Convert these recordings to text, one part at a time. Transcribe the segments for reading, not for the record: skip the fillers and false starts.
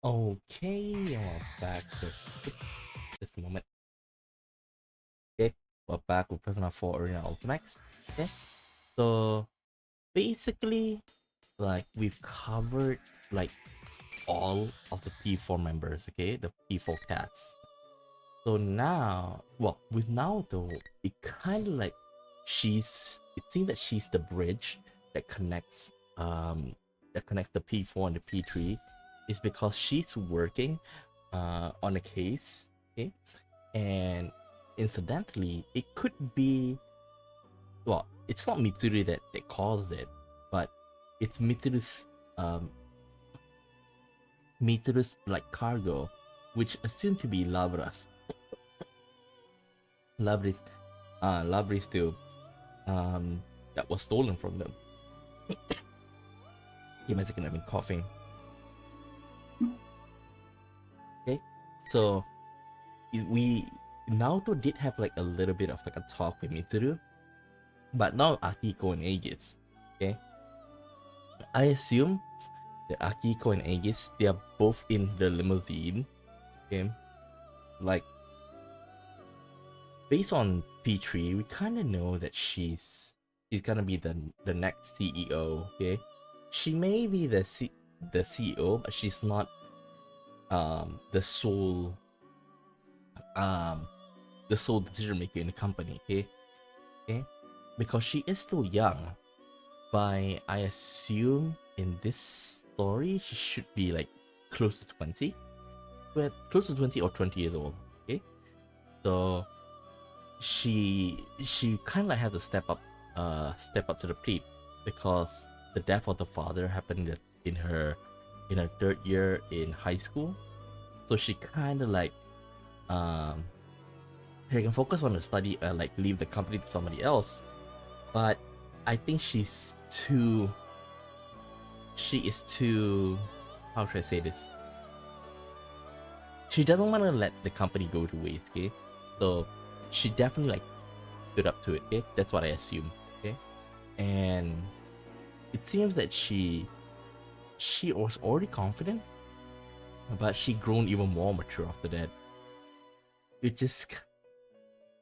Okay, back with oops, just a moment. Okay, we're back with Persona 4 Arena Ultimax. Okay, so basically, like we've covered like all of the P4 members. Okay, the P4 cats. So now, well, with Naoto, it kind of like it seems that she's the bridge that connects the P4 and the P3, is because she's working on a case, okay, and incidentally, it could be, well, it's not Mitsuru that caused it, but it's um Mitsuru's like cargo, which assumed to be Lavras Lavras too, that was stolen from them. Give me a second, I've been coughing. Okay, so we Naoto did have like a little bit of like a talk with Mitsuru, but not Akiko and Aegis. Okay, I assume that Akiko and Aegis, they are both in the limousine. Okay, like based on P3, we kind of know that she's gonna be the next CEO. Okay, she may be the CEO, but she's not the um sole decision maker in the company. Okay, because she is still young. By I assume in this story she should be like close to 20, but close to 20 or 20 years old. Okay, so she kind of like has to step up to the plate, because the death of the father happened in her third year in high school. So she kind of like um she can focus on the study, like leave the company to somebody else. But I think she is too, how should I say this, she doesn't want to let the company go to waste. Okay, so she definitely like stood up to it. Okay, that's what I assume. Okay, and it seems that she was already confident, but she grown even more mature after that. It just,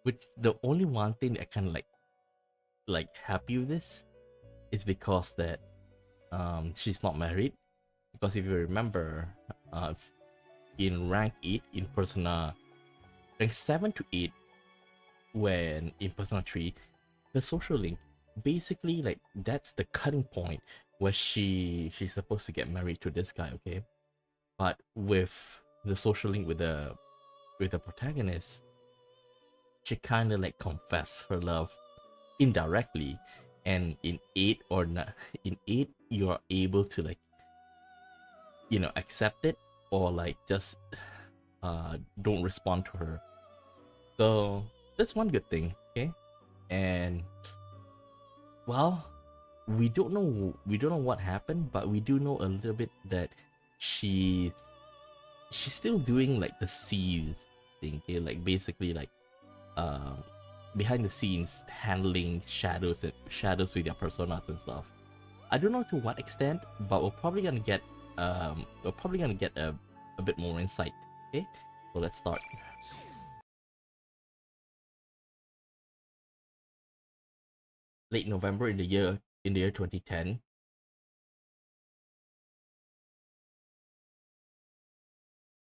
which the only one thing that I kind of like happy with this is because that she's not married. Because if you remember, in rank 8 in Persona, rank 7 to 8, when in Persona 3, the social link, basically like that's the cutting point where she's supposed to get married to this guy. Okay, but with the social link with the protagonist, she kind of like confess her love indirectly, and in 8 or not, in 8 you are able to like, you know, accept it, or like just don't respond to her. So that's one good thing. Okay, and well, we don't know what happened, but we do know a little bit that she's she's still doing like the scenes thing. Okay, like basically like um behind the scenes handling shadows with their personas and stuff. I don't know to what extent, but we're probably gonna get a bit more insight. Okay, so let's start. Late November in the year 2010.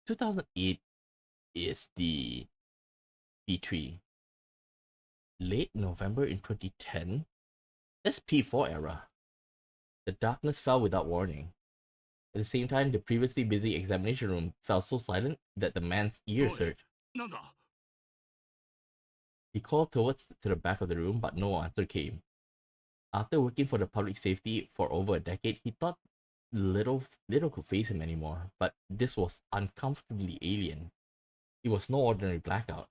2008 is the P3. Late November in 2010, that's P4 era. The darkness fell without warning. At the same time, the previously busy examination room fell so silent that the man's ears hurt. He called towards to the back of the room, but no answer came. After working for the public safety for over a decade, he thought little could face him anymore, but this was uncomfortably alien. It was no ordinary blackout.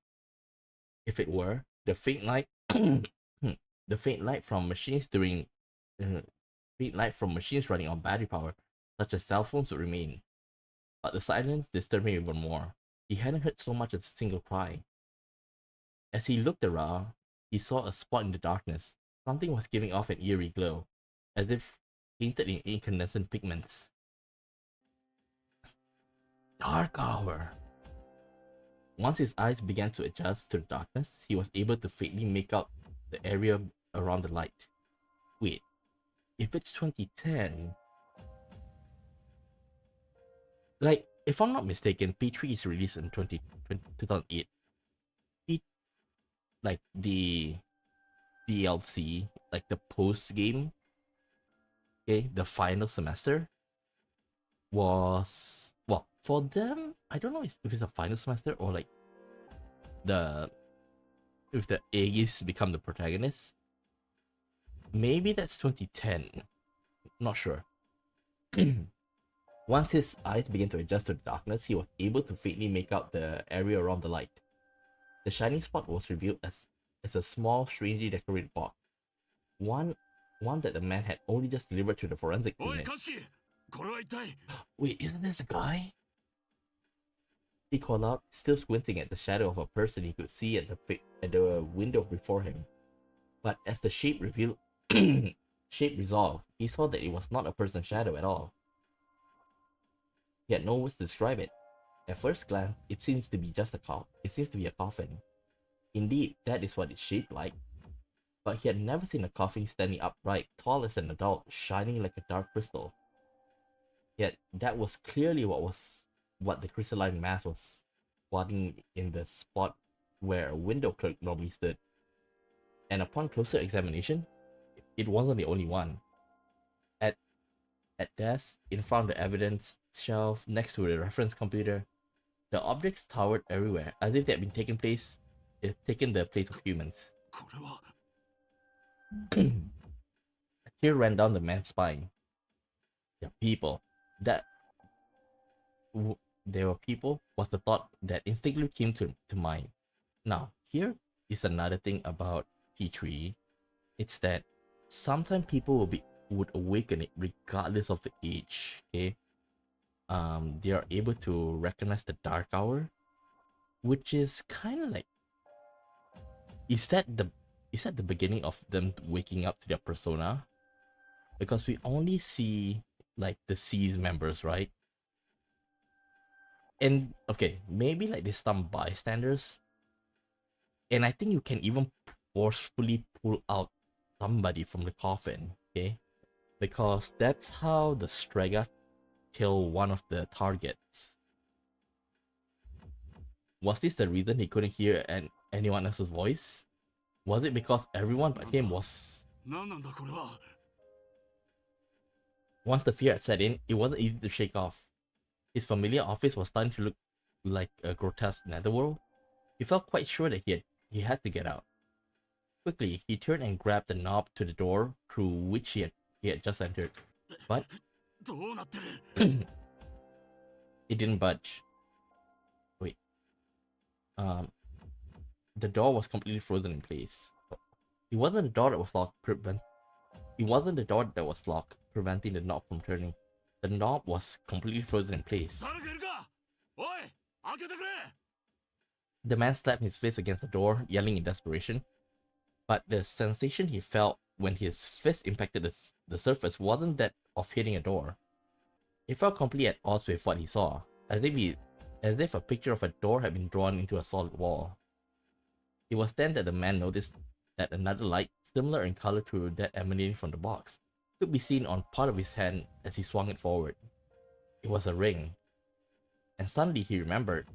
If it were, the faint light the faint light from machines during uh, faint light from machines running on battery power, such as cell phones, would remain. But the silence disturbed him even more. He hadn't heard so much as a single cry. As he looked around, he saw a spot in the darkness. Something was giving off an eerie glow, as if painted in incandescent pigments. Dark hour. Once his eyes began to adjust to the darkness, he was able to faintly make out the area around the light. Wait, if it's 2010, like, if I'm not mistaken, P3 is released in 2008. P, like, the DLC, like the post game, okay, the final semester was, well, for them, I don't know if it's a final semester or like the, if the Aegis become the protagonist. Maybe that's 2010. Not sure. Once his eyes began to adjust to the darkness, he was able to faintly make out the area around the light. The shining spot was revealed as a small, strangely decorated box. One that the man had only just delivered to the forensic unit. Wait, isn't this a guy? He called out, still squinting at the shadow of a person he could see at the window before him. But as the shape resolved, he saw that it was not a person's shadow at all. He had no words to describe it. At first glance, it seems to be just a coffin. Indeed, that is what it shaped like. But he had never seen a coffin standing upright, tall as an adult, shining like a dark crystal. Yet that was clearly what the crystalline mass was squatting in the spot where a window clerk normally stood. And upon closer examination, it wasn't the only one. At desk, in front of the evidence shelf, next to the reference computer, the objects towered everywhere, as if they had been taken the place of humans. A tear ran down the man's spine. The people. There were people was the thought that instinctively came to mind. Now, here is another thing about P3. It's that sometimes people would awaken it regardless of the age. Okay, they are able to recognize the dark hour, which is kind of like, is that the beginning of them waking up to their persona? Because we only see like the C's members, right? And okay, maybe like there's some bystanders, and I think you can even forcefully pull out somebody from the coffin, okay? Because that's how the Strega kill one of the targets. Was this the reason he couldn't hear anyone else's voice? Was it because everyone but him was... Once the fear had set in, it wasn't easy to shake off. His familiar office was starting to look like a grotesque netherworld. He felt quite sure that he had to get out. Quickly, he turned and grabbed the knob to the door through which he had just entered. But it didn't budge. Wait. The door was completely frozen in place. It wasn't the door that was locked, preventing the knob from turning. The knob was completely frozen in place. The man slapped his fist against the door, yelling in desperation. But the sensation he felt when his fist impacted the surface wasn't that of hitting a door. It felt completely at odds with what he saw, as if a picture of a door had been drawn into a solid wall. It was then that the man noticed that another light, similar in color to that emanating from the box, could be seen on part of his hand as he swung it forward. It was a ring. And suddenly he remembered.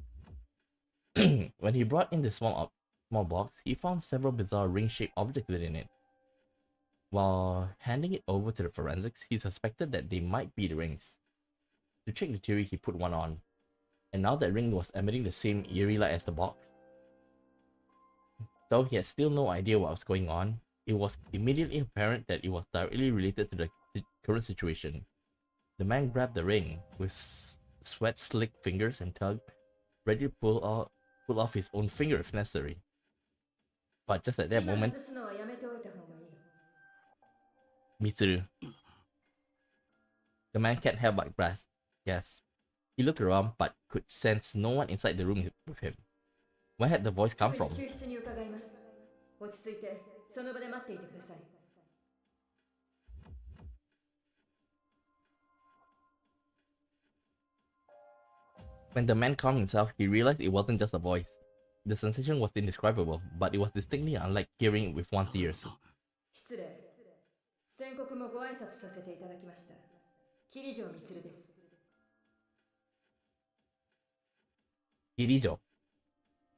When he brought in the small box, he found several bizarre ring-shaped objects within it. While handing it over to the forensics, he suspected that they might be the rings. To check the theory, he put one on, and now that ring was emitting the same eerie light as the box. Though he had still no idea what was going on, it was immediately apparent that it was directly related to the current situation. The man grabbed the ring with sweat-slicked fingers and tugged, ready to pull off his own finger if necessary. But just at that moment, Mitsuru, the man can't help but gasp. He looked around but could sense no one inside the room with him. Where had the voice come from? When the man calmed himself, he realized it wasn't just a voice. The sensation was indescribable, but it was distinctly unlike hearing with one's ears. 失礼。宣告もご挨拶させていただきました。桐城充です。Kirijo.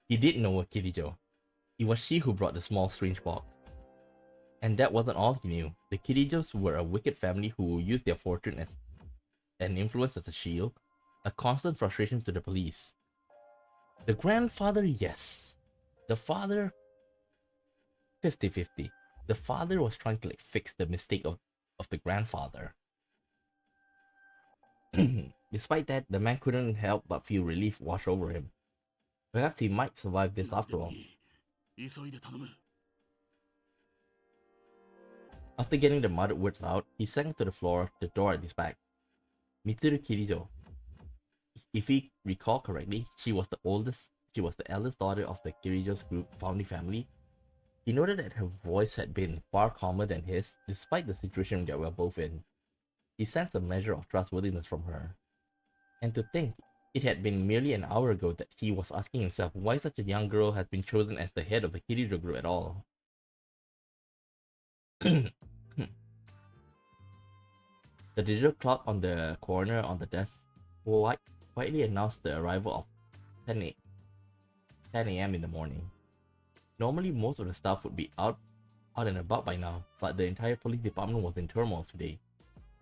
He did know a Kirijo. It was she who brought the small strange box. And that wasn't all he knew. The Kirijos were a wicked family who used their fortune as and influence as a shield, a constant frustration to the police. The grandfather, yes. The father, 50-50. The father was trying to fix the mistake of the grandfather. Despite that, the man couldn't help but feel relief wash over him. Perhaps he might survive this after all. After getting the muttered words out, he sank to the floor, the door at his back. Mitsuru Kirijo. If he recalled correctly, she was the eldest daughter of the Kirijo's group founding family. He noted that her voice had been far calmer than his, despite the situation that we were both in. He sensed a measure of trustworthiness from her. And to think, it had been merely an hour ago that he was asking himself why such a young girl had been chosen as the head of the Kirijo group at all. The digital clock on the corner on the desk quietly announced the arrival of 10 a.m. in the morning. Normally, most of the staff would be out and about by now, but the entire police department was in turmoil today.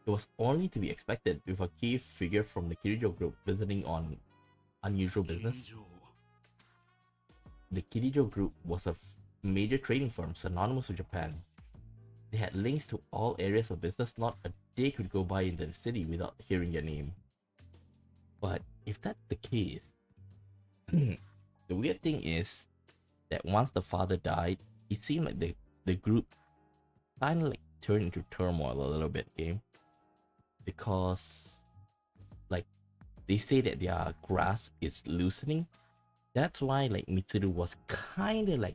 It was only to be expected with a key figure from the Kirijo group visiting on unusual business. The Kirijo group was a major trading firm synonymous with Japan. They had links to all areas of business. Not a day could go by in the city without hearing their name. But if that's the case, the weird thing is that once the father died, it seemed like the group kind of turned into turmoil a little bit, okay? Because they say that their grasp is loosening. That's why Mitsuru was kind of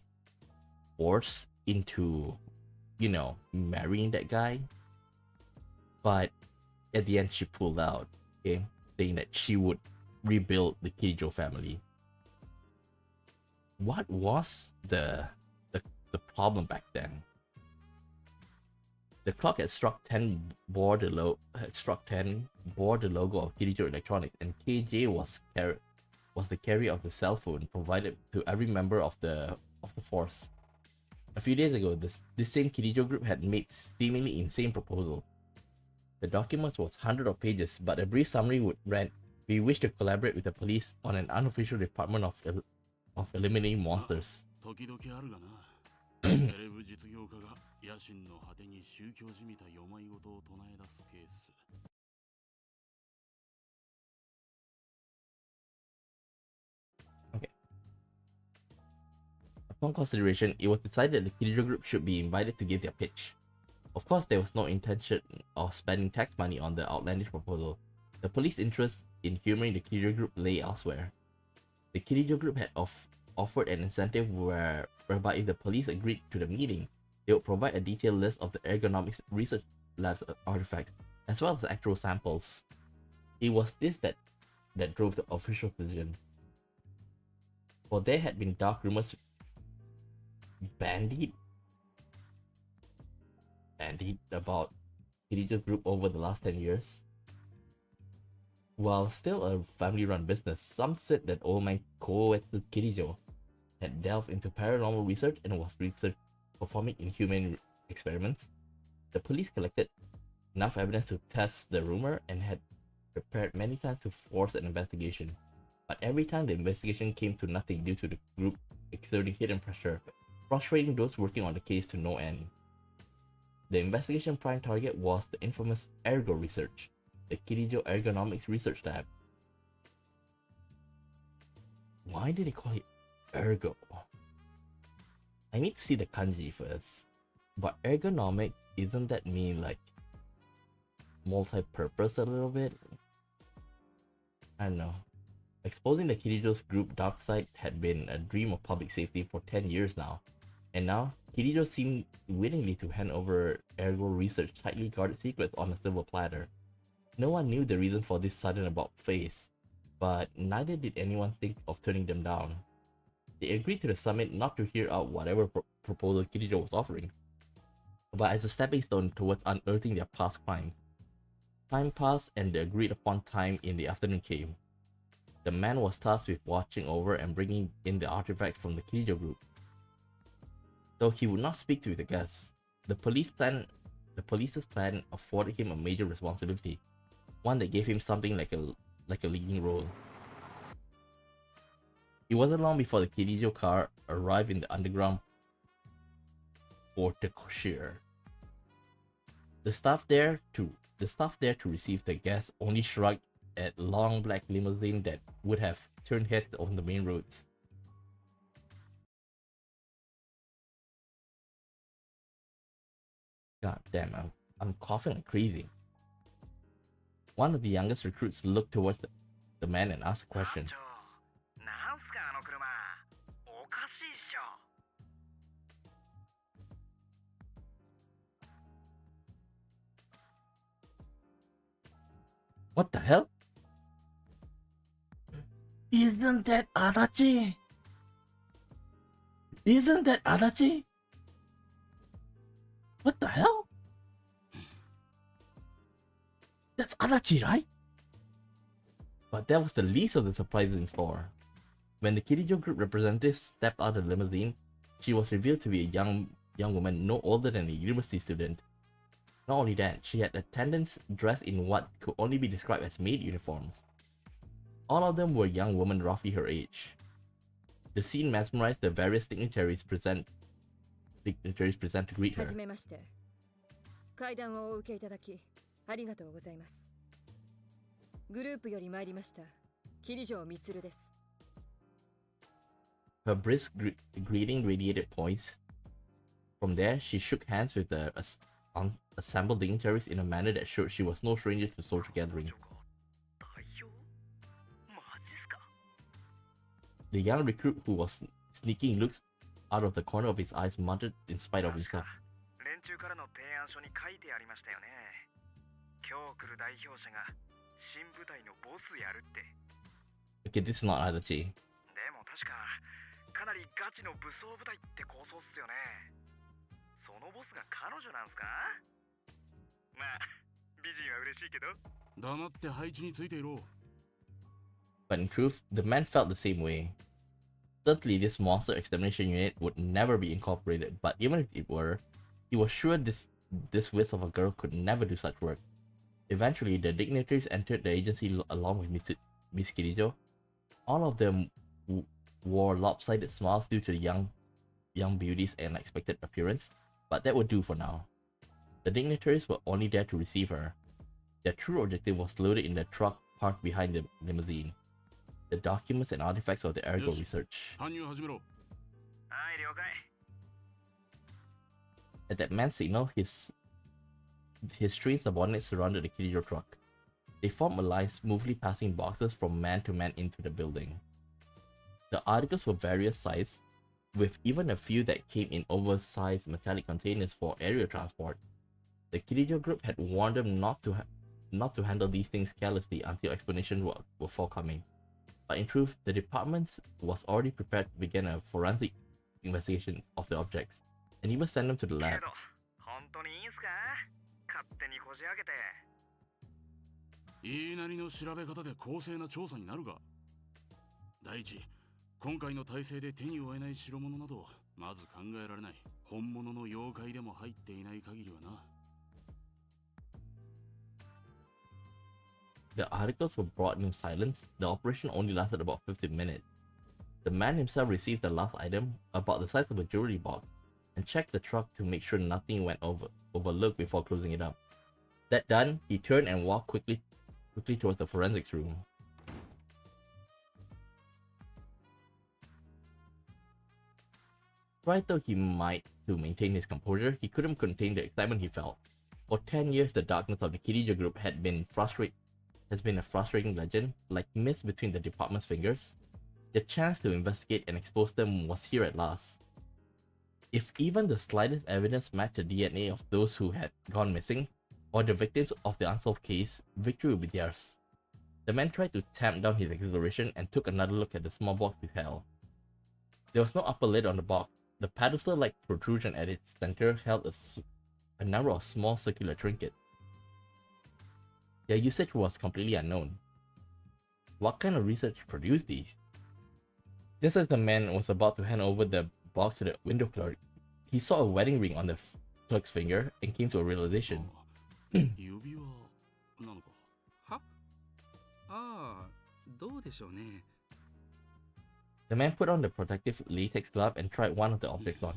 forced into marrying that guy, but at the end she pulled out, okay, saying that she would rebuild the Kirijo family. What was the problem back then? The clock had struck 10, bore the logo of Kirijo Electronics, and KJ was the carrier of the cell phone provided to every member of the force. A few days ago, this same Kirijo group had made seemingly insane proposal. The document was hundreds of pages, but a brief summary would read, "We wish to collaborate with the police on an unofficial department of eliminating monsters." Okay. Upon consideration, it was decided the Kirijo group should be invited to give their pitch. Of course, there was no intention of spending tax money on the outlandish proposal. The police interest in humoring the Kirijo group lay elsewhere. The Kirijo group had offered an incentive whereby if the police agreed to the meeting, they would provide a detailed list of the ergonomics research lab's artifacts, as well as the actual samples. It was this that drove the official decision. For there had been dark rumors bandied about Kirijo's group over the last 10 years. While still a family-run business, some said that old man Koetsu Kirijo had delved into paranormal research and was performing inhuman experiments. The police collected enough evidence to test the rumor and had prepared many times to force an investigation. But every time the investigation came to nothing due to the group exerting hidden pressure, frustrating those working on the case to no end. The investigation prime target was the infamous Ergo Research, the Kirijo Ergonomics Research Lab. Why did they call it Ergo? I need to see the kanji first. But ergonomic, isn't that mean multi-purpose a little bit? I don't know. Exposing the Kirijo's group dark side had been a dream of public safety for 10 years now. And now, Kirijo seemed willingly to hand over Ergo Research tightly guarded secrets on a silver platter. No one knew the reason for this sudden about face, but neither did anyone think of turning them down. They agreed to the summit not to hear out whatever proposal Kirijo was offering, but as a stepping stone towards unearthing their past crimes. Time passed and the agreed upon time in the afternoon came. The man was tasked with watching over and bringing in the artifacts from the Kirijo group. Though he would not speak to the guests, the police's plan afforded him a major responsibility, one that gave him something like a leading role. It wasn't long before the Kirijo car arrived in the underground Porte-Cochere. The staff there to receive the guests only shrugged at long black limousine that would have turned heads on the main roads. God damn, I'm coughing like crazy. One of the youngest recruits looked towards the man and asked a question. What the hell? Isn't that Adachi? Isn't that Adachi? What the hell? That's Adachi, right? But that was the least of the surprises in store. When the Kirijo group representative stepped out of the limousine, she was revealed to be a young woman no older than a university student. Not only that, she had attendants dressed in what could only be described as maid uniforms. All of them were young women roughly her age. The scene mesmerized the various dignitaries present to greet her. はじめまして。会談をお受けいただきありがとうございます。グループより参りました桐城充です。Her brisk greeting radiated poise. From there, she shook hands with the assembled dignitaries in a manner that showed she was no stranger to social gathering. The young recruit, who was sneaking looks out of the corner of his eyes, muttered in spite of himself. Okay, this is not Adachi. But in truth, the man felt the same way. Certainly, this monster extermination unit would never be incorporated, but even if it were, he was sure this wisp of a girl could never do such work. Eventually, the dignitaries entered the agency along with Miss Kirijo. All of them wore lopsided smiles due to the young beauty's unexpected appearance, but that would do for now. The dignitaries were only there to receive her. Their true objective was loaded in the truck parked behind the limousine. The documents and artifacts of the ergo research. At that man's signal, his trained subordinates surrounded the Kirijo truck. They formed a line, smoothly passing boxes from man to man into the building. The articles were various sizes, with even a few that came in oversized metallic containers for aerial transport. The Kirijo group had warned them not to handle these things carelessly until explanations were forthcoming. But in truth, the department was already prepared to begin a forensic investigation of the objects, and even send them to the lab. 言いなりの調べ方で公正な調査になるが。第一、今回の体制で手に負えない代物などまず考えられない。本物の妖怪でも入っていない限りはな。The articles were brought in silence. The operation only lasted about 15 minutes. The man himself received the last item, about the size of a jewelry box, and checked the truck to make sure nothing went overlooked before closing it up. That done, he turned and walked quickly towards the forensics room. Try though he might to maintain his composure, he couldn't contain the excitement he felt. For 10 years, the darkness of the Kirijo group has been a frustrating legend, like mist between the department's fingers. The chance to investigate and expose them was here at last. If even the slightest evidence matched the DNA of those who had gone missing, or the victims of the unsolved case, victory would be theirs. The man tried to tamp down his exhilaration and took another look at the small box he held. There was no upper lid on the box. The pedestal-like protrusion at its center held a number of small circular trinkets. Their usage was completely unknown. What kind of research produced these? Just as the man was about to hand over the box to the window clerk, he saw a wedding ring on the clerk's finger and came to a realization. 指輪なのか。は？ああ、どうでしょうね。The man put on the protective latex glove and tried one of the objects on.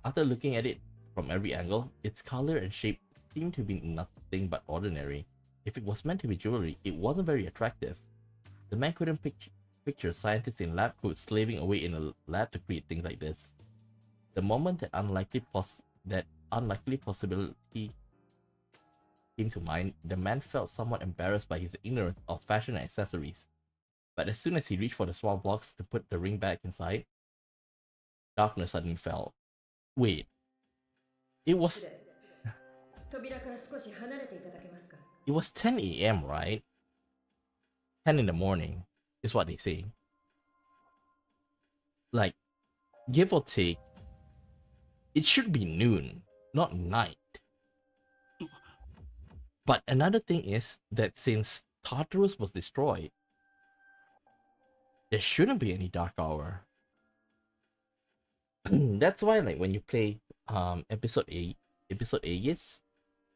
After looking at it from every angle, its color and shape seemed to be nothing but ordinary. If it was meant to be jewelry, it wasn't very attractive. The man couldn't picture scientists in lab coats slaving away in a lab to create things like this. The moment that unlikely possibility came to mind, the man felt somewhat embarrassed by his ignorance of fashion and accessories. But as soon as he reached for the small box to put the ring back inside, darkness suddenly fell. Wait. It was 扉から少し離れていただけますか。 it was 10 a.m., right? 10 in the morning is what they say. Like, give or take, it should be noon, not night. But another thing is that since Tartarus was destroyed, there shouldn't be any dark hour. That's why, like, when you play episode 8,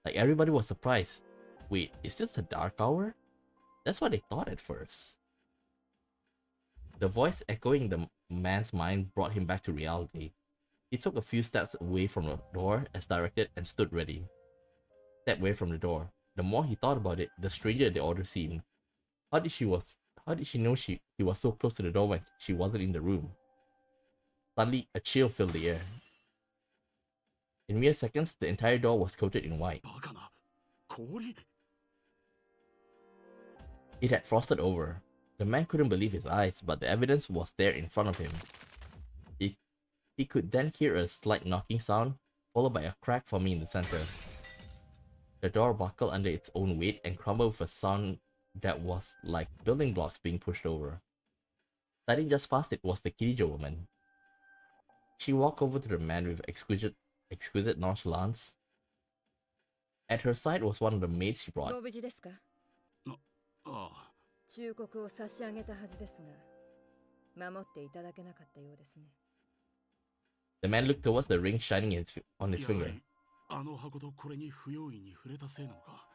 like, everybody was surprised. Wait, is this the dark hour? That's what they thought at first. The voice echoing the man's mind brought him back to reality. He took a few steps away from the door as directed and stood ready. Stepped away from the door. The more he thought about it, the stranger the order seemed. How did she know he was so close to the door when she wasn't in the room? Suddenly, a chill filled the air. In mere seconds, the entire door was coated in white. バカな。氷？ It had frosted over. The man couldn't believe his eyes, but the evidence was there in front of him. He could then hear a slight knocking sound, followed by a crack forming in the center. The door buckled under its own weight and crumbled with a sound that was like building blocks being pushed over. Standing just past it was the Kirijo woman. She walked over to the man with exquisite nonchalance. At her side was one of the maids she brought. ご無事ですか。ああ。忠告を差し上げたはずですが、守っていただけなかったようですね。The man looked towards the ring shining on his や finger. はりあの箱とこれに不用意に触れたせいなのか。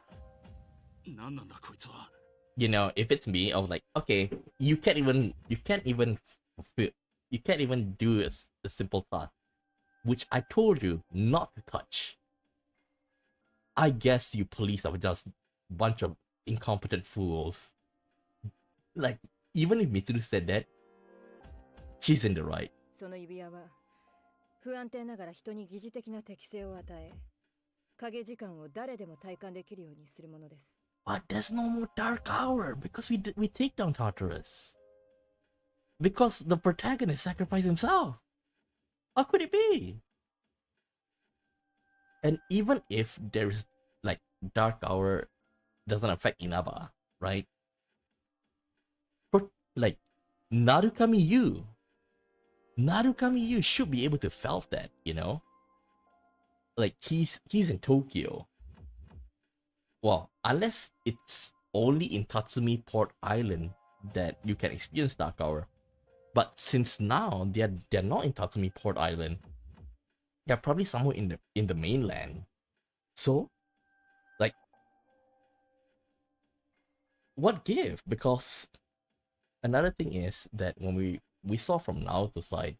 何なんだこいつは。You know, if it's me, I was like, okay, you can't even do a simple thought, which I told you not to touch. I guess you police are just a bunch of incompetent fools. Like, even if Mitsuru said that, she's in the right. その指輪は不安定ながら人に疑似的な適性を与え、影時間を誰でも体感できるようにするものです。But there's no more dark hour because we take down Tartarus. Because the protagonist sacrificed himself. How could it be? And even if there is like dark hour doesn't affect Inaba, right? Like Narukami Yu should be able to felt that, you know? Like he's in Tokyo. Well, unless it's only in Tatsumi Port Island that you can experience dark hour. But since now they're not in Tatsumi Port Island, they're probably somewhere in the mainland. So, like, what give? Because another thing is that when we saw from Naoto's side,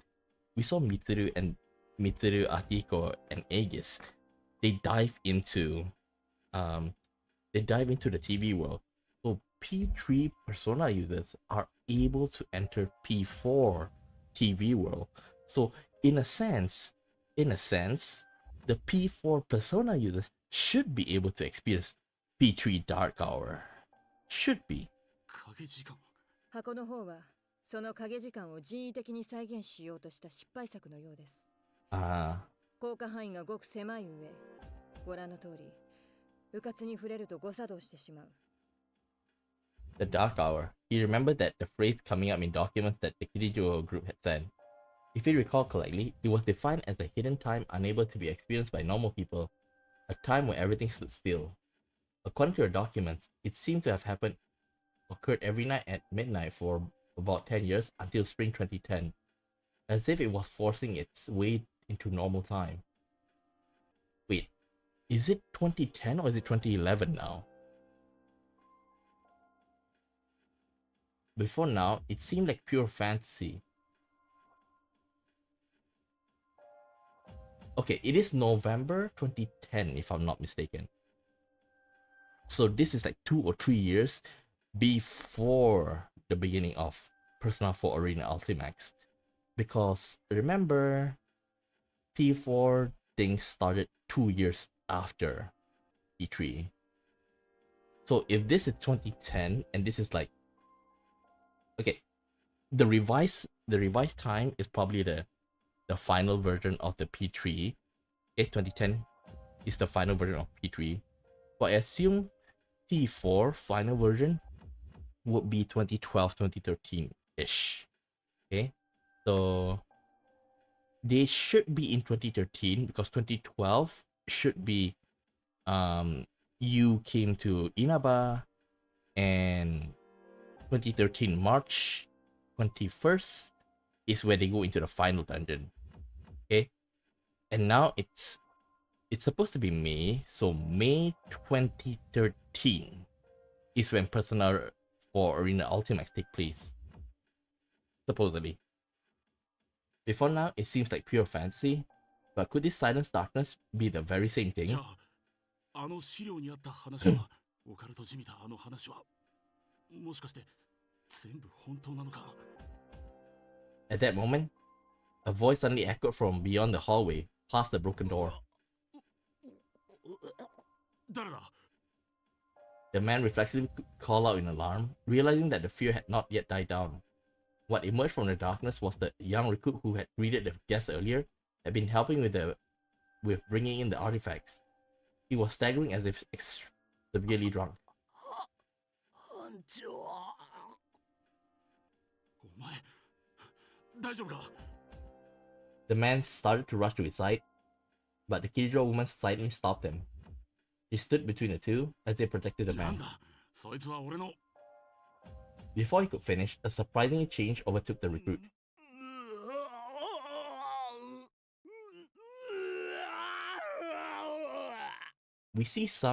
we saw Mitsuru, Akiko, and Aegis. They dive into the TV world. So P3 Persona users are able to enter P4 TV world. So in a sense, the P4 Persona users should be able to experience P3 Dark Hour. Should be. 影時間。箱の方はその影時間を人為的に再現しようとした失敗作のようです。効果範囲がごく狭い上、ご覧の通り、迂闊に触れると誤作動してしまう。The dark hour. He remembered that the phrase coming up in documents that the Kirijo group had sent. If he recalled correctly, it was defined as a hidden time unable to be experienced by normal people, a time where everything stood still. According to the documents, it seemed to have occurred every night at midnight for about 10 years until spring 2010, as if it was forcing its way into normal time. Wait, is it 2010 or is it 2011 now? Before now, it seemed like pure fantasy. Okay, it is November 2010 if I'm not mistaken. So this is like 2 or 3 years before the beginning of Persona 4 Arena Ultimax. Because remember, P4 things started 2 years after E3. So if this is 2010 and this is like, okay, the revised time is probably the final version of the P3. Okay, 2010 is the final version of P3. But I assume P4 final version would be 2012, 2013-ish. Okay, so they should be in 2013 because 2012 should be you came to Inaba, and 2013 March 21st is where they go into the final dungeon. Okay, and now it's supposed to be May, so May 2013 is when Persona 4 Arena Ultimax take place, supposedly. Before now, it seems like pure fantasy, but could this silence darkness be the very same thing? じゃあ、あの資料にあった話は、オカルトじみたあの話は、もしかして全部本当なのか? At that moment, a voice suddenly echoed from beyond the hallway, past the broken door. 誰だ? The man reflexively called out in alarm, realizing that the fear had not yet died down. What emerged from the darkness was the young recruit who had greeted the guests earlier, had been helping with bringing in the artifacts. He was staggering as if severely drunk. 班長、お前、大丈夫か? The man started to rush to his side, but the Kirijo woman silently stopped him. She stood between the two as they protected the なん man. だ、そいつは俺の。 Before he could finish, a surprising change overtook the recruit. We see, if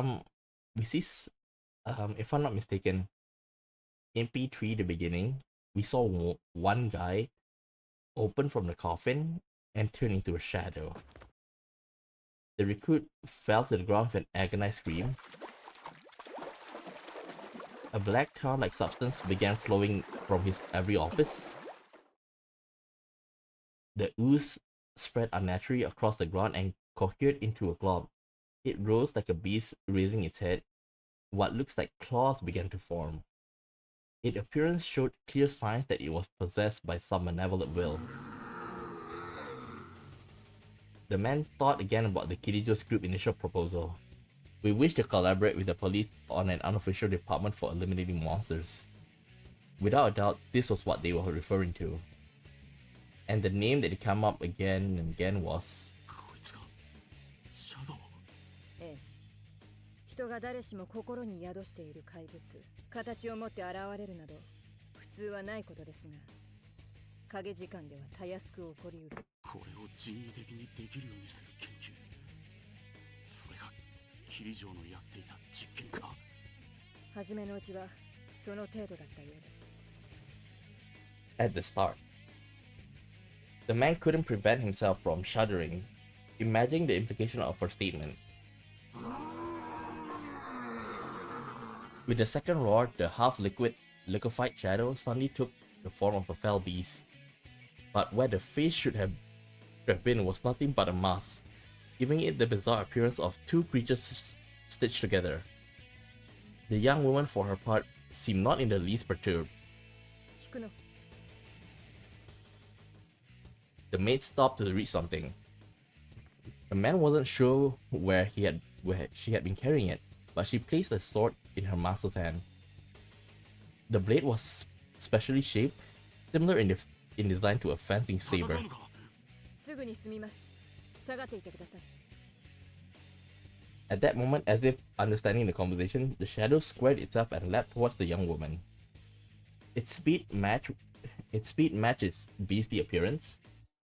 I'm not mistaken, in P3, the beginning, we saw one guy open from the coffin and turn into a shadow. The recruit fell to the ground with an agonized scream. A black tar-like substance began flowing from his every orifice. The ooze spread unnaturally across the ground and cohered into a glob. It rose like a beast raising its head. What looks like claws began to form. Its appearance showed clear signs that it was possessed by some malevolent will. The man thought again about the Kirijo's group initial proposal. We wish to collaborate with the police on an unofficial department for eliminating monsters. Without a doubt, this was what they were referring to. And the name that came up again and again was... こいつがシャドウ。ええ、人が誰しも心に宿している怪物、形を持って現れるなど普通はないことですが、影時間ではたやすく起こりうる。これを人為的にできるようにする研究、それがキリジョーのやっていた実験か。初めのうちはその程度だったようです。At the start, the man couldn't prevent himself from shuddering, imagining the implication of her statement. With the second roar, the liquefied shadow suddenly took the form of a fell beast. But where the face should have been was nothing but a mask, giving it the bizarre appearance of two creatures stitched together. The young woman, for her part, seemed not in the least perturbed. The maid stopped to read something. The man wasn't sure where she had been carrying it, but she placed the sword in her master's hand. The blade was specially shaped, similar in design to a fencing saber. すぐに済みます。下がっていてください。 At that moment, as if understanding the conversation, the shadow squared itself and leapt towards the young woman. Its speed matched its beastly appearance.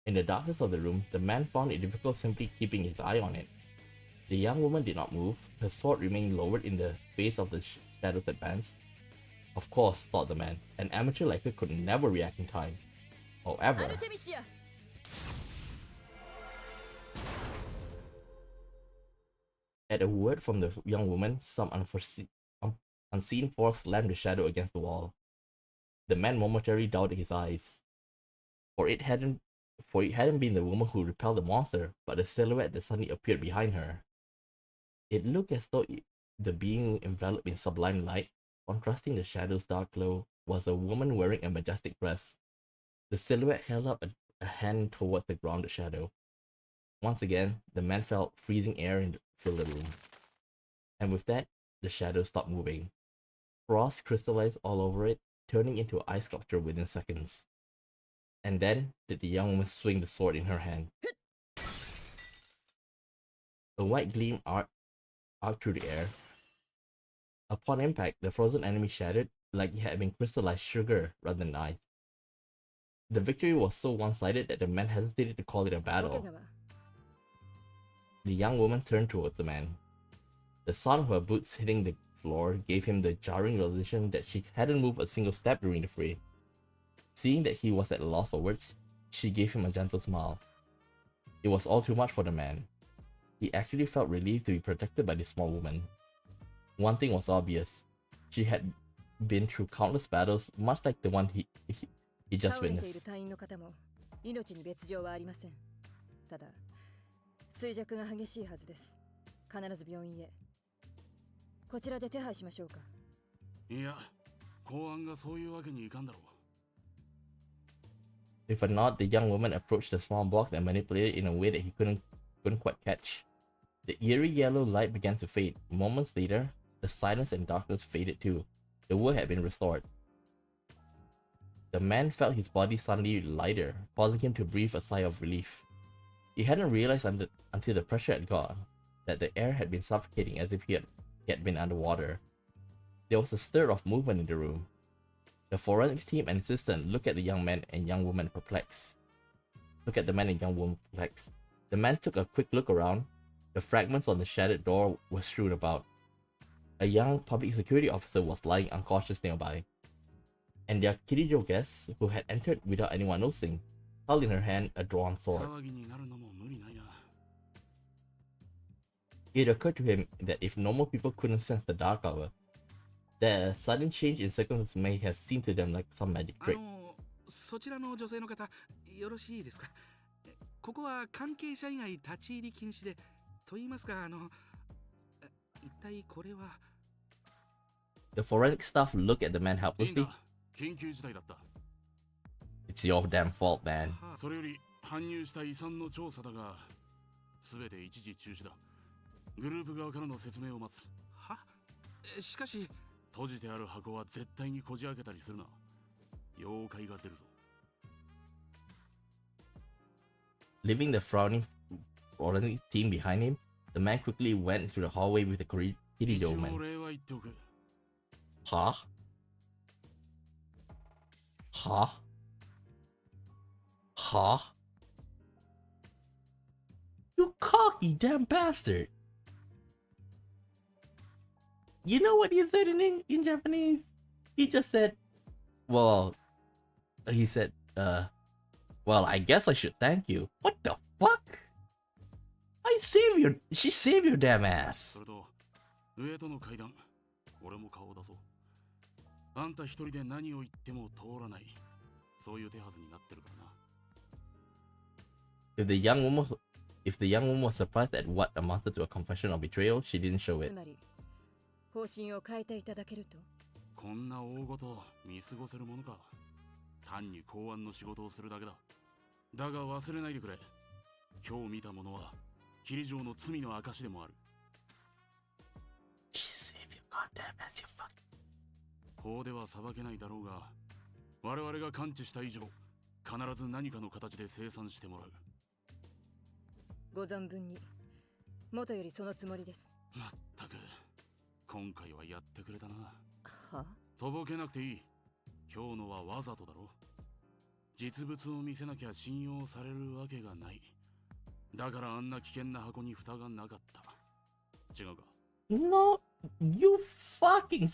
In the darkness of the room, the man found it difficult simply keeping his eye on it. The young woman did not move, her sword remained lowered in the face of the shadow's advance. Of course, thought the man, an amateur like her could never react in time. However, at a word from the young woman, some unseen force slammed the shadow against the wall. The man momentarily doubted his eyes, for it hadn't been the woman who repelled the monster, but the silhouette that suddenly appeared behind her. It looked as though the being enveloped in sublime light, contrasting the shadow's dark glow, was a woman wearing a majestic dress. The silhouette held up a hand towards the grounded shadow. Once again, the man felt freezing air fill the room. And with that, the shadow stopped moving. Frost crystallized all over it, turning into an ice sculpture within seconds. And then did the young woman swing the sword in her hand. A white gleam arced through the air. Upon impact, the frozen enemy shattered like it had been crystallized sugar rather than ice. The victory was so one-sided that the man hesitated to call it a battle. The young woman turned towards the man. The sound of her boots hitting the floor gave him the jarring realization that she hadn't moved a single step during the fray. Seeing that he was at a loss for words, she gave him a gentle smile. It was all too much for the man. He actually felt relieved to be protected by this small woman. One thing was obvious. She had been through countless battles, much like the one he just witnessed. ただ、衰弱が激しいはずです。必ず病院へ。こちらで手配しましょうか。いや、公安がそういうわけにいかんだろう。With a nod, the young woman approached the small box and manipulated it in a way that he couldn't quite catch. The eerie yellow light began to fade. Moments later, the silence and darkness faded too. The world had been restored. The man felt his body suddenly lighter, causing him to breathe a sigh of relief. He hadn't realized until the pressure had gone that the air had been suffocating as if he had been underwater. There was a stir of movement in the room. The forensics team and assistant looked at the young man and young woman perplexed. The man took a quick look around. The fragments on the shattered door were strewn about. A young public security officer was lying unconscious nearby. And their Kirijo guest, who had entered without anyone noticing, held in her hand a drawn sword. It occurred to him that if normal people couldn't sense the dark hour, the sudden change in circumstances may have seemed to them like some magic trick. そちらの女性の方、よろしいですか。ここは関係者以外立ち入り禁止で、と言いますか、一体これは。The forensic staff looked at the man helplessly. 緊急事態だった。It's your damn fault, man. それより搬入した遺産の調査だが、すべて一時中止だ。グループ側からの説明を待つ。は？しかし、閉じてある箱は絶対にこじ開けたりするな。妖怪が出るぞ。Leaving the frowning forensic team behind him, the man quickly went through the hallway with the Kirijo man. Huh? Huh? Huh? You cocky damn bastard! You know what he said in Japanese? He just said, well, he said, well, I guess I should thank you. What the fuck? She saved your damn ass. 上との階段、俺も顔を出そう。あんた一人で何を言っても通らない。そういう手はずになってるからな。If the young woman was surprised at what amounted to a confession of betrayal, she didn't show it. つまり、方針を変えていただけると。こんな大事見過ごせるものか。単に公安の仕事をするだけだ。だが忘れないでくれ。今日見たものは、キリ城の罪の証でもある。She saved your goddamn ass, you fuck. 法では裁けないだろうが、我々が感知した以上、必ず何かの形で清算してもらう。ご存分に。元よりそのつもりです。まったく、今回はやってくれたな。は？とぼけなくていい。今日のはわざとだろ。実物を見せなきゃ信用されるわけがない。だからあんな危険な箱に蓋がなかった。違うか？ No, you fucking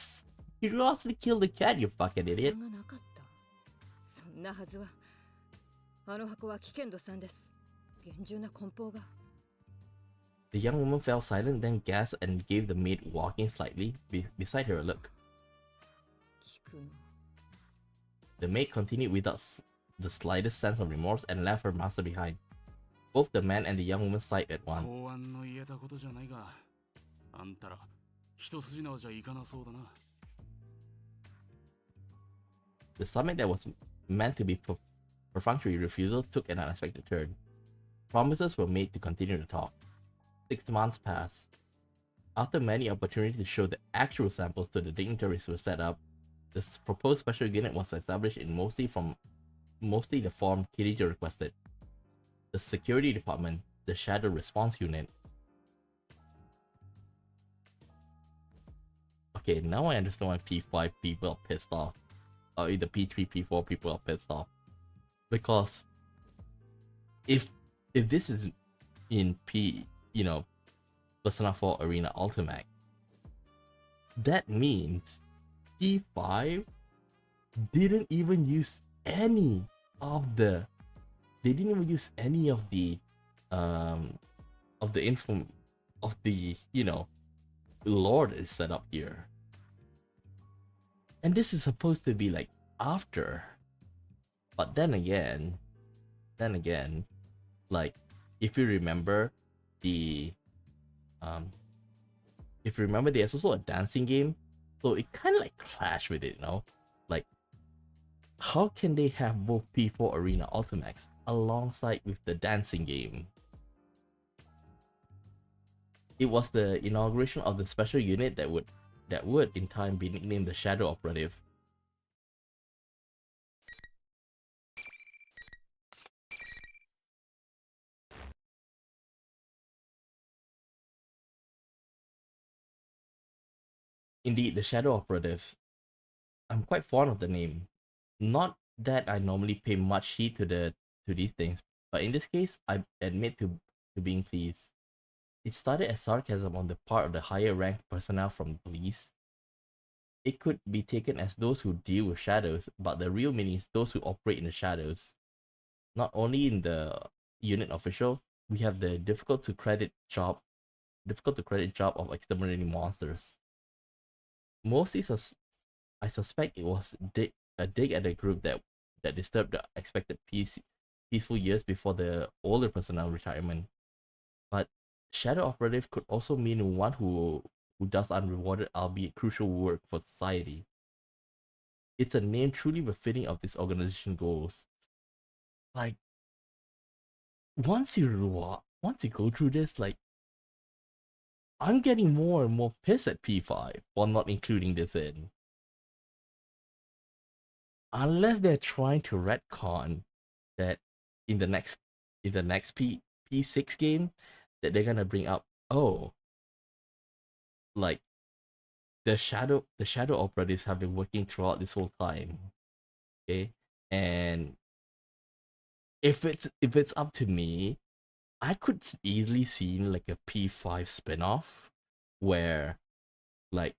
curiosity killed the cat, you fucking idiot. 蓋がなかった。そんなはずは。あの箱は危険度3です。厳重な梱包が。The young woman fell silent, then gasped and gave the maid walking slightly beside her a look. 聞くの。The maid continued without the slightest sense of remorse and left her master behind. Both the man and the young woman sighed at once. 公安の言えたことじゃないが、あんたら一筋縄じゃいかなそうだな。The summit that was meant to be perfunctory refusal took an unexpected turn. Promises were made to continue the talk. 6 months passed. After many opportunities to show the actual samples to the dignitaries were set up, the proposed special unit was established in mostly the form Kirito requested. The security department, the Shadow Response Unit. Okay, now I understand why P5 people are pissed off. Or the P3, P4 people are pissed off. Because if this is in Persona 4 Arena Ultimax, that means P5 didn't even use any of the info of the lore that is set up here. And this is supposed to be like after. But then again, like if you remember there's also a dancing game, so it kind of like clashed with it, like how can they have both P4 Arena Ultimax alongside with the dancing game? It was the inauguration of the special unit that would in time be nicknamed the Shadow Operative. Indeed, the Shadow Operatives. I'm quite fond of the name. Not that I normally pay much heed to these things, but in this case, I admit to being pleased. It started as sarcasm on the part of the higher ranked personnel from police. It could be taken as those who deal with shadows, but the real meaning is those who operate in the shadows. Not only in the unit official, we have the difficult to credit job of exterminating monsters. Mostly, I suspect it was a dig at a group that disturbed the expected peaceful years before the older personnel retirement. But Shadow Operative could also mean one who does unrewarded albeit crucial work for society. It's a name truly befitting of this organization goals. Like once you go through this, like I'm getting more and more pissed at P5 for not including this in. Unless they're trying to retcon that in the next P6 game that they're gonna bring up, oh, like the shadow operatives have been working throughout this whole time. Okay? And if it's up to me, I could easily see like a P5 spin-off where like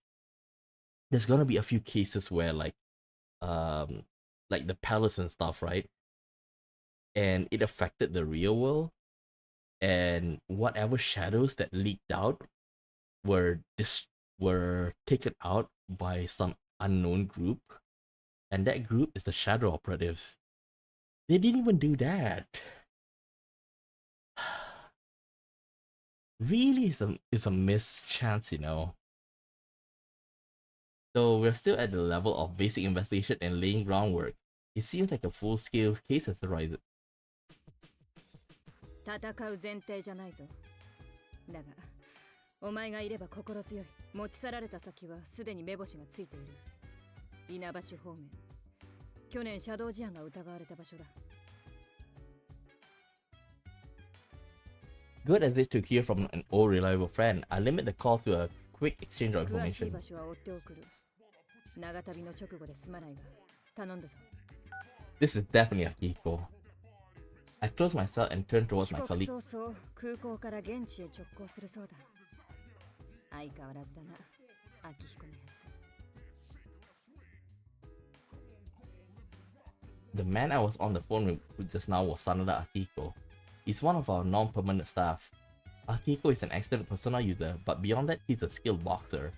there's gonna be a few cases where like the palace and stuff, right? And it affected the real world, and whatever shadows that leaked out were taken out by some unknown group, and that group is the Shadow Operatives. They didn't even do that. Really is a missed chance, So we're still at the level of basic investigation and laying groundwork. It seems like a full-scale case has arisen. 戦う前提じゃないぞ。だが、お前がいれば心強い。持ち去られた先はすでに目星がついている。稲橋方面。去年シャドウ事案が疑われた場所だ。Good as it to hear from an old reliable friend, I limit the call to a quick exchange of 詳しい information. 場所は追って送る。長旅の直後ですまないが、頼んだぞ。This is definitely Akihiko. I close myself and turn towards 帰 my 国 colleague. 早々、空港から現地へ直行するそうだ。相変わらずだな、秋彦のやつ。The man I was on the phone with just now was Sanada Akihiko. He's one of our non-permanent staff. Akihiko is an excellent Persona user, but beyond that, he's a skilled boxer.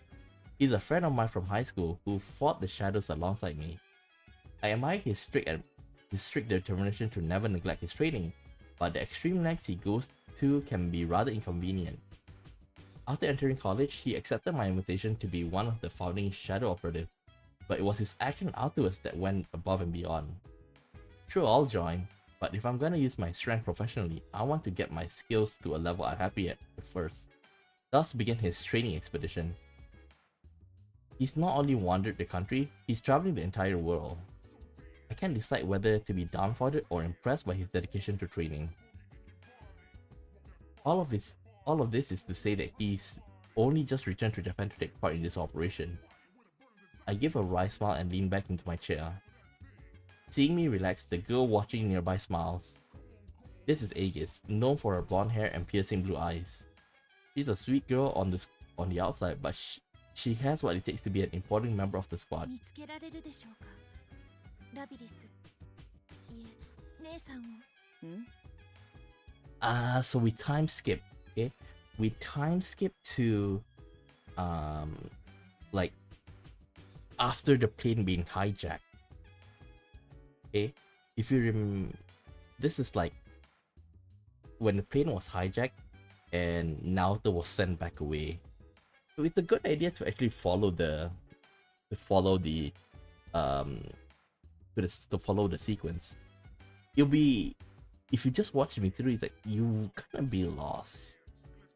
He's a friend of mine from high school who fought the shadows alongside me. I admire his strict determination to never neglect his training, but the extreme lengths he goes to can be rather inconvenient. After entering college, he accepted my invitation to be one of the founding shadow operatives, but it was his action afterwards that went above and beyond. Sure, I'll join, but if I'm gonna use my strength professionally, I want to get my skills to a level I'm happy at first. Thus began his training expedition. He's not only wandered the country, he's traveling the entire world. I can't decide whether to be dumbfounded or impressed by his dedication to training. All of this is to say that he's only just returned to Japan to take part in this operation. I give a wry smile and lean back into my chair. Seeing me relax, the girl watching nearby smiles. This is Aegis, known for her blonde hair and piercing blue eyes. She's a sweet girl on the outside, but she has what it takes to be an important member of the squad. 見つけられるでしょうか、ラビリス。いえ、姉さんを。ん So we time skip, okay? We time skip to, like, after the plane being hijacked. Okay? If you remember, this is like, when the plane was hijacked, and Naoto was sent back away. So it's a good idea to actually follow the sequence. You'll be, if you just watch Mitsuru, it's like you kind of be lost.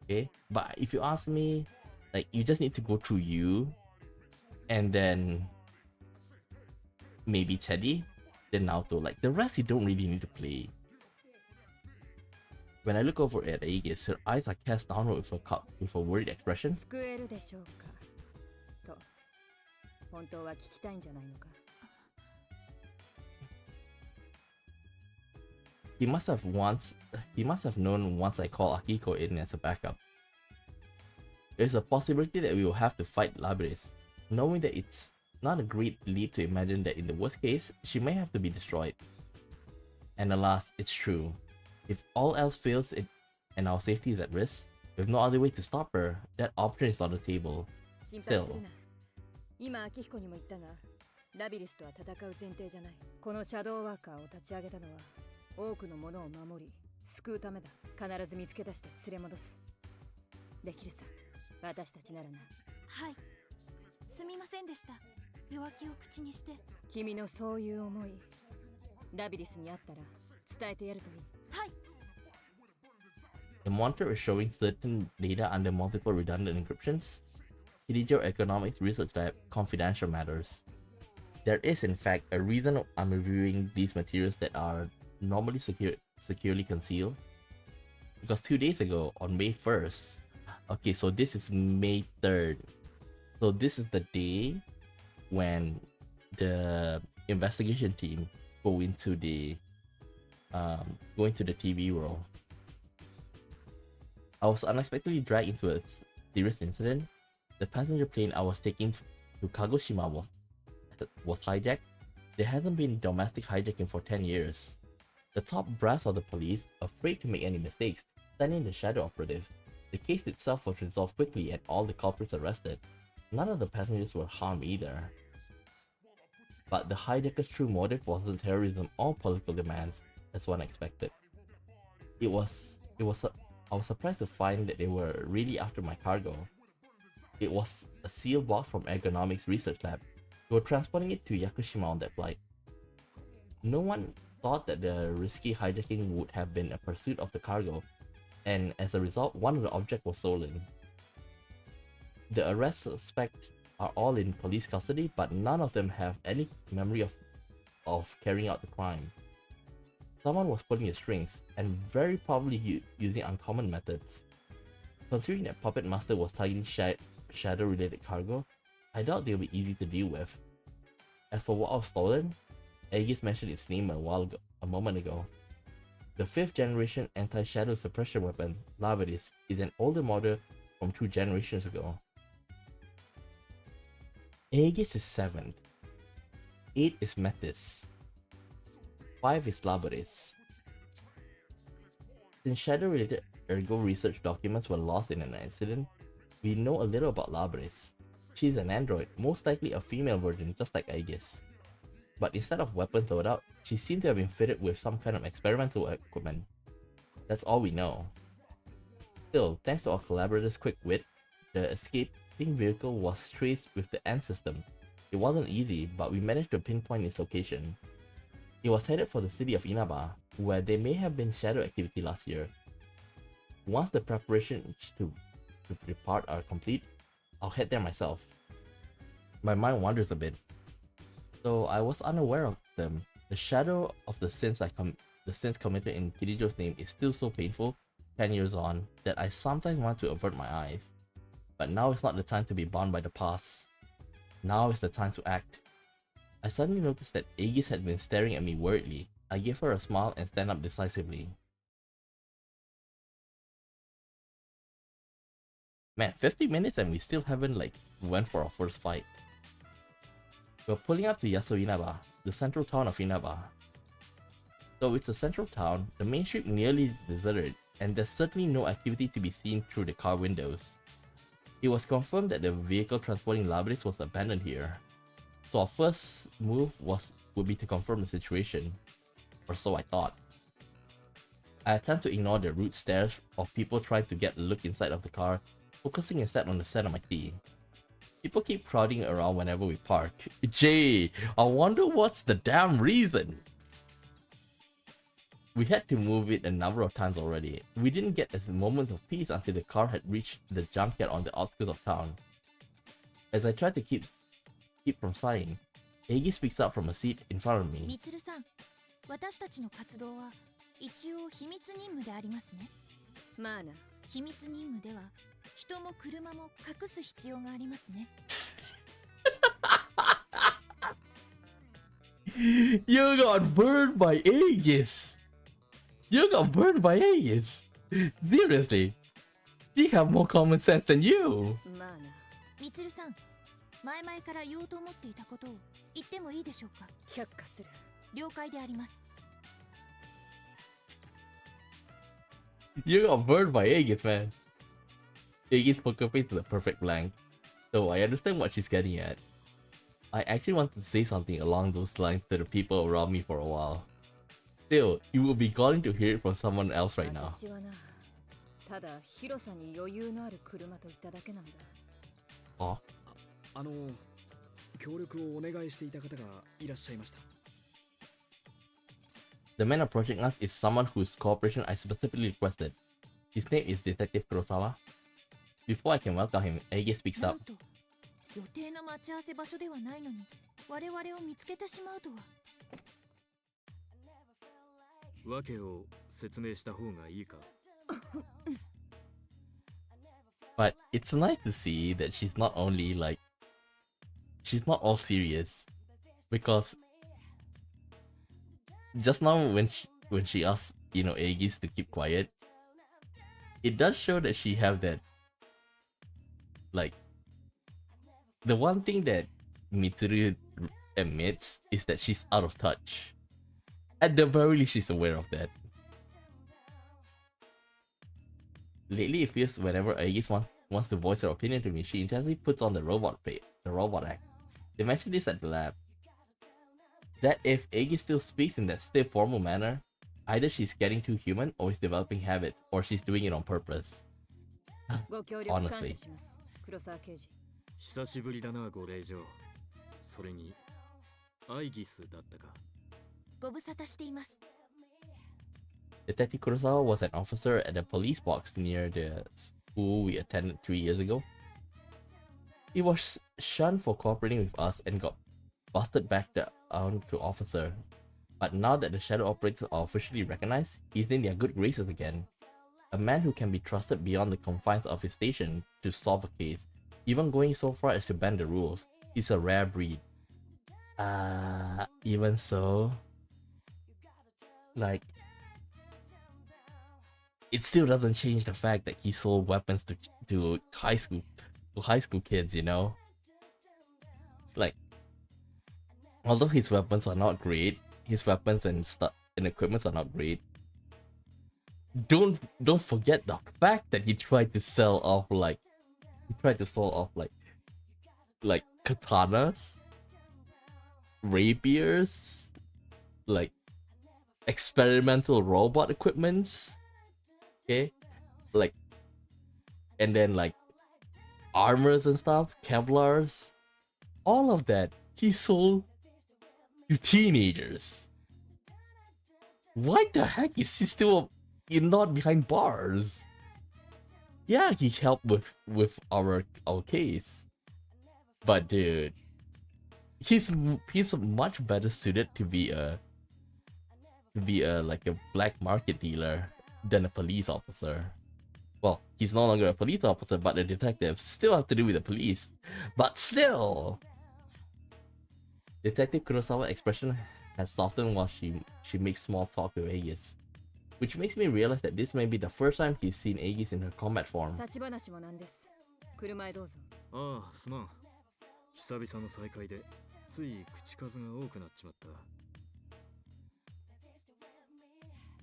Okay, but if you ask me, like, you just need to go through you, and then maybe Teddy, then Naoto. Like the rest, you don't really need to play. When I look over at Aegis, her eyes are cast downward with a worried expression. 救えるでしょうかと、本当は聞きたいんじゃないのか。He must have known once I called Akiko in as a backup. There's a possibility that we will have to fight Labyrinth, knowing that it's not a great leap to imagine that in the worst case, she may have to be destroyed. And alas, it's true. If all else fails and our safety is at risk, with no other way to stop her, that option is on the table. 心配するな。今、秋彦にも言ったが、ラビリスとは戦う前提じゃない。このシャドウワーカーを立ち上げたのは、多くのものを守り、救うためだ。必ず見つけ出して連れ戻す。できるさ、私たちならな。はい、すみませんでした。弱気を口にして。君のそういう思い、ラビリスにあったら伝えてやるといい。はい。 The monitor is showing certain data under multiple redundant encryptions. Hidejo Economics Research Lab confidential matters. There is in fact a reason I'm reviewing these materials that are normally securely concealed. Because 2 days ago, on May 1st, okay, so this is May 3rd. So this is the day when the investigation team go into the TV world. I was unexpectedly dragged into a serious incident. The passenger plane I was taking to Kagoshima was hijacked. There hasn't been domestic hijacking for 10 years. The top brass of the police, afraid to make any mistakes, sent in the shadow operative. The case itself was resolved quickly and all the culprits arrested. None of the passengers were harmed either. But the hijacker's true motive wasn't terrorism or political demands, as one expected. I was surprised to find that they were really after my cargo. It was a sealed box from Ergonomics Research Lab. They were transporting it to Yakushima on that flight. No one thought that the risky hijacking would have been a pursuit of the cargo, and as a result, one of the objects was stolen. The arrest suspect are all in police custody, but none of them have any memory of carrying out the crime. Someone was pulling the strings, and very probably using uncommon methods. Considering that Puppet Master was targeting shadow-related cargo, I doubt they'll be easy to deal with. As for what was stolen, Aegis mentioned its name a moment ago. The 5th generation anti-shadow suppression weapon, Laveris, is an older model from 2 generations ago. Aegis is 7th. 8 is Metis. 5 is Laveris. Since shadow-related ergo research documents were lost in an accident, we know a little about Laveris. She's an android, most likely a female version just like Aegis. But instead of weapons loadout, she seemed to have been fitted with some kind of experimental equipment. That's all we know. Still, thanks to our collaborators' quick wit, the escaping vehicle was traced with the AND system. It wasn't easy, but we managed to pinpoint its location. It was headed for the city of Inaba, where there may have been shadow activity last year. Once the preparations to depart are complete, I'll head there myself. My mind wanders a bit. Though I was unaware of them, the shadow of the sins committed in Kirijo's name is still so painful 10 years on that I sometimes want to avert my eyes. But now is not the time to be bound by the past. Now is the time to act. I suddenly noticed that Aegis had been staring at me worriedly. I gave her a smile and stand up decisively. Man, 50 minutes and we still haven't went for our first fight. We're pulling up to Yasuo Inaba, the central town of Inaba. Though it's a central town, the main street nearly deserted, and there's certainly no activity to be seen through the car windows. It was confirmed that the vehicle transporting Laveris was abandoned here. So our first move would be to confirm the situation. Or so I thought. I attempt to ignore the rude stares of people trying to get a look inside of the car, focusing instead on the set of my tea. People keep crowding around whenever we park. Jay, I wonder what's the damn reason? We had to move it a number of times already. We didn't get a moment of peace until the car had reached the junkyard on the outskirts of town. As I tried to keep from sighing, Eigi speaks up from a seat in front of me. Mitsuru-san, 私たちの活動は一応秘密任務でありますね。まあな、秘密任務では人も車も隠す必要がありますね。You got burned by Aegis! You got burned by Aegis! Seriously? You have more common sense than you! まあな、みつるさん、前々から言おうと思っていたことを言ってもいいでしょうか。却下する。了解であります。You got burned by Aegis, man. Aegis' poker face is a perfect blank, so I understand what she's getting at. I actually wanted to say something along those lines to the people around me for a while. Still, you will be calling to hear it from someone else right now. ただ広さに余裕のある車と言っただけなんだ。あ、協力をお願いしていた方がいらっしゃいました。The man approaching us is someone whose cooperation I specifically requested. His name is Detective Kurosawa. Before I can welcome him, Aegis speaks up. 予定の待ち合わせ場所ではないのに我々を見つけてしまうとは。訳を説明した方がいいか。But it's nice to see that she's not only she's not all serious, because just now when she asked Aegis to keep quiet, it does show that she have that the one thing that Mitsuru admits is that she's out of touch. At the very least, she's aware of that. Lately, it feels whenever Aegis wants to voice her opinion to me, she intensely puts on the robot act. They mentioned this at the lab. That if Aegis still speaks in that stiff, formal manner, either she's getting too human or is developing habits, or she's doing it on purpose. Honestly. 久しぶりだな、ご令嬢。それに、アイギスだったか。ご無沙汰しています。Detective Kurosawa was an officer at the police box near the school we attended 3 years ago. He was shunned for cooperating with us and got busted back down to officer. But now that the shadow operators are officially recognized, he's in their good graces again. A man who can be trusted beyond the confines of his station to solve a case, even going so far as to bend the rules. He's a rare breed. Even so, like, it still doesn't change the fact that he sold weapons to high school kids, you know? Like, although his weapons are not great, his weapons and stuff and equipments are not great, don't forget the fact that he tried to sell off like katanas, rapiers, like experimental robot equipments, okay, like, and then like armors and stuff, Kevlars, all of that he sold to teenagers. Why the heck is he still not behind bars? Yeah, he helped with our case, but dude, he's much better suited to be a like a black market dealer than a police officer. Well, he's no longer a police officer, but a detective. Still have to do with the police, but still. Detective Kurosawa's expression has softened while she makes small talk with Aegis, which makes me realize that this may be the first time he's seen Aegis in her combat form. 立ち話もなんです。車へどうぞ。ああ、すまん。久々の再会でつい口数が多くなっちまった。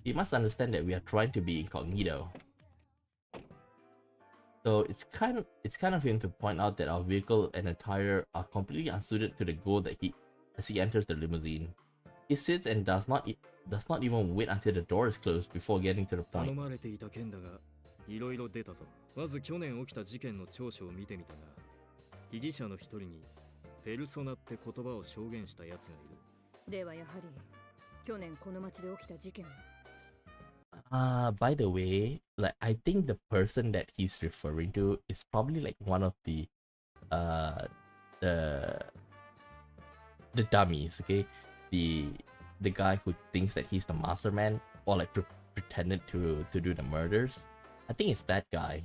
You must understand that we are trying to be incognito. So it's kind of him to point out that our vehicle and attire are completely unsuited to the goal that as he enters the limousine. He sits and does not even wait until the door is closed before getting to the point. 頼まれていた件だが、いろいろ出たぞ。まず去年起きた事件の調書を見てみたが、被疑者の一人にペルソナって言葉を証言したやつがいる。ではやはり去年この町で起きた事件は。By the way, like I think the person that he's referring to is probably like one of the dummies, okay? The guy who thinks that he's the mastermind or like pretended to do the murders. I think it's that guy.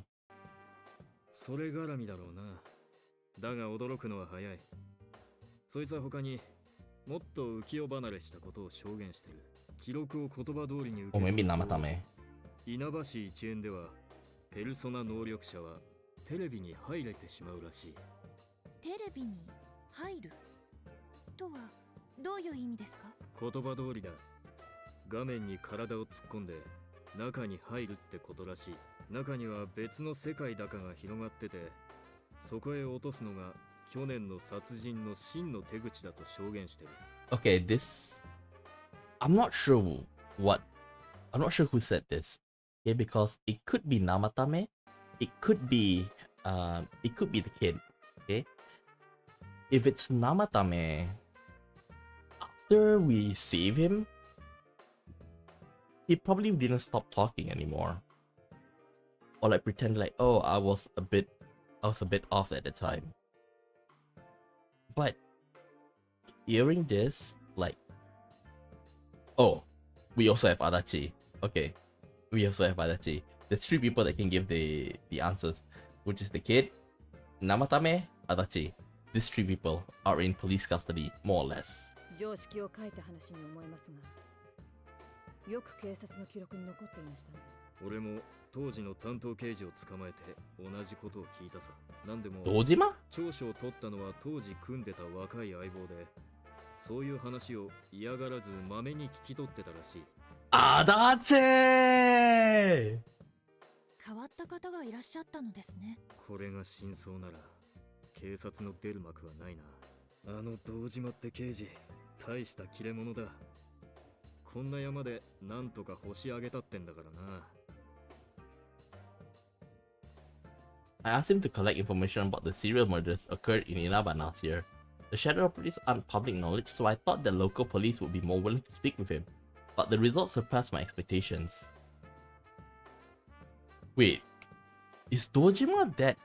それ絡みだろうな。だが驚くのは早い。そいつは他にもっと浮世離れしたことを証言してる。記録を言葉通りに受け Or maybe Namatame. 稲葉市一円ではペルソナ能力者はテレビに入れてしまうらしい。テレビに入るとはどういう意味ですか？言葉通りだ。画面に体を突っ込んで中に入るってことらしい。中には別の世界だかが広がってて、そこへ落とすのが去年の殺人の真の手口だと証言してる。Okay, this I'm not sure who said this. Okay, because it could be Namatame, it could be the kid. Okay, if it's Namatame, after we save him, he probably didn't stop talking anymore, or like pretend like, oh, I was a bit off at the time. But hearing this, like, oh, we also have Adachi. Okay, we also have Adachi. There's three people that can give the answers, which is the kid, Namatame, Adachi. These three people are in police custody, more or less. 常識を書いた話に思えますが、よく警察の記録に残っていましたね。俺も当時の担当刑事を捕まえて同じことを聞いたさ。なんでも堂島？調書を取ったのは当時組んでた若い相棒で、そういう話を嫌がらずまめに聞き取ってたらしい。Adachi! 変わった方がいらっしゃったのですね。これが真相なら警察の出る幕はないな。あの堂島って刑事、大した切れ者だ。こんな山でなんとか星上げたってんだからな。I asked him to collect information about the serial murders occurred in Inaba last year. The shadow police aren't public knowledge, so I thought the local police would be more willing to speak with him. But the results surpassed my expectations. Wait, is Dojima that?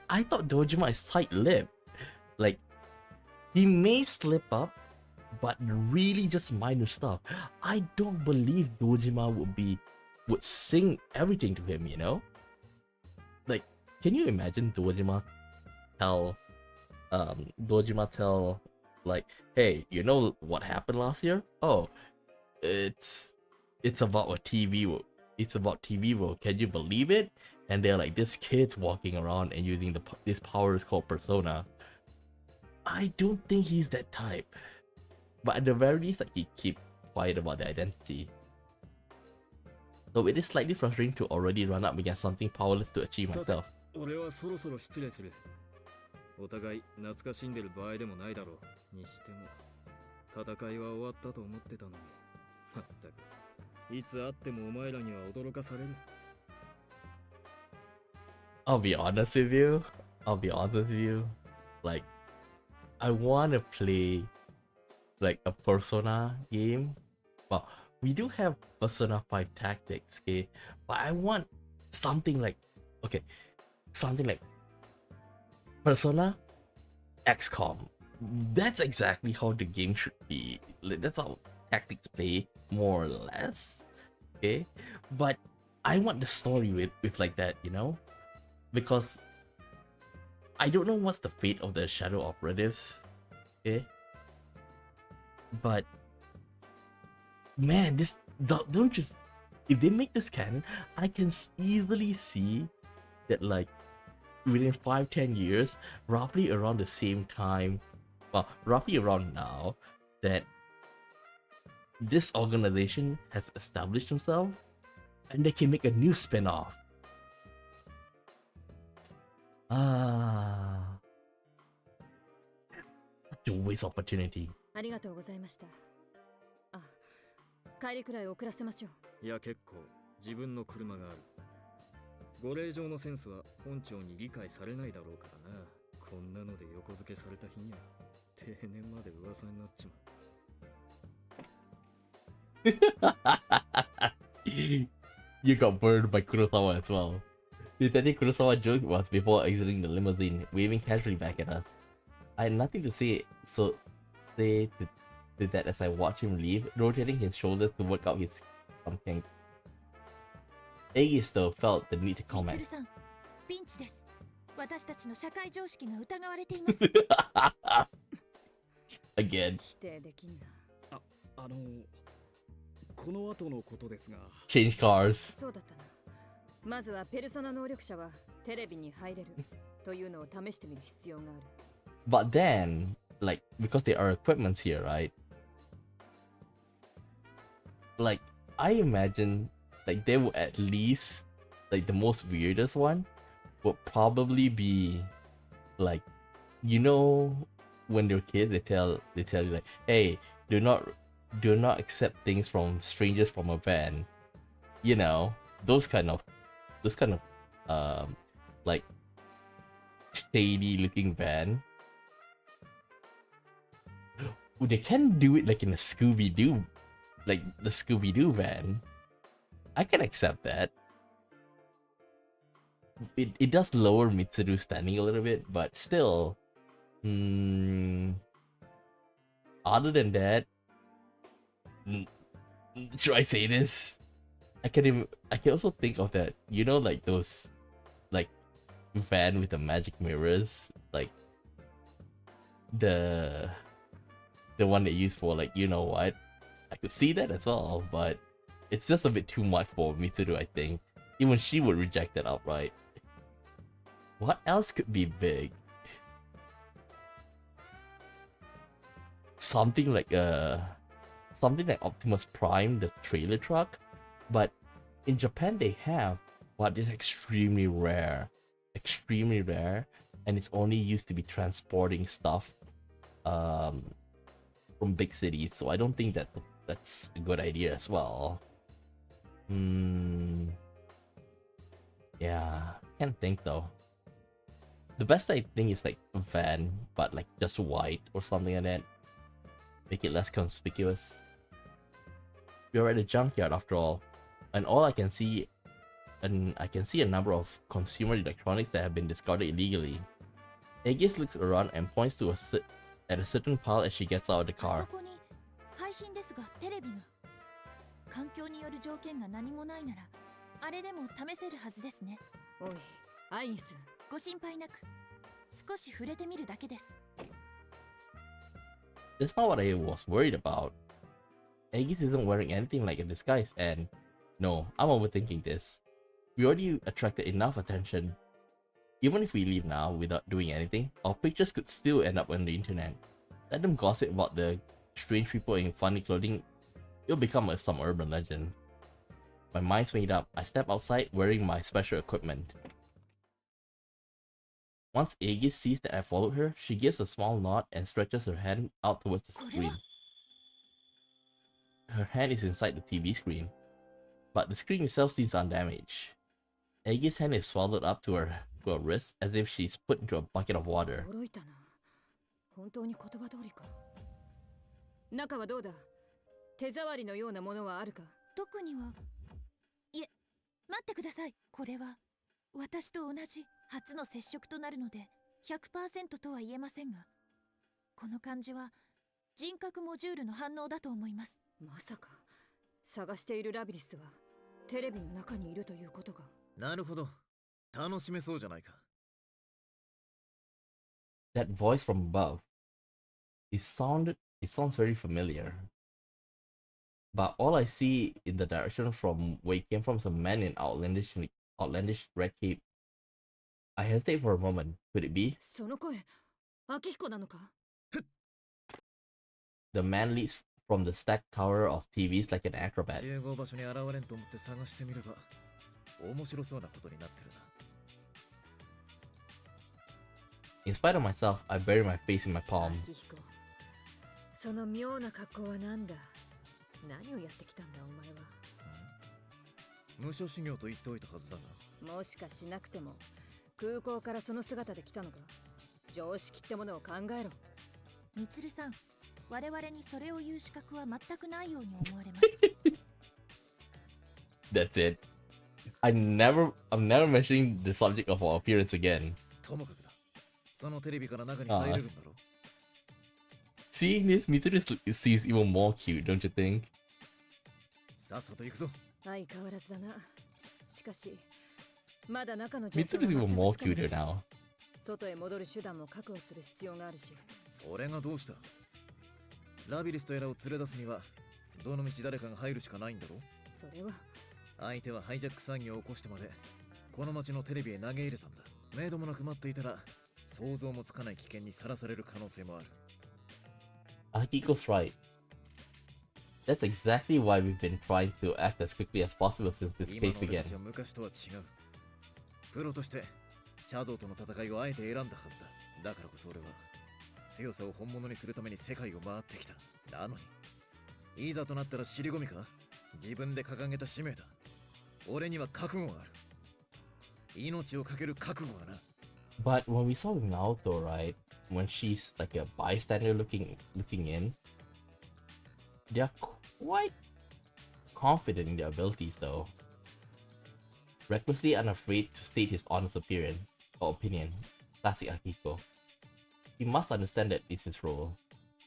I thought Dojima is tight-lipped. Like, he may slip up, but really just minor stuff. I don't believe Dojima would sing everything to him, you know? Like, can you imagine Dojima tell like, hey, you know what happened last year? Oh, it's about a TV world. It's about TV world. Can you believe it? And they're like, this kid's walking around and using this power is called Persona. I don't think he's that type. But at the very least, like, he keep quiet about the identity. So it is slightly frustrating to already run up against something powerless to achieve myself. 俺はそろそろ失礼する。お互い懐かしんでる場合でもないだろう。にしても、戦いは終わったと思ってたのに。まったく、いつ会ってもお前らには驚かされる。I'll be honest with you. Like, I wanna play like a Persona game. Well, we do have Persona 5 Tactics, okay? But I want something like Persona XCOM. That's exactly how the game should be. That's how tactics play, more or less. Okay? But I want the story with like that, you know? Because I don't know what's the fate of the Shadow Operatives. Okay? But man, don't just, if they make this canon, I can easily see that, like, within 5-10 years, roughly around the same time, well, roughly around now, that this organization has established themselves and they can make a new spin-off. Such a waste opportunity. ありがとうございました。あ、帰りくらい遅らせましょう。いや結構、自分の車がある。ご令嬢のセンスは本庁に理解されないだろうからな。こんなので横付けされた日には定年まで噂になっちまう。You got burned by Kurosawa as well. The authentic Kurosawa joke was before exiting the limousine, waving casually back at us. I had nothing to say to that as I watched him leave, rotating his shoulders to work out his something. Aegis though felt the need to comment. ミツルさん、ピンチです。私たちの社会常識が疑われています。Again. 否定できんな。この後のことですが。Change cars. そうだったな。まずはペルソナ能力者はテレビに入れるというのを試してみる必要がある。But then, like, because there are equipments here, right? Like, I imagine, like, they will at least, like, the most weirdest one would probably be, like, you know, when they're kids, they tell you, like, hey, do not accept things from strangers from a van. You know, those kind of like, shady looking van. They can do it like in a Scooby-Doo, like the Scooby-Doo van. I can accept that. It does lower Mitsuru's standing a little bit, but still, other than that, should I say this? I can also think of that, you know, like those, like, van with the magic mirrors, like the one they use for, like, you know what? I could see that as well, but it's just a bit too much for Mitsuru, I think. Even she would reject that outright. What else could be big? Something like Optimus Prime, the trailer truck, but in Japan they have, but it's extremely rare, and it's only used to be transporting stuff from big cities, so I don't think that's a good idea as well. Yeah, can't think though. The best I think is like a van, but like just white or something like that. Make it less conspicuous. We're at a junkyard after all, and all I can see and I can see a number of consumer electronics that have been discarded illegally. Aegis looks around and points to at a certain pile as she gets out of the あそ car. こに廃品ですがテレビが。環境による条件が何もないならあれでも試せるはずですね。おいアイギス、ご心配なく少し触れてみるだけです。 That's not what I was worried about. Aegis isn't wearing anything like a disguise, and no, I'm overthinking this. We already attracted enough attention. Even if we leave now without doing anything, our pictures could still end up on the internet. Let them gossip about the strange people in funny clothing. It'll become some urban legend. My mind's made up. I step outside wearing my special equipment. Once Aegis sees that I followed her, she gives a small nod and stretches her hand out towards the screen. Her hand is inside the TV screen, but the screen itself seems undamaged. Aegis' hand is swallowed up to her wrist as if she's put into a bucket of water. 驚いたな。本当に言葉通りか。中はどうだ。手触りのようなものはあるか。特には。いえ、待ってください。これは私と同じ初の接触となるので 100% とは言えませんが、この感じは人格モジュールの反応だと思います。まさか探しているラビリスはテレビの中にいるということか。なるほど。楽しめそうじゃないか。That voice from above. It sounds very familiar. But all I see in the direction from where it came from is a man in outlandish red cape. I hesitate for a moment. Could it be? その声、明彦なのか。 The man leads from the stacked tower of TVs like an acrobat. 集合場所に現れんと思って探してみれば面白そうなことになってるな。In spite of myself, I bury my face in my palm. 明彦、その妙な格好はなんだ。何をやってきたんだお前は。武者修行と言っておいたはずだが。もしかしなくても空港からその姿で来たのか。常識ってものを考えろ。みつるさん、我々にそれを言う資格は全くないように思われます。That's it. I'm never mentioning the subject of our appearance again. ともかくだ。そのテレビから中に入れるんだろ。Seeing this, Mitsuru seems even more cute, don't you think? さっさと行くぞ。相変わらずだな。しかしまだ中の Mitsuru's even more cuter now. 外へ戻る手段も確保する必要があるし。それがどうした。ラビリスとやらを連れ出すにはどの道誰かが入るしかないんだろ。それは相手はハイジャック騒ぎを起こしてまでこの町のテレビへ投げ入れたんだ。目処もなく待っていたら想像もつかない危険にさらされる可能性もある。Akiko's right. That's exactly why we've been trying to act as quickly as possible since this 今 case の俺 began. たちは昔とは違う。プロとしてシャドウとの戦いをあえて選んだはずだ。だからこそ俺は強さを本物にするために世界を回ってきた。なのにいざとなったら尻込みか。自分で掲げた使命だ。俺には覚悟がある。命をかける覚悟がな。But when we saw Naoto, right, when she's like a bystander looking in, they're quite confident in their abilities though. Recklessly unafraid to state his honest opinion. Classic Akiko. He must understand that it's his role.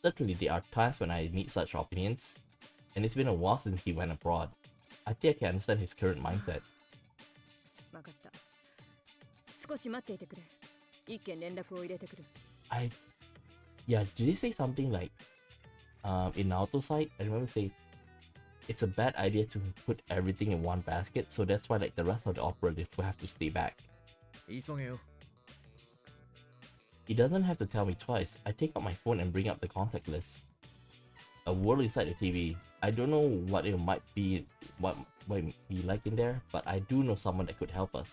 Certainly there are times when I need such opinions, and it's been a while since he went abroad. I think I can understand his current mindset. 分かった。少し待っていてくれ。一件連絡を入れてくる。Yeah, did they say something like, in Naoto's side, I remember saying, it's a bad idea to put everything in one basket, so that's why like the rest of the operative will have to stay back. 急げよ。 He doesn't have to tell me twice. I take out my phone and bring up the contact list. A world inside the TV. I don't know what it might be like in there, but I do know someone that could help us.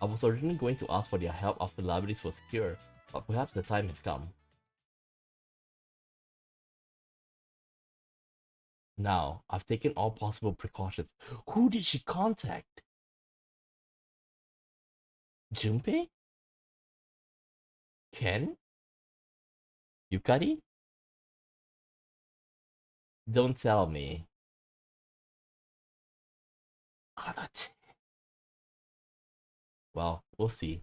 I was originally going to ask for their help after Labyrinth was secure, but perhaps the time has come. Now, I've taken all possible precautions. Who did she contact? Junpei? Ken? Yukari? Don't tell me. Adachi. well, we'll see.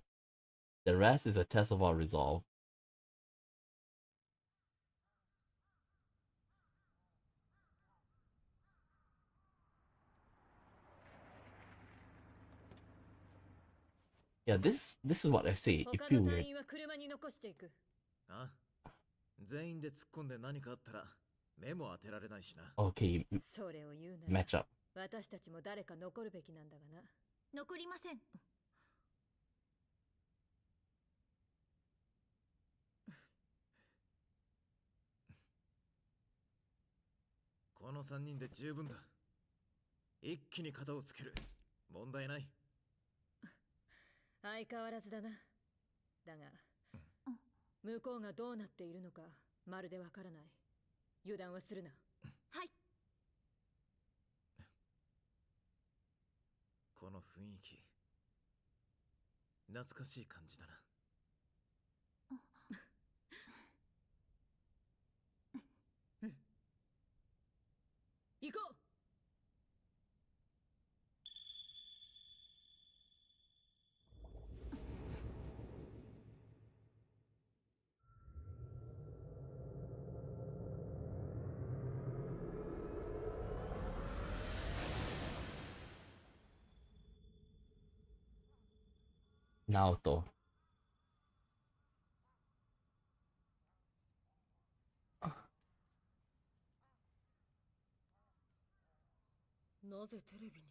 The rest is a test of our resolve. Yeah, this is what I say. It 他 feel の weird. 隊員は車に残していく。あ、全員で突っ込んで何かあったら目も当てられないしな。 Okay, それを言うなら match up. 私たちも誰か残るべきなんだがな。残りません。この3人で十分だ。一気に肩をつける。問題ない。相変わらずだな。だが、向こうがどうなっているのかまるでわからない。油断はするな。はい。この雰囲気、懐かしい感じだな。行こう。Naoto. なぜテレビに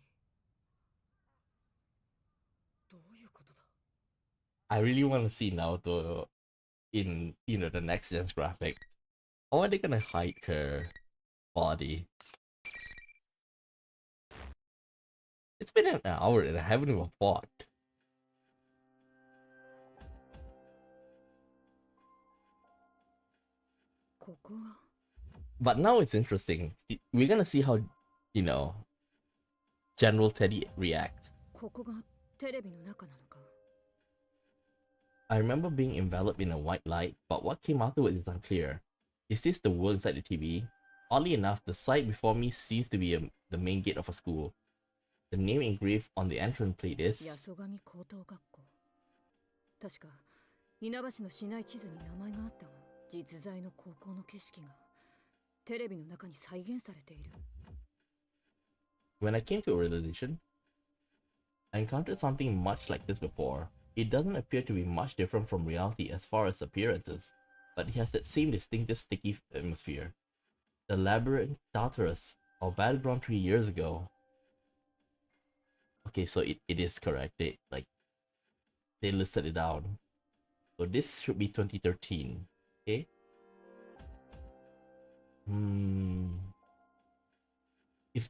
どういうことだ。 I really want to see Naoto in, you know, the next gen's graphic. How are they gonna hide her body? It's been an hour and I haven't even fought. But now it's interesting. We're gonna see how, you know, General Teddy reacts. ここがテレビの中なのか。 I remember being enveloped in a white light, but what came afterwards is unclear. Is this the world inside the TV? Oddly enough, the sight before me seems to be the main gate of a school. The name engraved on the entrance plate is... 八十神高等学校。確か稲葉市の市内地図に名前があったが、実在の高校の景色がテレビの中に再現されている。 When I came to a realization, I encountered something much like this before. It doesn't appear to be much different from reality as far as appearances, but it has that same distinctive sticky atmosphere. The labyrinth Tartarus of Battleground 3 years ago. Okay, so it is correct. They listed it down. So this should be 2013. Okay.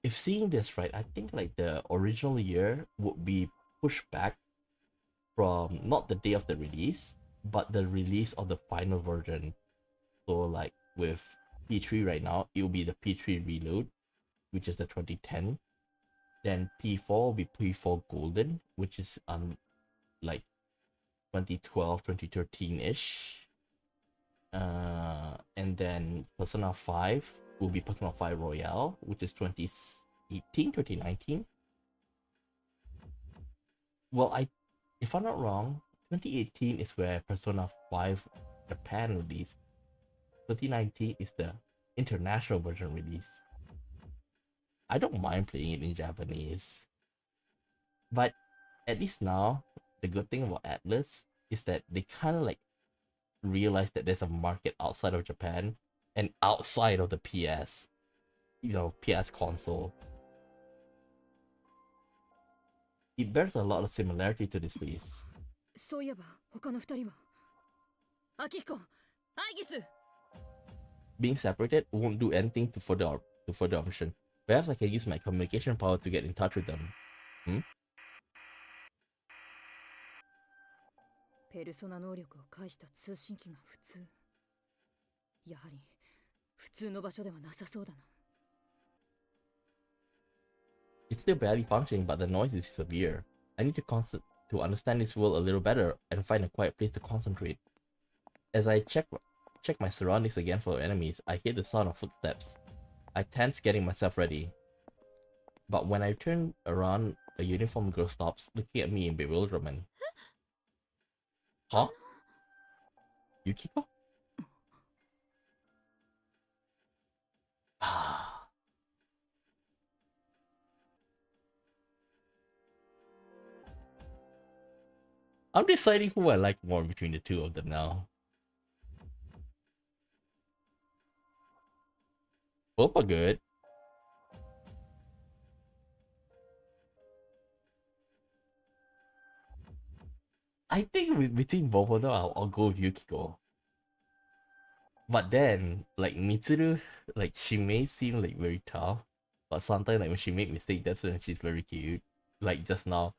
If seeing this right, I think like the original year would be pushed back from not the day of the release, but the release of the final version. So like with P3 right now, it will be the P3 Reload, which is the 2010. Then P4 will be P4 Golden, which is like 2012, 2013-ish. And then Persona 5 will be Persona 5 Royale, which is 2018, 2019. Well, if I'm not wrong, 2018 is where Persona 5 Japan released. 2019 is the international version release. I don't mind playing it in Japanese. But at least now, the good thing about ATLUS is that they kind of like realize that there's a market outside of Japan and outside of the PS, you know, PS console. It bears a lot of similarity to this release. そういえば他の二人は。秋彦、アイギス。 Being separated won't do anything to further our mission. Perhaps I can use my communication power to get in touch with them. ペルソナ能力を介した通信機が普通。やはり普通の場所ではなさそうだな。 It's still barely functioning, but the noise is severe. I need to understand this world a little better and find a quiet place to concentrate. As I check my surroundings again for enemies, I hear the sound of footsteps. I tense getting myself ready. But when I turn around, a uniformed girl stops, looking at me in bewilderment. Huh? Yukiko? I'm deciding who I like more between the two of them now. Both are good. I think between both of them, I'll go with Yukiko. But then, like Mitsuru, like she may seem like very tough, but sometimes like when she make mistakes, that's when she's very cute. Like just now,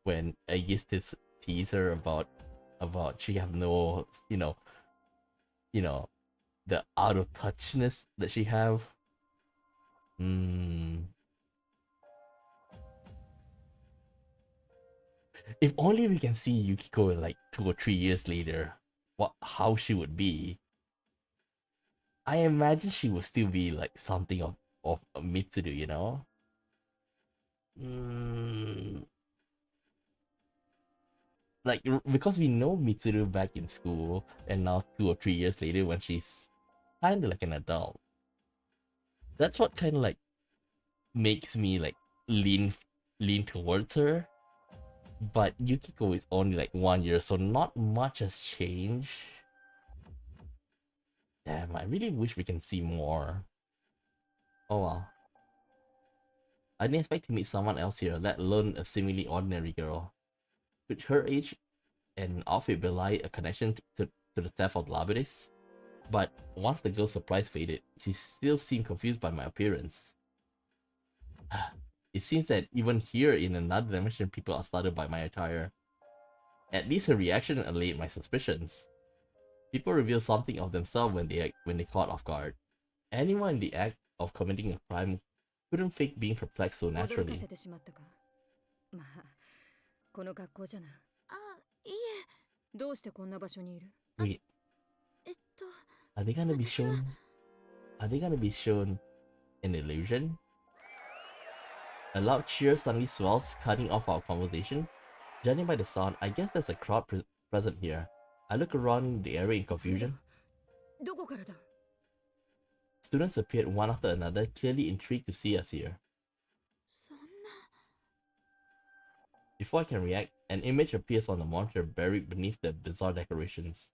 when I used this teaser about she have no, the out of touchness that she have. If only we can see Yukiko like 2 or 3 years later, how she would be. I imagine she would still be like something of a Mitsuru, you know? Like, because we know Mitsuru back in school, and now 2 or 3 years later when she's kind of like an adult. That's what kind of like makes me like lean towards her. But Yukiko is only like 1 year, so not much has changed. Damn, I really wish we can see more. Oh well. I didn't expect to meet someone else here, let alone a seemingly ordinary girl. Could her age and outfit belie a connection to the theft of Labyrinth? But once the girl's surprise faded, she still seemed confused by my appearance. It seems that even here in another dimension, people are startled by my attire. At least her reaction allayed my suspicions. People reveal something of themselves when they caught off guard. Anyone in the act of committing a crime couldn't fake being perplexed so naturally. Wait, are they gonna be shown? Are they gonna be shown an illusion? A loud cheer suddenly swells, cutting off our conversation. Judging by the sound, I guess there's a crowd present here. I look around the area in confusion. Students appeared one after another, clearly intrigued to see us here. Before I can react, an image appears on the monitor buried beneath the bizarre decorations.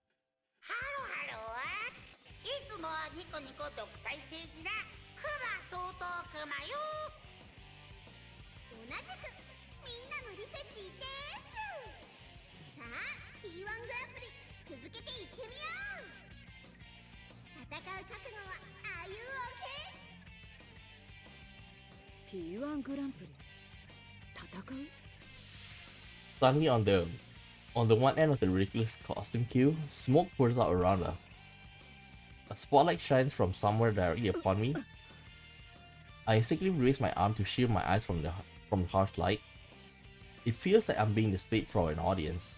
P-1 Grand Prix? 戦う? Suddenly on the one end of the ridiculous costume queue, smoke pours out around us. A spotlight shines from somewhere directly upon me. I instinctively raise my arm to shield my eyes from the harsh light. It feels like I'm being displayed for an audience.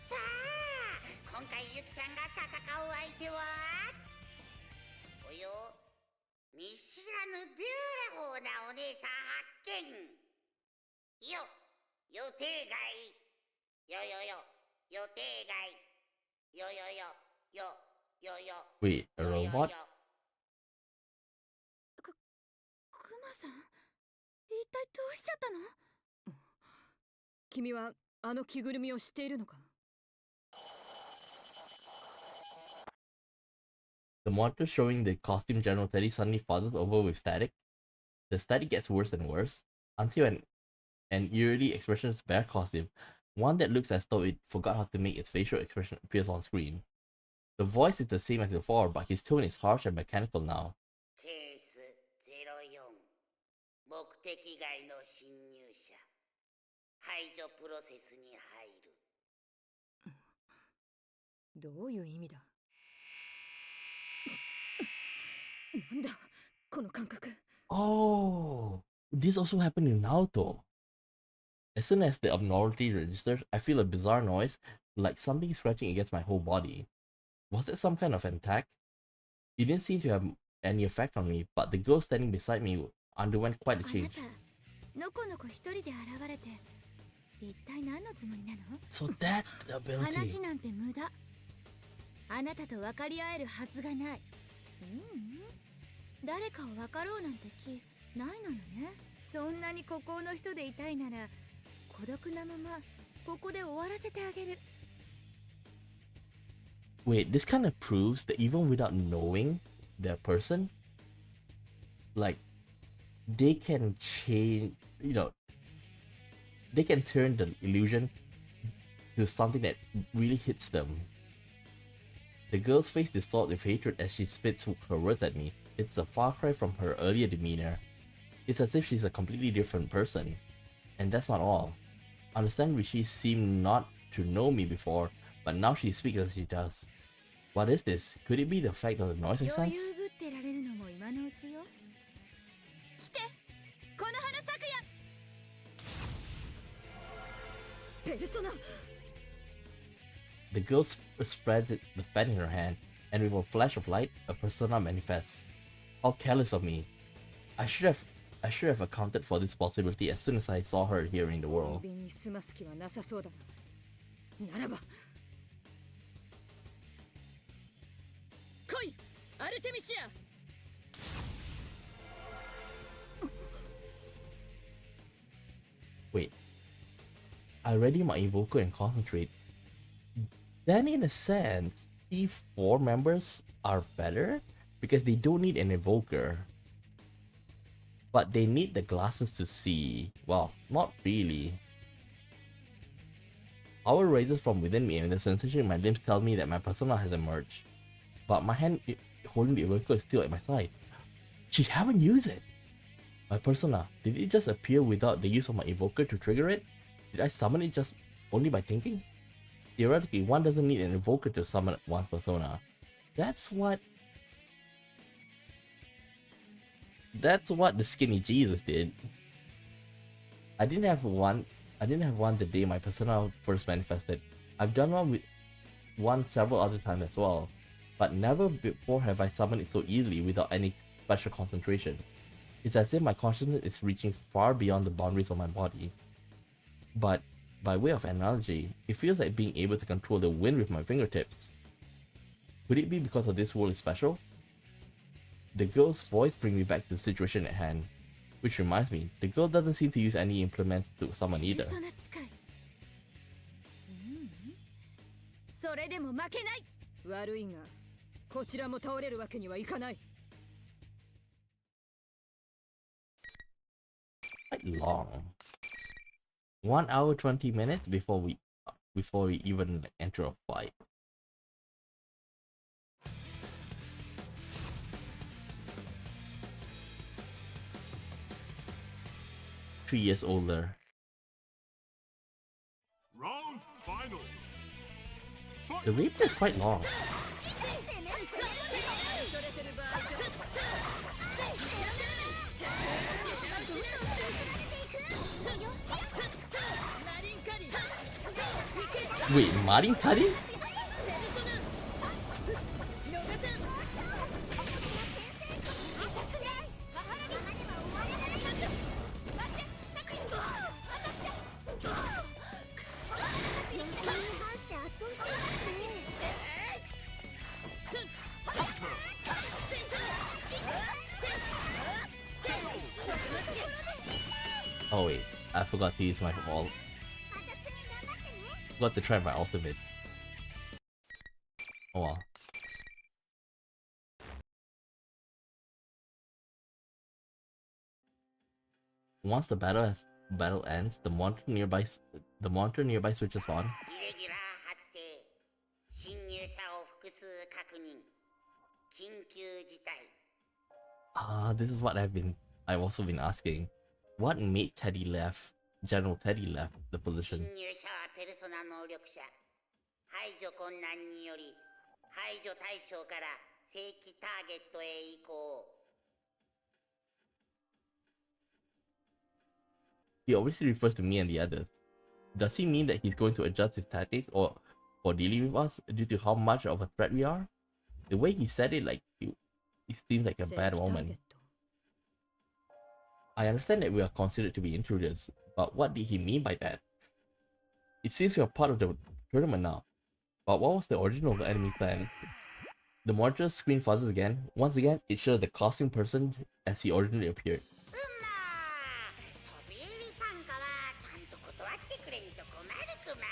Wait, a robot? クマさん、一体どうしちゃったの？君はあの着ぐるみを知っているのか? The monitor showing the costume general Teddy suddenly fuzzes over with static. The static gets worse and worse, until an eerily expressionless bear costume, one that looks as though it forgot how to make its facial expression appears on screen. The voice is the same as before, but his tone is harsh and mechanical now. Oh, this also happened in Naruto. As soon as the abnormality registers, I feel a bizarre noise, like something scratching against my whole body. Was it some kind of an attack? It didn't seem to have any effect on me, but the girl standing beside me underwent quite a change. So that's the ability. あなたと分かり合えるはずがない。誰かを分かろうなんて気ないのよね。そんなに孤高の人でいたいなら孤独なままここで終わらせてあげる。 Wait, this kind of proves that even without knowing their person, like, they can change, they can turn the illusion to something that really hits them. The girl's face distorts with hatred as she spits her words at me. It's a far cry from her earlier demeanor. It's as if she's a completely different person. And that's not all. Understandably, she seemed not to know me before, but now she speaks as she does. What is this? Could it be the fact of the noise I sense? 余裕ぶってられるのも今のうちよ。来て、この花咲くや。ペルソナ。 The girl spreads the fan in her hand, and with a flash of light, a persona manifests. How careless of me. I should have accounted for this possibility as soon as I saw her here in the world. 便に済ます気はなさそうだな。ならば来い、アルテミシア。Wait. I ready my evoker and concentrate. Then in a sense, E4 members are better because they don't need an evoker. But they need the glasses to see. Well, not really. Power raises from within me and the sensation in my limbs tell me that my persona has emerged. But my hand holding the evoker is still at my side. She haven't used it. My persona, did it just appear without the use of my evoker to trigger it? Did I summon it just only by thinking? Theoretically, one doesn't need an evoker to summon one persona. That's what the skinny Jesus did. I didn't have one the day my persona first manifested. I've done one several other times as well, but never before have I summoned it so easily without any special concentration. It's as if my consciousness is reaching far beyond the boundaries of my body. But by way of analogy, it feels like being able to control the wind with my fingertips. Could it be because of this world is special? The girl's voice brings me back to the situation at hand. Which reminds me, the girl doesn't seem to use any implements to summon either. それでも負けない。悪いが、こちらも倒れるわけにはいかない。 Quite long. 1 hour 20 minutes before we even enter a fight. Three years older. Round final. The replay is quite long. Wait, Marin Kari? Oh wait, I forgot to use my ult. Forgot to try my ultimate. Oh well. Once the battle ends, the monitor nearby switches on. This is what I've also been asking. What made General Teddy left the position? He obviously refers to me and the others. Does he mean that he's going to adjust his tactics or for dealing with us due to how much of a threat we are? The way he said it, like it seems like a bad omen. I understand that we are considered to be intruders, but what did he mean by that? It seems we are part of the tournament now. But what was the origin of the enemy clan? The monitor screen fuzzes again. Once again, it shows the costume person as he originally appeared. 飛び入り参加はちゃんと断ってくれんと困るクマ。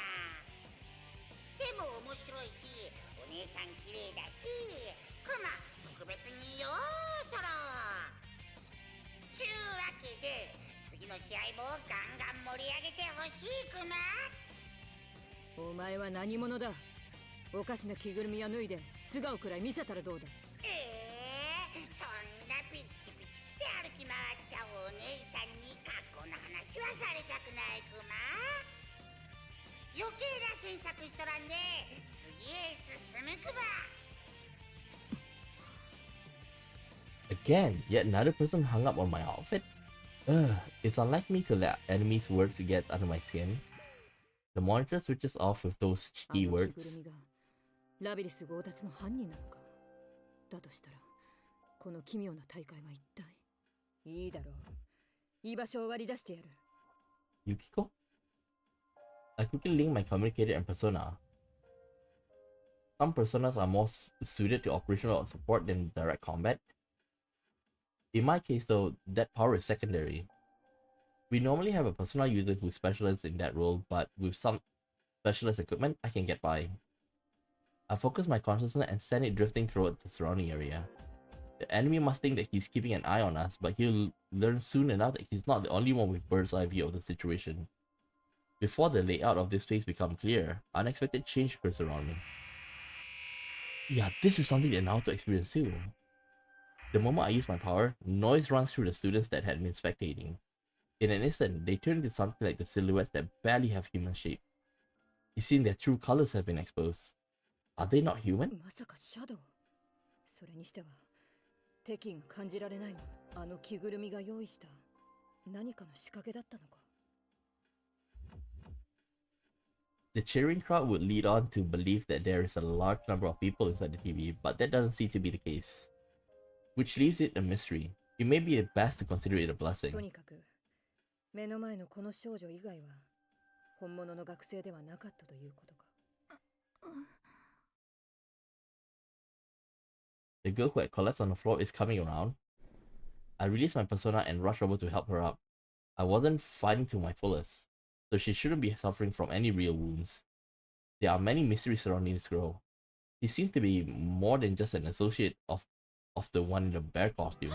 でも面白いし、お姉さん綺麗だし、クマ特別によそろ。ちゅうわけで次の試合もガンガン盛り上げてほしいクマ。お前は何者だ。おかしな着ぐるみは脱いで素顔くらい見せたらどうだ。そんなピッチピチして歩き回っちゃうお姉さんに格好の話はされたくないクマ。余計な詮索しとらんで次へ進むクマ。Again, yet another person hung up on my outfit? Ugh, it's unlike me to let enemies' words get under my skin. The monitor switches off with those cheeky words. ラビリス強奪の犯人なのか。だとしたらこの奇妙な大会は一体。いいだろう。居場所を割り出してやる。Yukiko? I quickly link my communicator and persona. Some personas are more suited to operational support than direct combat. In my case though, that power is secondary. We normally have a persona user who specializes in that role, but with some specialist equipment, I can get by. I focus my consciousness and send it drifting throughout the surrounding area. The enemy must think that he's keeping an eye on us, but he'll learn soon enough that he's not the only one with bird's eye view of the situation. Before the layout of this phase becomes clear, unexpected change occurs around me. Yeah, this is something that Naruto experienced too. The moment I use my power, noise runs through the students that had been spectating. In an instant, they turn into something like the silhouettes that barely have human shape. It seems their true colors have been exposed. Are they not human? まさかシャドウ。それにしては敵意が感じられないが、あの着ぐるみが用意した何かの仕掛けだったのか。The cheering crowd would lead on to believe that there is a large number of people inside the TV, but that doesn't seem to be the case. Which leaves it a mystery. It may be best to consider it a blessing. とにかく目の前のこの少女以外は本物の学生ではなかったということか。The girl who had collapsed on the floor is coming around. I release my persona and rush over to help her up. I wasn't fighting to my fullest, so she shouldn't be suffering from any real wounds. There are many mysteries surrounding this girl. She seems to be more than just an associate of the one in the bear costume.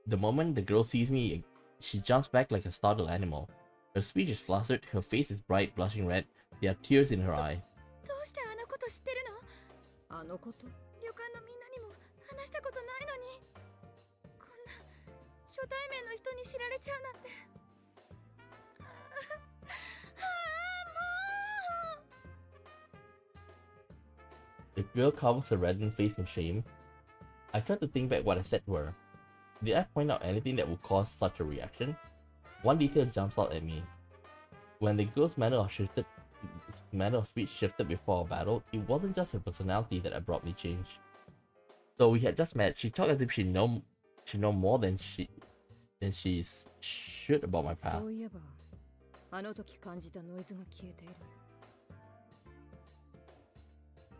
The moment the girl sees me, she jumps back like a startled animal. Her speech is flustered, her face is bright, blushing red, there are tears in her eye. どうしてあのこと知ってるの？あのこと？旅館のみんなにも話したことないのに、こんな初対面の人に知られちゃうなんて。The girl covers her reddened face in shame. I try to think back what I said to her. Did I point out anything that would cause such a reaction? One detail jumps out at me. When the girl's manner of speech shifted before our battle, it wasn't just her personality that abruptly changed. So we had just met, she talked as if she know more than she should about my path. そういえばあの時感じたノイズが消えている。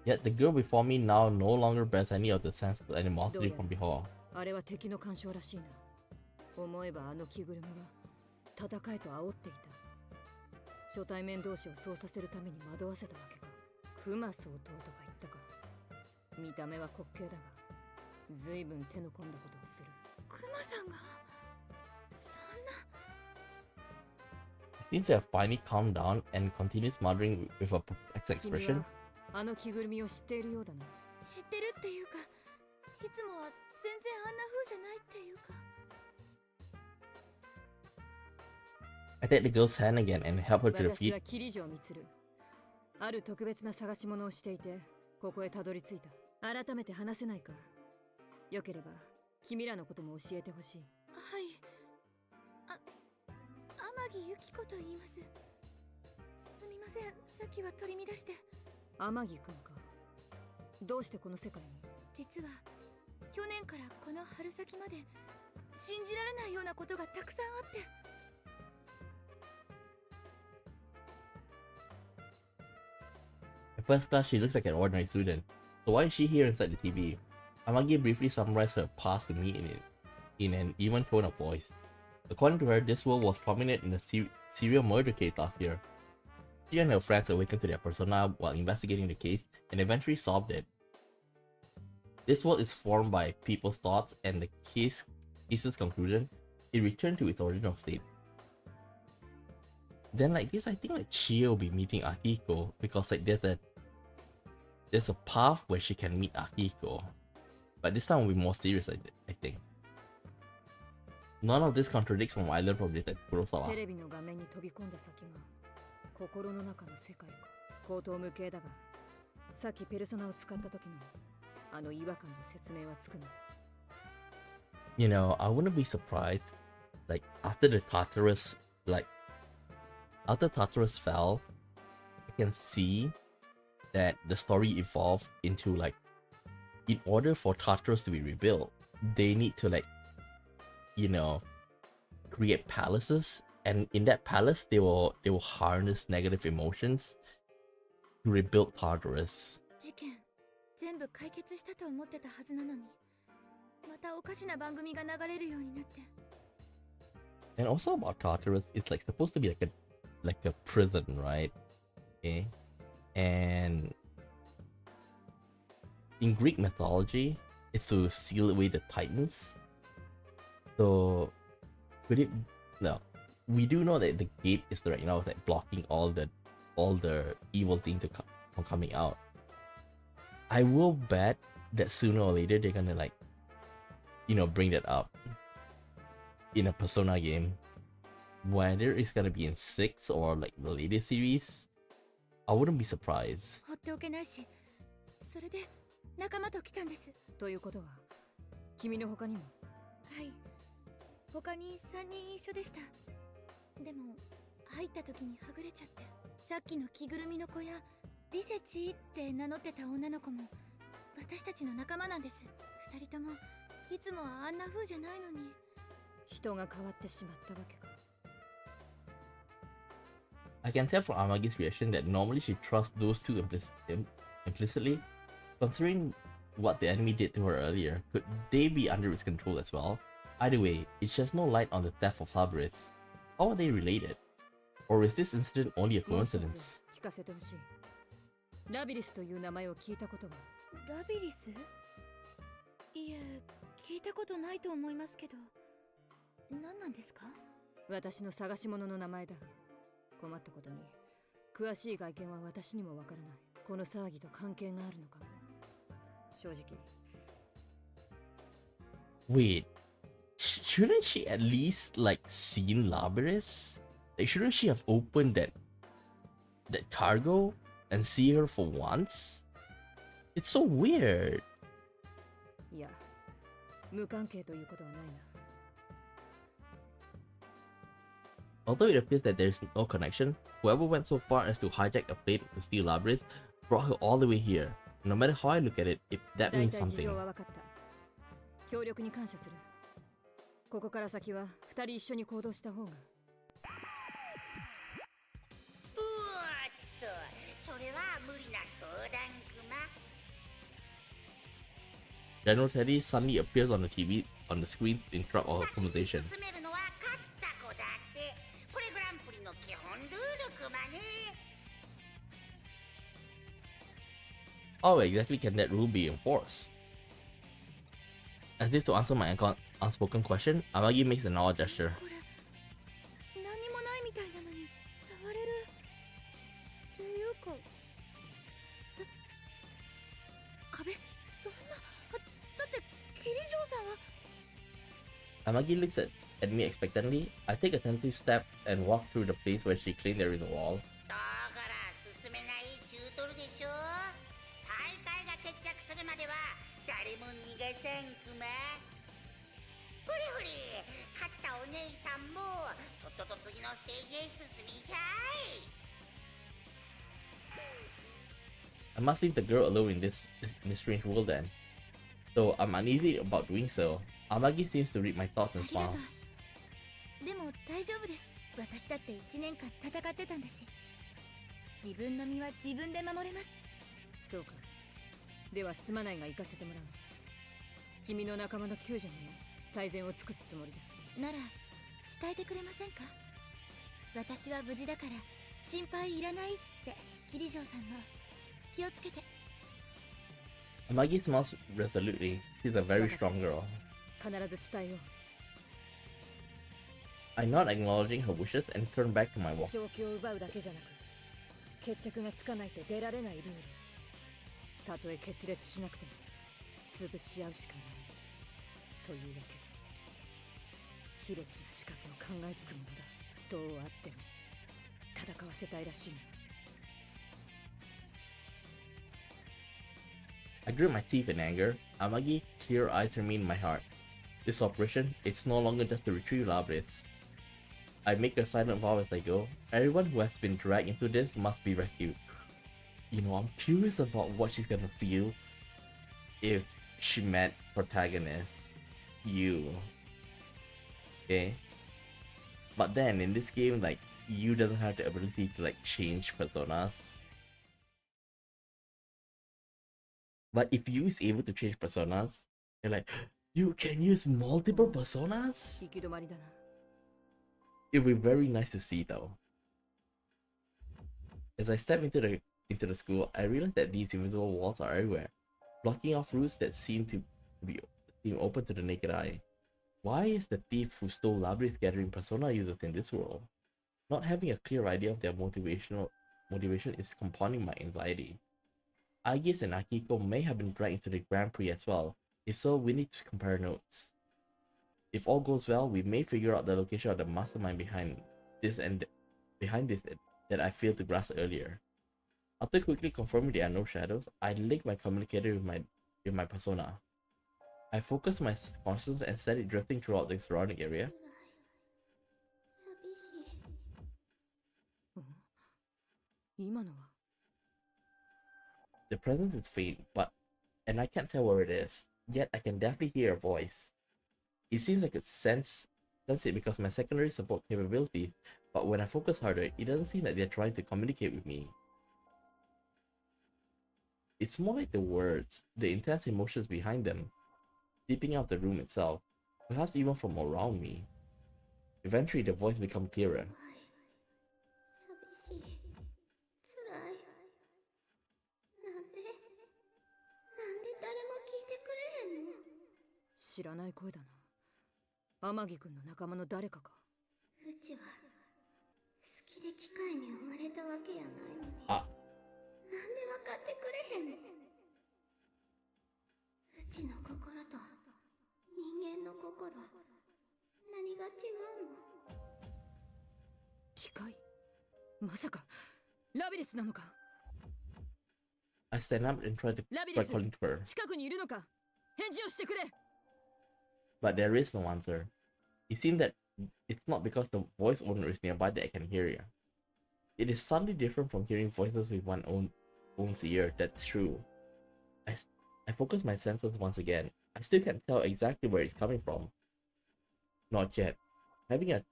Yet the girl before me now no longer bears any of the sense of animosity from before. あれは敵の干渉らしいな。思えばあの着ぐるみは戦えと煽っていた。初対面同士をそうさせるために惑わせたわけか。クマ総統とか言ったか。見た目は滑稽だが、随分手の込んだことをする。クマさんがそんな。 Seems to have finally calmed down and continues muttering with a perplexed 君 expression. はあの着ぐるみを知っているようだな。知ってるっていうか、いつもは全然あんな風じゃないっていうか。 I take the girl's hand again and help her to the 私 feet. は桐城充。ある特別な探し物をしていて、ここへたどり着いた。改めて話せないか。よければ君らのことも教えてほしい。はい。天城由紀子と言います。すみません、さっきは取り乱して。天城くんか。どうしてこの世界に？実は去年からこの春先まで信じられないようなことがたくさんあって。At first glance, she looks like an ordinary student. So why is she here inside the TV? Amagi briefly summarized her past to me in an even tone of voice. According to her, this world was prominent in a serial murder case last year. She and her friends awakened to their persona while investigating the case and eventually solved it. This world is formed by people's thoughts, and the case's conclusion, it returned to its original state. Then like this, I think like Chie will be meeting Akiko because like there's a path where she can meet Akiko, but this time will be more serious. I think. None of this contradicts from what I learned from Detective Kurosawa. テレビの画面に飛び込んだ先が心の中の世界か。口頭無形だが、さっきペルソナを使った時のあの違和感の説明はつくな。You know, I wouldn't be surprised, like after Tartarus fell, I can see that the story evolved into like, in order for Tartarus to be rebuilt, they need to like, you know, create palaces, and in that palace they will harness negative emotions to rebuild Tartarus. 事件全部解決したと思ってたはずなのに、またおかしな番組が流れるようになって。And also about Tartarus, it's like supposed to be like a prison, right? Okay, and in Greek mythology, it's to seal away the Titans. So, could it? No, we do know that the gate is right now like blocking all the evil things from coming out. I will bet that sooner or later they're gonna like, you know, bring that up in a Persona game. Whether it's gonna be in 6 or like the latest series, I wouldn't be surprised. 放っておけないし、それで仲間と来たんです。ということは、君の他にも。はい。他に3人一緒でした。でも入った時にはぐれちゃって、さっきの着ぐるみの子やリセチって名乗ってた女の子も私たちの仲間なんです。2人ともいつもはあんな風じゃないのに。人が変わってしまったわけか。I can tell from Amagi's reaction that normally she trusts those two implicitly. Considering what the enemy did to her earlier, could they be under its control as well? Either way, it sheds no light on the death of Fabris. How are they related? Or is this incident only a coincidence? 聞かせてほしい。ラビリスという名前を聞いたことは？ラビリス？いえ、聞いたことないと思いますけど。何なんですか？私の探し物の名前だ。困ったことに、詳しい外見は私にもわからない。この騒ぎと関係があるのかも。正直。Wait, shouldn't she at least like seen Labyrinth? Like, shouldn't she have opened that cargo and see her for once? It's so weird. いや、無関係ということはないな。Although it appears that there is no connection, whoever went so far as to hijack a plane to steal Labyrinth brought her all the way here. No matter how I look at it, that means something. 事情は分かった。協力に感謝する。ここから先は2人一緒に行動した方が。それは無理な相談クマ。General Teddy suddenly appears on the TV on the screen to interrupt our conversation. How exactly can that rule be enforced? As if to answer my unspoken question, Amagi makes an odd gesture. 何もないみたいなのに触れるっていうか、壁そんな、だってキリジョーさんは。 Amagi looks at me expectantly. I take a tentative step and walk through the place where she claimed there is a wall. だから進めないちゅうとるでしょ。大会が決着するまでは誰も逃がさんクマ。ほれほれ、勝ったお姉さんもとっとと次のステージへ進みたい。I must leave the girl alone in this strange world then. Though I'm uneasy about doing so, Amagi seems to read my thoughts and smiles. でも大丈夫です。私だって1年間戦ってたんだし。自分の身は自分で守れます。そうか。ではすまないが行かせてもらう。君の仲間の救助にも最善を尽くすつもりだ。なら伝えてくれませんか？私は無事だから心配いらないってキリジョーさんの。気をつけて。 Amagi smiles resolutely. She's a very strong girl. 必ず伝えよう。 I nod, acknowledging her wishes, and turn back to my walk. 正気を奪うだけじゃなく、決着がつかないと出られないルール。たとえ決裂しなくても潰し合うしかないというわけ。卑劣な仕掛けを考えつくものだ。どうあっても戦わせたいらしいな。 I grit my teeth in anger. Amagi, clear eyes remain in my heart. This operation, it's no longer just to retrieve Labris. I make a silent vow as I go. Everyone who has been dragged into this must be rescued. You know, I'm curious about what she's gonna feel if she met protagonist Yu. Okay? But then in this game, like, Yu doesn't have the ability to like change personas. But if Yu is able to change personas, you're like, you can use multiple personas? 行き止まりだな。 It'd be very nice to see though. As I step into the school, I realize that these invisible walls are everywhere, blocking off routes that seem open to the naked eye. Why is the thief who stole Labris gathering persona users in this world? Not having a clear idea of their motivation is compounding my anxiety. Agis and Akiko may have been dragged into the Grand Prix as well. If so, we need to compare notes. If all goes well, we may figure out the location of the mastermind behind this that I failed to grasp earlier. After quickly confirming there are no shadows, I link my communicator with my persona. I focus my consciousness and set it drifting throughout the surrounding area. 今のは The presence is faint, and I can't tell where it is. Yet I can definitely hear a voice. It seems like it sense it because my secondary support capability, but when I focus harder, it doesn't seem like they're trying to communicate with me. It's more like the words, the intense emotions behind them, seeping out of the room itself, perhaps even from around me. Eventually, the voice becomes clearer. 寂しい、辛い。なんで誰も聞いてくれへんの？知らない声だな。天城くんの仲間の誰かか。うちは好きで機械に生まれたわけやないのに。あ、なんで分かってくれへんの？うちの心と人間の心、何が違うの？機械？まさかラビリスなのか？ I stand up and try calling to her, 近くにいるのか？返事をしてくれ。 but there is no answer. It seems that it's not because the voice owner is nearby that I can hear you. It is subtly different from hearing voices with one's own ear, that's true. I focus my senses once again. I still can't tell exactly where it's coming from. Not yet. Having a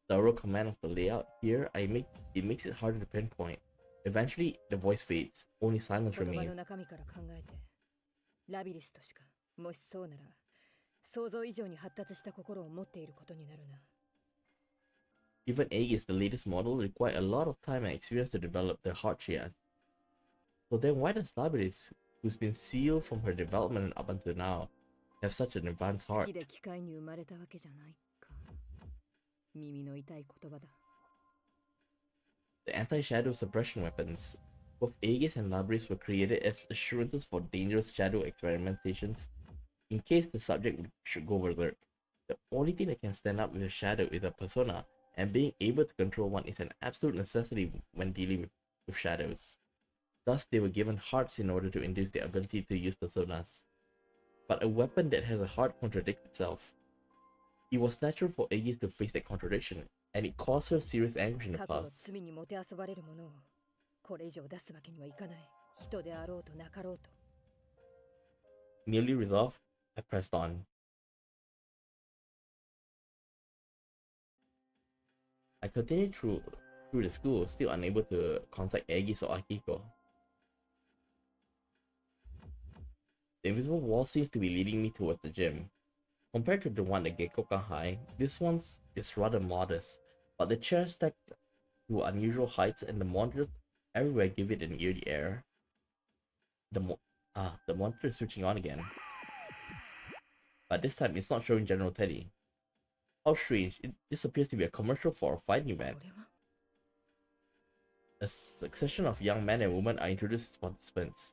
thorough command of the layout here, it makes it harder to pinpoint. Eventually, the voice fades. Only silence 言葉 remains. の中身から考えて、ラビリスとしか、もしそうなら、想像以上に発達した心を持っていることになるな。Even Aegis, the latest model, require a lot of time and experience to develop the heart she has. So then why does Labyrinth, who's been sealed from her development up until now, have such an advanced 好 heart? きで機械に生まれたわけじゃないか。耳の痛い言葉だ。The anti-shadow suppression weapons. Both Aegis and Labyrinth were created as assurances for dangerous shadow experimentations in case the subject should go berserk. The only thing that can stand up with a shadow is a persona, and being able to control one is an absolute necessity when dealing with shadows. Thus, they were given hearts in order to induce their ability to use personas. But a weapon that has a heart contradicts itself. It was natural for Aegis to face that contradiction, and it caused her serious anguish in the 過去の past. 罪にもてあそばれるものをこれ以上出すわけにはいかない。人であろうとなかろうと。 Nearly resolved, I pressed on. I continued through the school, still unable to contact Aegis or Akiko. The invisible wall seems to be leading me towards the gym. Compared to the one at Gekokan High, this one's is rather modest, but the chairs stacked to unusual heights and the monitors everywhere give it an eerie air. The monitor is switching on again. But this time it's not showing General Teddy. How strange, this appears to be a commercial for a fighting event. A succession of young men and women are introduced as participants.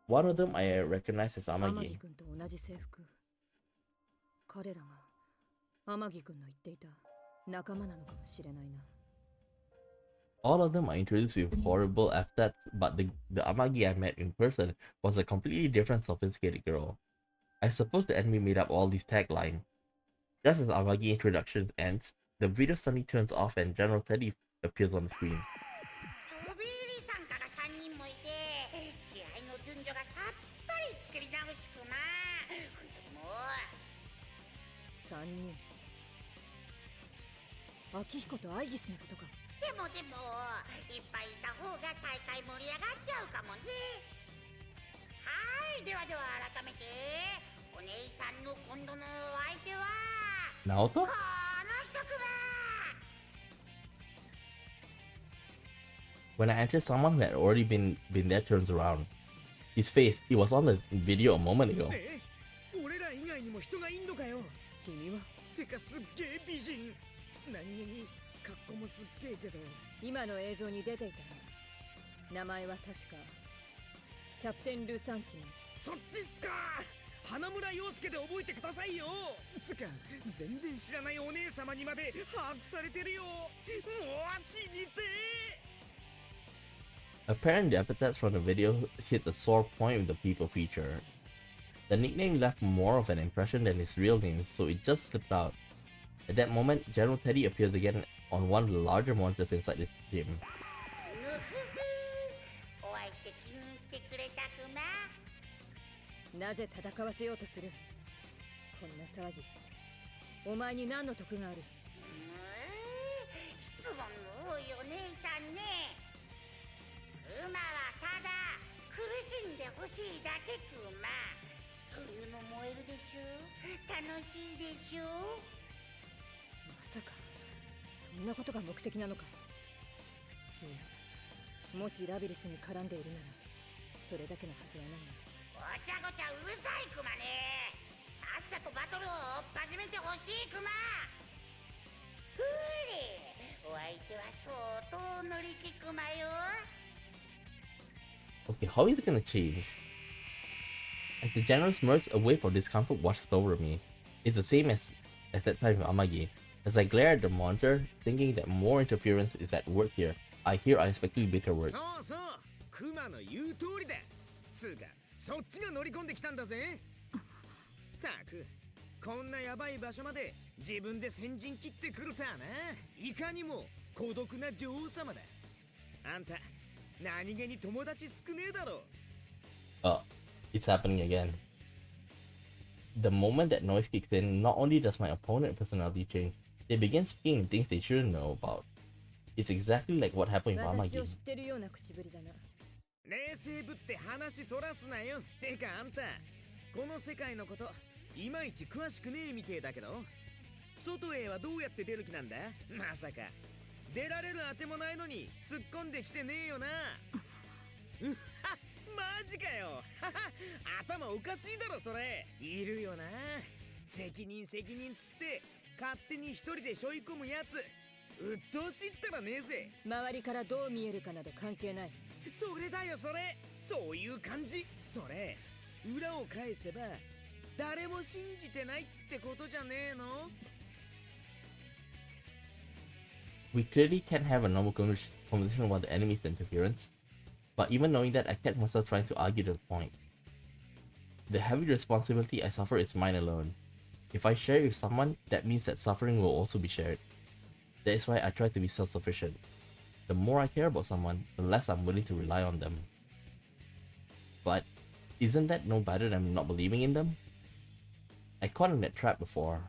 One of them I recognize as Amagi. All of them are introduced with horrible epithets, but the Amagi I met in person was a completely different sophisticated girl. I suppose the enemy made up all these taglines. Just as Amagi introduction ends, the video suddenly turns off and General Teddy appears on the screen. Naoto? When I entered, someone who had already been there turns around. His face, it was on the video a moment ago. Apparently, the epithets from the video hit the sore point with the people feature. The nickname left more of an impression than his real name, so it just slipped out. At that moment, General Teddy appears again on one of the larger monitors inside the gym. Okay, how is it gonna change? As the general smirks, a wave of discomfort washes over me. It's the same as that time with Amagi. As I glare at the monitor, thinking that more interference is at work here, I hear unexpectedly bitter words. It's happening again. The moment that noise kicks in, not only does my opponent personality change, they begin speaking things they shouldn't know about. It's exactly like what happened with Amagi. We clearly can't have a normal conversation about the enemy's interference, but even knowing that, I kept myself trying to argue the point. The heavy responsibility I suffer is mine alone. If I share it with someone, that means that suffering will also be shared. That is why I try to be self-sufficient. The more I care about someone, the less I'm willing to rely on them. But isn't that no better than not believing in them? I caught in that trap before.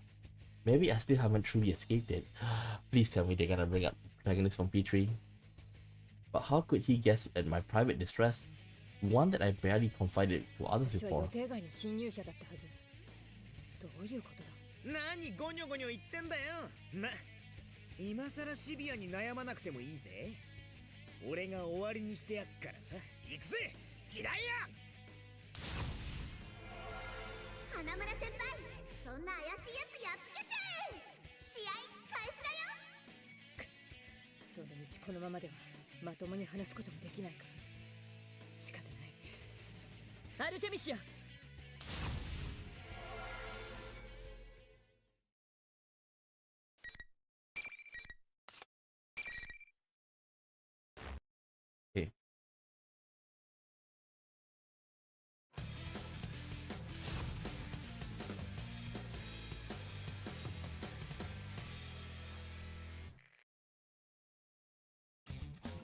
Maybe I still haven't truly escaped it. Please tell me they're gonna bring up the protagonist from P3. But how could he guess at my private distress? one that I barely confided to others 私は予 before. 定外の侵入者だったはず。どういうことだ。何ゴニョゴニョ言ってんだよ。ま、今さらシビアに悩まなくてもいいぜ。俺が終わりにしてやっからさ。行くぜ時代や。花村先輩、そんな怪しいやつやっつけちゃえ。試合開始だよ。どの道このままではまともに話すこともできないか。仕方ない。アルテミシア。Okay.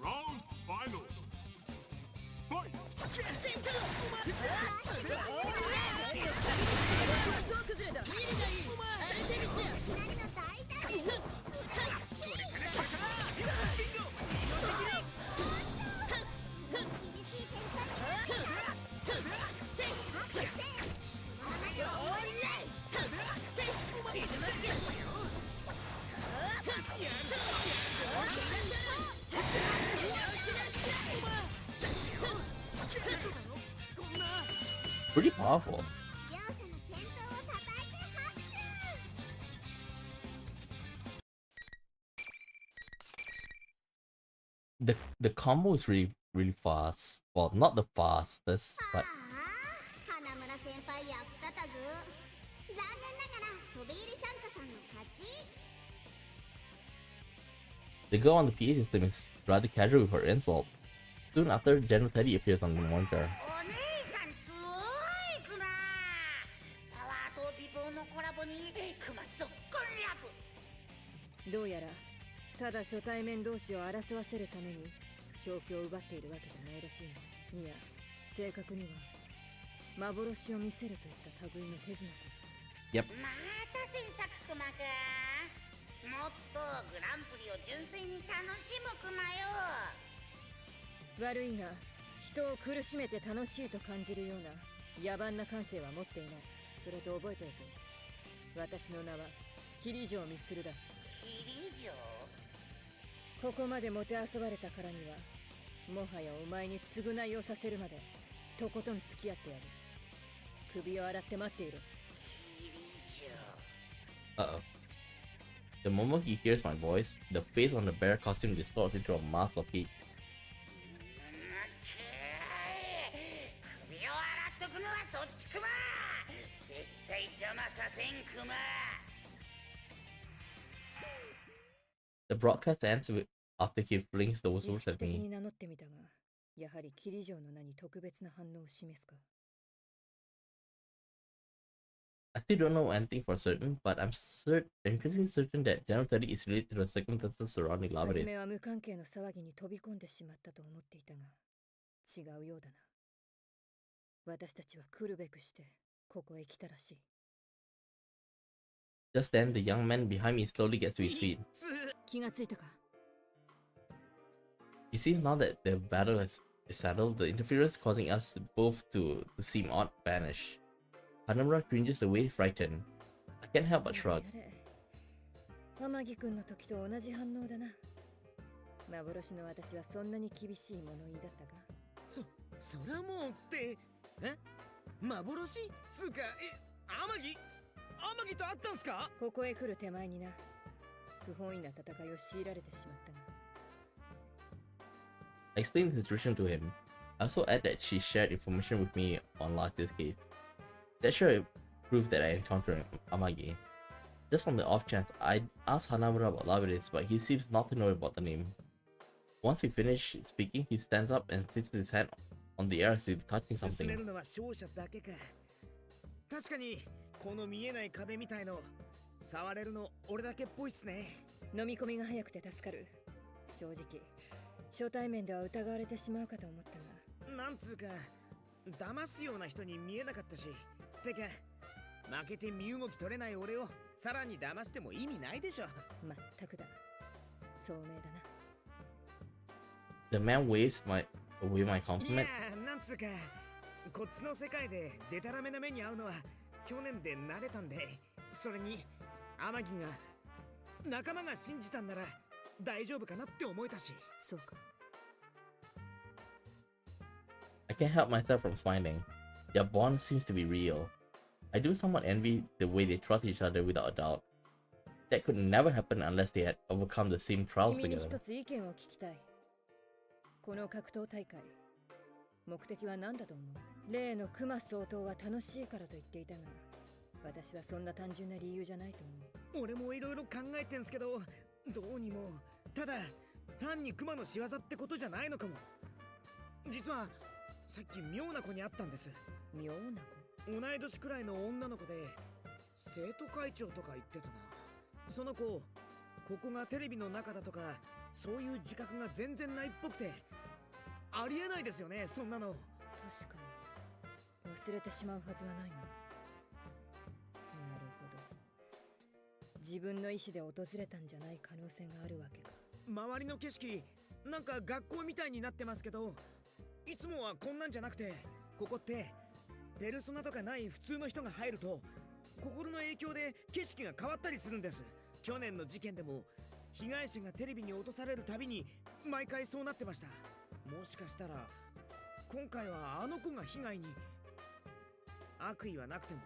Round final. Fight. 総崩れだ。ミリがいい。アルテミシア。何の大胆。厳しい展開になるよ。Pretty powerful. 両者の健闘をたたえて拍手。The combo is really fast. Well, not the fastest, but 花村先輩役立たず。残念ながら飛び入り参加さんの勝ち。 the girl on the PA system is rather casual with her insult. Soon after, General Teddy appears on the monitor. お姉さん強いクマ。パワーと美貌のコラボにクマぞっこんラブ。どうやらただ初対面同士を争わせるために正気を奪っているわけじゃないらしいの。いや、正確には幻を見せるといった類の手品だ。 Yep. また選択クマか。もっとグランプリを純粋に楽しむクマよ。悪いが人を苦しめて楽しいと感じるような野蛮な感性は持っていない。それと覚えておけ。私の名は桐城充だ。桐城。ここまでもてあそばれたからにはもはやお前に償いをさせるまでとことん付き合ってやる。首を洗って待っている。 Uh-oh. The moment he hears my voice, the face on the bear costume distorts into a mask of hate. 首を洗っとくのはそっちクマ。絶対邪魔させんクマ。 The broadcast ends after he flings those 意 words 識 at 的 me. に名乗ってみたが、やはり桐城の名に特別な反応を示すか。 I still don't know anything for certain, but I'm increasingly certain that General Teddy is related to the circumstances surrounding 初 Lavaris. めは無関係の騒ぎに飛び込んでしまったと思っていたが、違うようだな。私たちは来るべくしてここへ来たらしい。 Just then, the young man behind me slowly gets to his feet. 気がついたか。 It seems now that the battle is settled, the interference causing us both to seem odd vanish. Hanamura cringes away, frightened. I can't help but shrug. 天城くんの時と同じ反応だな。幻の私はそんなに厳しい物言いだったか。そらもうって幻つうか天城と会ったんすか。ここへ来る手前にな、不本意な戦いを強いられてしまったが。 I explained the situation to him. I also add that she shared information with me on last year's case. That sure proved that I encountered Amagi. Just on the off chance, I asked Hanamura about Lavaris, but he seems not to know about the name. Once we finish speaking, he stands up and sits his hand on the air as if touching 進め something. るのは勝者だけか。確かにこの見えない壁みたいの触れるの俺だけっぽいっすね。飲み込みが早くて助かる。正直初対面では疑われてしまうかと思ったが。なんつうか騙すような人に見えなかったし。てか負けて身動き取れない俺をさらに騙しても意味ないでしょ。まったくだ。聡明だな。 The man waves away my compliment. いやなんつうか、こっちの世界でデタラメな目に遭うのは去年で慣れたんで、それに天城が仲間が信じたんなら大丈夫かなって思えたし。そうか。I can't help myself from smiling. Their bond seems to be real. I do somewhat envy the way they trust each other without a doubt. That could never happen unless they had overcome the same trials 君に together. 一つ意見を聞きたい。この格闘大会、目的は何だと思う？例のクマ総統は楽しいからと言っていたが、私はそんな単純な理由じゃないと思う。俺もいろいろ考えてんすけど、どうにも。ただ単にクマの仕業ってことじゃないのかも。実はさっき妙な子に会ったんです。妙な子？同い年くらいの女の子で生徒会長とか言ってたな。その子、ここがテレビの中だとかそういう自覚が全然ないっぽくて、ありえないですよね、そんなの。確かに忘れてしまうはずがないな。なるほど。自分の意思で訪れたんじゃない可能性があるわけか。周りの景色なんか学校みたいになってますけど、いつもはこんなんじゃなくて、ここってペルソナとかない普通の人が入ると心の影響で景色が変わったりするんです。去年の事件でも被害者がテレビに落とされるたびに毎回そうなってました。もしかしたら今回はあの子が被害に。悪意はなくても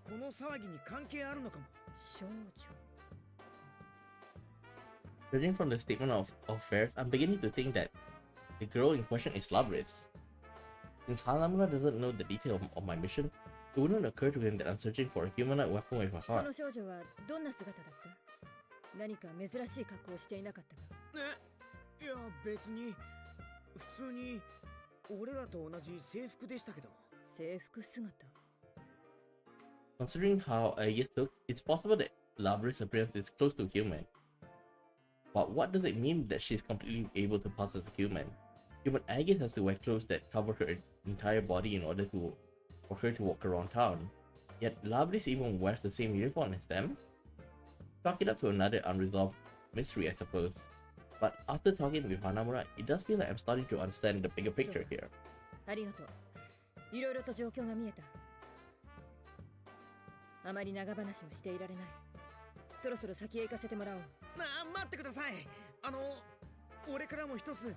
この騒ぎに関係あるのかも。少女。Judging from the statement of affairs, I'm beginning to think that the girl in question is Labris. Since Hanamura doesn't know the detail of my mission, it wouldn't occur to him that I'm searching for a humanoid weapon with a その heart. 少女はどんな姿だった？何か珍しい格好をしていなかったか？いや別に普通に俺らと同じ制服でしたけど。制服姿？ Considering how Aegis looks, it's possible that Labris' appearance is close to human. But what does it mean that she's completely able to pass as a human? Even Aegis has to wear clothes that cover her entire body in order for her to walk around town. Yet Labris even wears the same uniform as them? Chalk it up to another unresolved mystery, I suppose. But after talking with Hanamura, it does feel like I'm starting to understand the bigger picture here. ありがとう。いろいろと状況が見えた。あまり長話もしていられない。そろそろ先へ行かせてもらおう。待ってください。俺からも一つ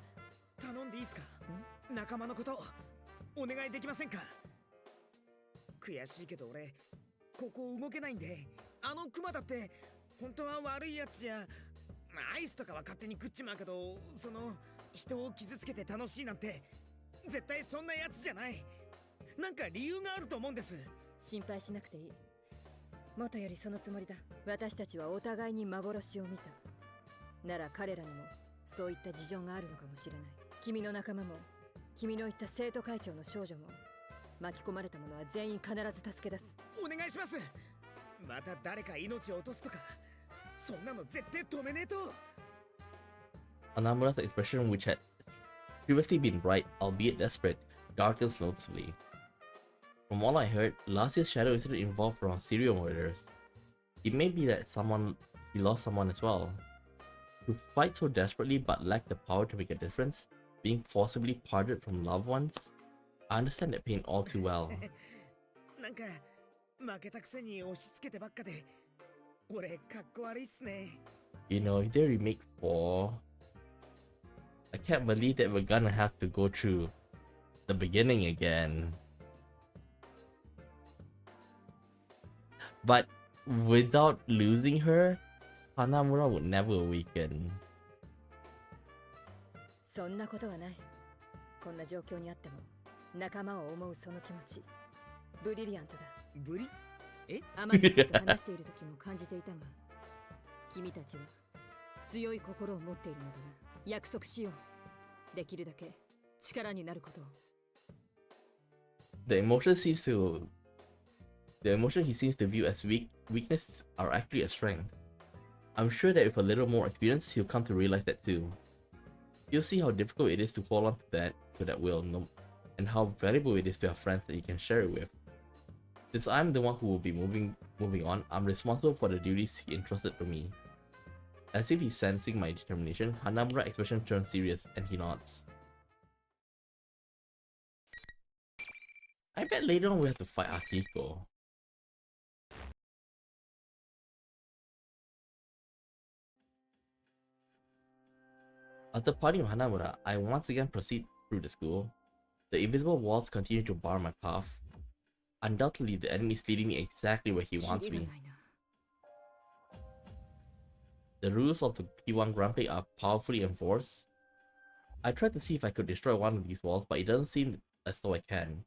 頼んでいいですか？仲間のことお願いできませんか？悔しいけど俺ここ動けないんで、あのクマだって本当は悪いやつじゃ、アイスとかは勝手に食っちまうけど、その人を傷つけて楽しいなんて絶対そんなやつじゃない。なんか理由があると思うんです。心配しなくていい。元よりそのつもりだ。私たちはお互いに幻を見た。なら彼らにもそういった事情があるのかもしれない。君の仲間も君の言った生徒会長の少女も巻き込まれた者は全員必ず助け出す。お願いします。また誰か命を落とすとかそんなの絶対止めねえと。 Hanamura's expression, which had previously been bright, albeit desperate, darkens noticeably. From all I heard, last year's shadow incident involved around serial murders. It may be that he lost someone as well. To fight so desperately but lack the power to make a difference, being forcibly parted from loved ones, I understand that pain all too well. なんか負けたくせに押し付けてばっかで俺かっこ悪いっすね。You know, if they remake 4, I can't believe that we're gonna have to go through the beginning again. But without losing her, Hanamura would never awaken. そんなことはない。こんな状況にあっても仲間を思うその気持ち、ブリリアントだ。ブリ？あまりと話している時も感じていたが、君たちは強い心を持っているのだな。約束しよう。できるだけ力になることを。The emotion he seems to view as weakness are actually a strength. I'm sure that with a little more experience, he'll come to realize that too. You'll see how difficult it is to hold on to that will, and how valuable it is to have friends that you can share it with. Since I'm the one who will be moving on, I'm responsible for the duties he entrusted to me. As if he's sensing my determination, Hanamura's expression turns serious and he nods. I bet later on we have to fight Akiko. After parting with Hanamura, I once again proceed through the school. The invisible walls continue to bar my path. Undoubtedly, the enemy is leading me exactly where he wants me. The rules of the P-1 Grand are powerfully enforced. I tried to see if I could destroy one of these walls, but it doesn't seem as though I can.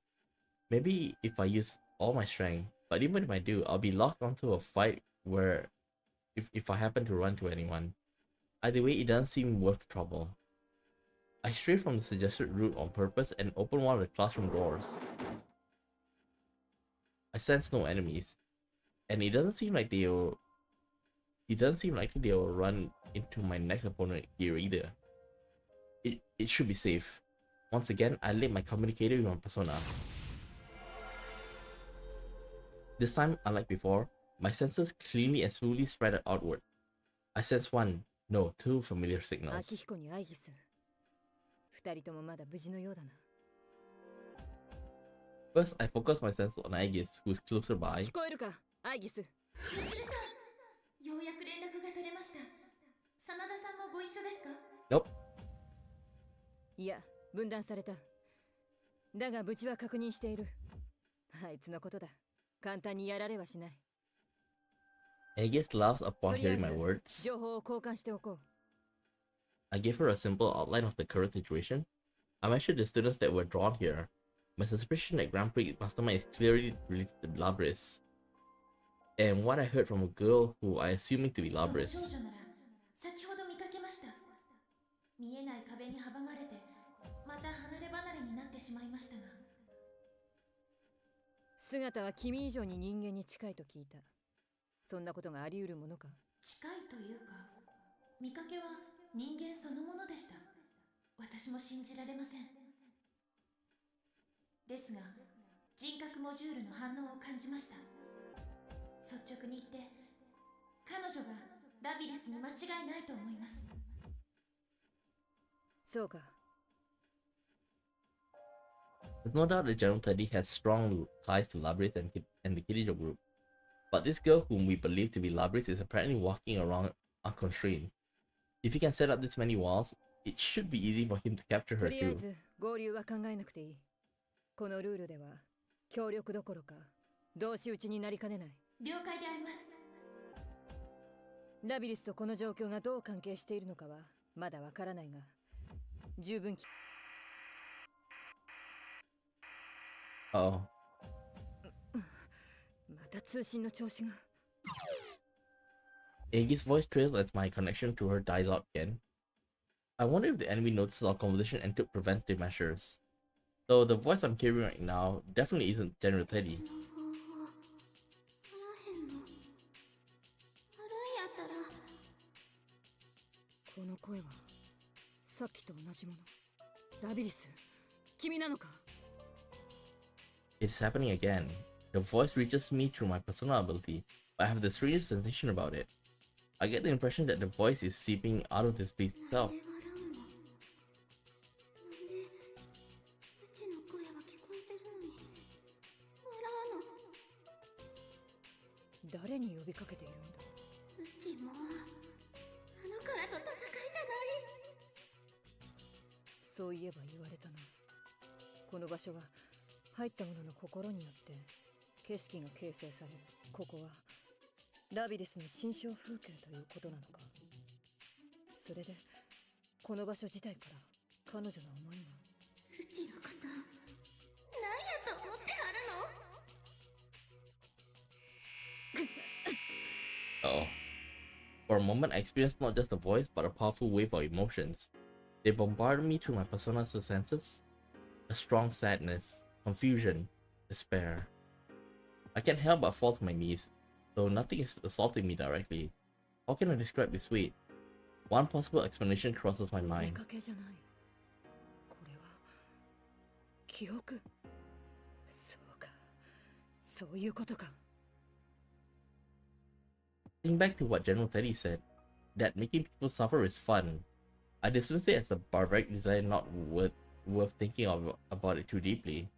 Maybe if I use all my strength, but even if I do, I'll be locked onto a fight where if I happen to run to anyone. Either way, it doesn't seem worth the trouble. I stray from the suggested route on purpose and open one of the classroom doors. I sense no enemies, and it doesn't seem like they'll run into my next opponent here either. It should be safe. Once again, I link my communicator with my persona. This time, unlike before, my senses cleanly and smoothly spread outward. I sense two familiar signals. First, I focus my senses on Aegis, who is closer by. Nope. いや、分断された。だが無事は確認している。あいつのことだ。簡単にやられはしない。Aegis laughs upon hearing my words. 情報を交換しておこう。I gave her a simple outline of the current situation. I mentioned the students that were drawn here. My suspicion that Grand Prix Mastermind is clearly related to Labris. And what I heard from a girl who I assuming to be Labris. 見えない壁に阻まれてまた離れ離れになってしまいましたが姿は君以上に人間に近いと聞いた。そんなことがあり得るものか。近いというか見かけは人間そのものでした。私も信じられません。ですが人格モジュールの反応を感じました。率直に言って彼女がラビリスに間違いないと思います。そうか。There's no doubt that General Teddy has strong ties to Labris and the Kirijo group. But this girl whom we believe to be Labris is apparently walking around unconstrained. If he can set up this many walls, it should be easy for him to capture her too. とりあえず合流は考えなくていい。このルールでは協力どころか同士討ちになりかねない。了解であります。ラビリスとこの状況がどう関係しているのかはまだわからないが、十分き。Oh. また通信の調子が。Aegis' voice trails as my connection to her dies out again. I wonder if the enemy notices our conversation and took preventive measures. Though the voice I'm hearing right now definitely isn't General Teddy. この声はさっきと同じもの。ラビリス、君なのか？ It's happening again. The voice reaches me through my persona ability, but I have the strangest sensation about it. I get the impression that the voice is seeping out of the space itself. 誰に呼びかけているんだ？うちもあの子らと戦いたない。そういえば言われたな。この場所は入った者の心によって景色が形成される。ここはラビリスの心象風景ということなのか。それでこの場所自体から彼女の思いが。うちのこと何やと思ってはるのUh-oh. For a moment, I experienced not just a voice, but a powerful wave of emotions. They bombarded me through my persona's senses. A strong sadness, confusion, despair. I can't help but fall to my knees, though nothing is assaulting me directly. How can I describe this weight? One possible explanation crosses my mind. これは記憶。そうか、そういうことか。Think back to what General Teddy said, that making people suffer is fun. I dismiss it as a barbaric desire not worth thinking about it too deeply.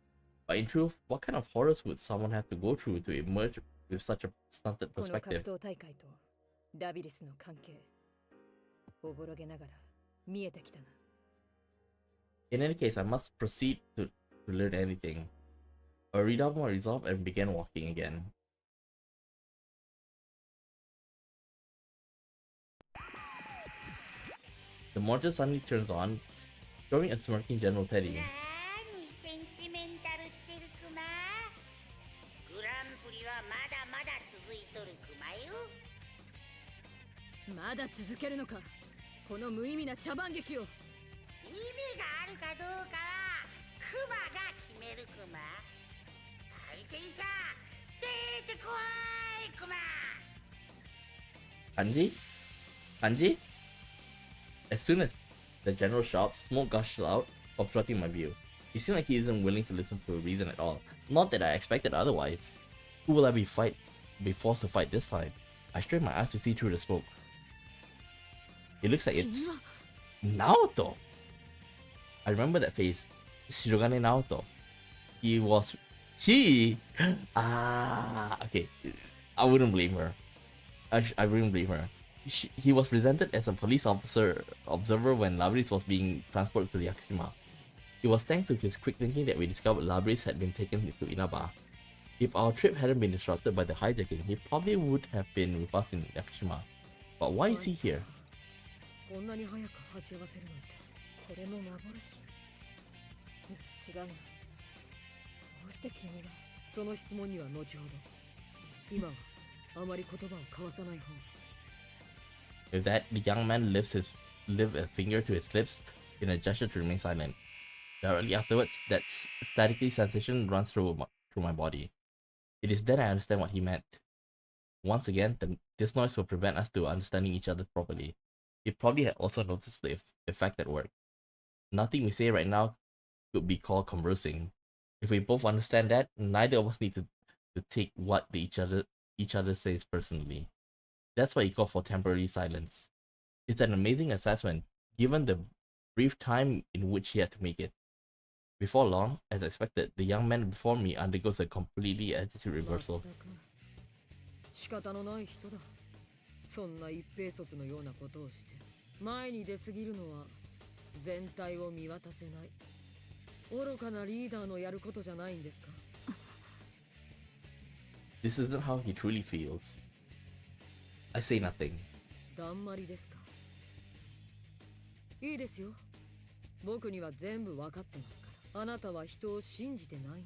But in truth, what kind of horrors would someone have to go through to emerge with such a stunted この格 perspective? 闘大会とラビリスの関係、おぼろげながら見えてきたな。In any case, I must proceed to learn anything. I redoubled my resolve and began walking again. The monitor suddenly turns on, showing a smirking General Teddy. なーにセンチメンタルってるクマ。グランプリはまだまだ続いとるクマよ。まだ続けるのか、この無意味な茶番劇を。意味があるかどうかはクマが決めるクマ。対戦者出てこいクマ。 Kanji? Kanji? As soon as the general shouts, smoke gushes out, obstructing my view. He seemed like he isn't willing to listen to a reason at all. Not that I expected otherwise. Who will I be forced to fight this time? I strain my eyes to see through the smoke. It looks like it's Naoto. I remember that face. Shirogane Naoto. Okay. I wouldn't blame her. I wouldn't blame her. He was presented as a police observer when Labris was being transported to Yakushima. It was thanks to his quick thinking that we discovered Labris had been taken to Inaba. If our trip hadn't been disrupted by the hijacking, he probably would have been with us in Yakushima. But why is he here? こんなに早く鉢合わせるなんて、これも幻。違うな。どうして君が。その質問には後ほど。今はあまり言葉を交わさない方が。With that, the young man lifts a finger to his lips in a gesture to remain silent. Directly afterwards, that staticky sensation runs through my body. It is then I understand what he meant. Once again, this noise will prevent us to understanding each other properly. He probably had also noticed the effect at work. Nothing we say right now could be called conversing. If we both understand that, neither of us need to take what each other says personally. That's why he called for temporary silence. It's an amazing assessment, given the brief time in which he had to make it. Before long, as expected, the young man before me undergoes a completely attitude reversal. 仕方のない人だ。そんな一平卒のようなことをして前に出過ぎるのは全体を見渡せない。愚かなリーダーのやることじゃないんですか。This isn't how he truly feels. I say nothing. だんまりですか。いいですよ。僕には全部わかってますから。あなたは人を信じてないんだ。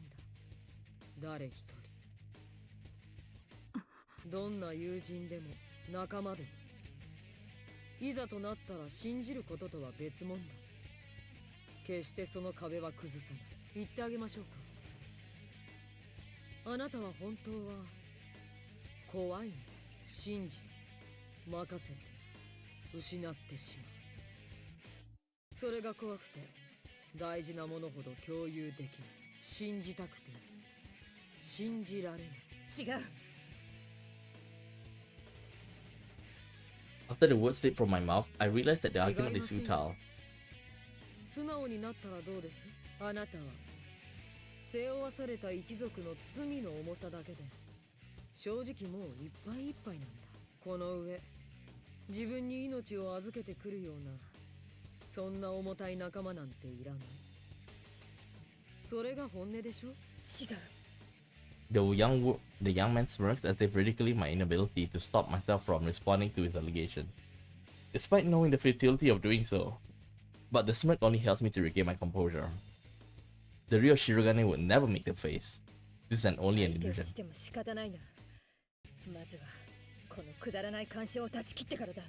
誰一人。どんな友人でも仲間でも。いざとなったら信じることとは別物だ。決してその壁は崩さない。言ってあげましょうか。あなたは本当は怖いんだ。信じて任せて失ってしまう。それが怖くて大事なものほど共有できない。信じたくて信じられない。違う。After the words slipped from my mouth, I realized that the argument is futile. 素直になったらどうです？あなたは背負わされた一族の罪の重さだけで正直もういっぱいいっぱいなんだ。この上自分に命を預けてくるようなそんな重たい仲間なんていらない。それが本音でしょ？違う。The young man smirks as if ridiculing my inability to stop myself from responding to his allegation, despite knowing the futility of doing so. But the smirk only helps me to regain my composure. The real Shirogane would never make the face. This is only an illusion. しても仕方ないな。まずはこのくだらない干渉を断ち切ってからだ。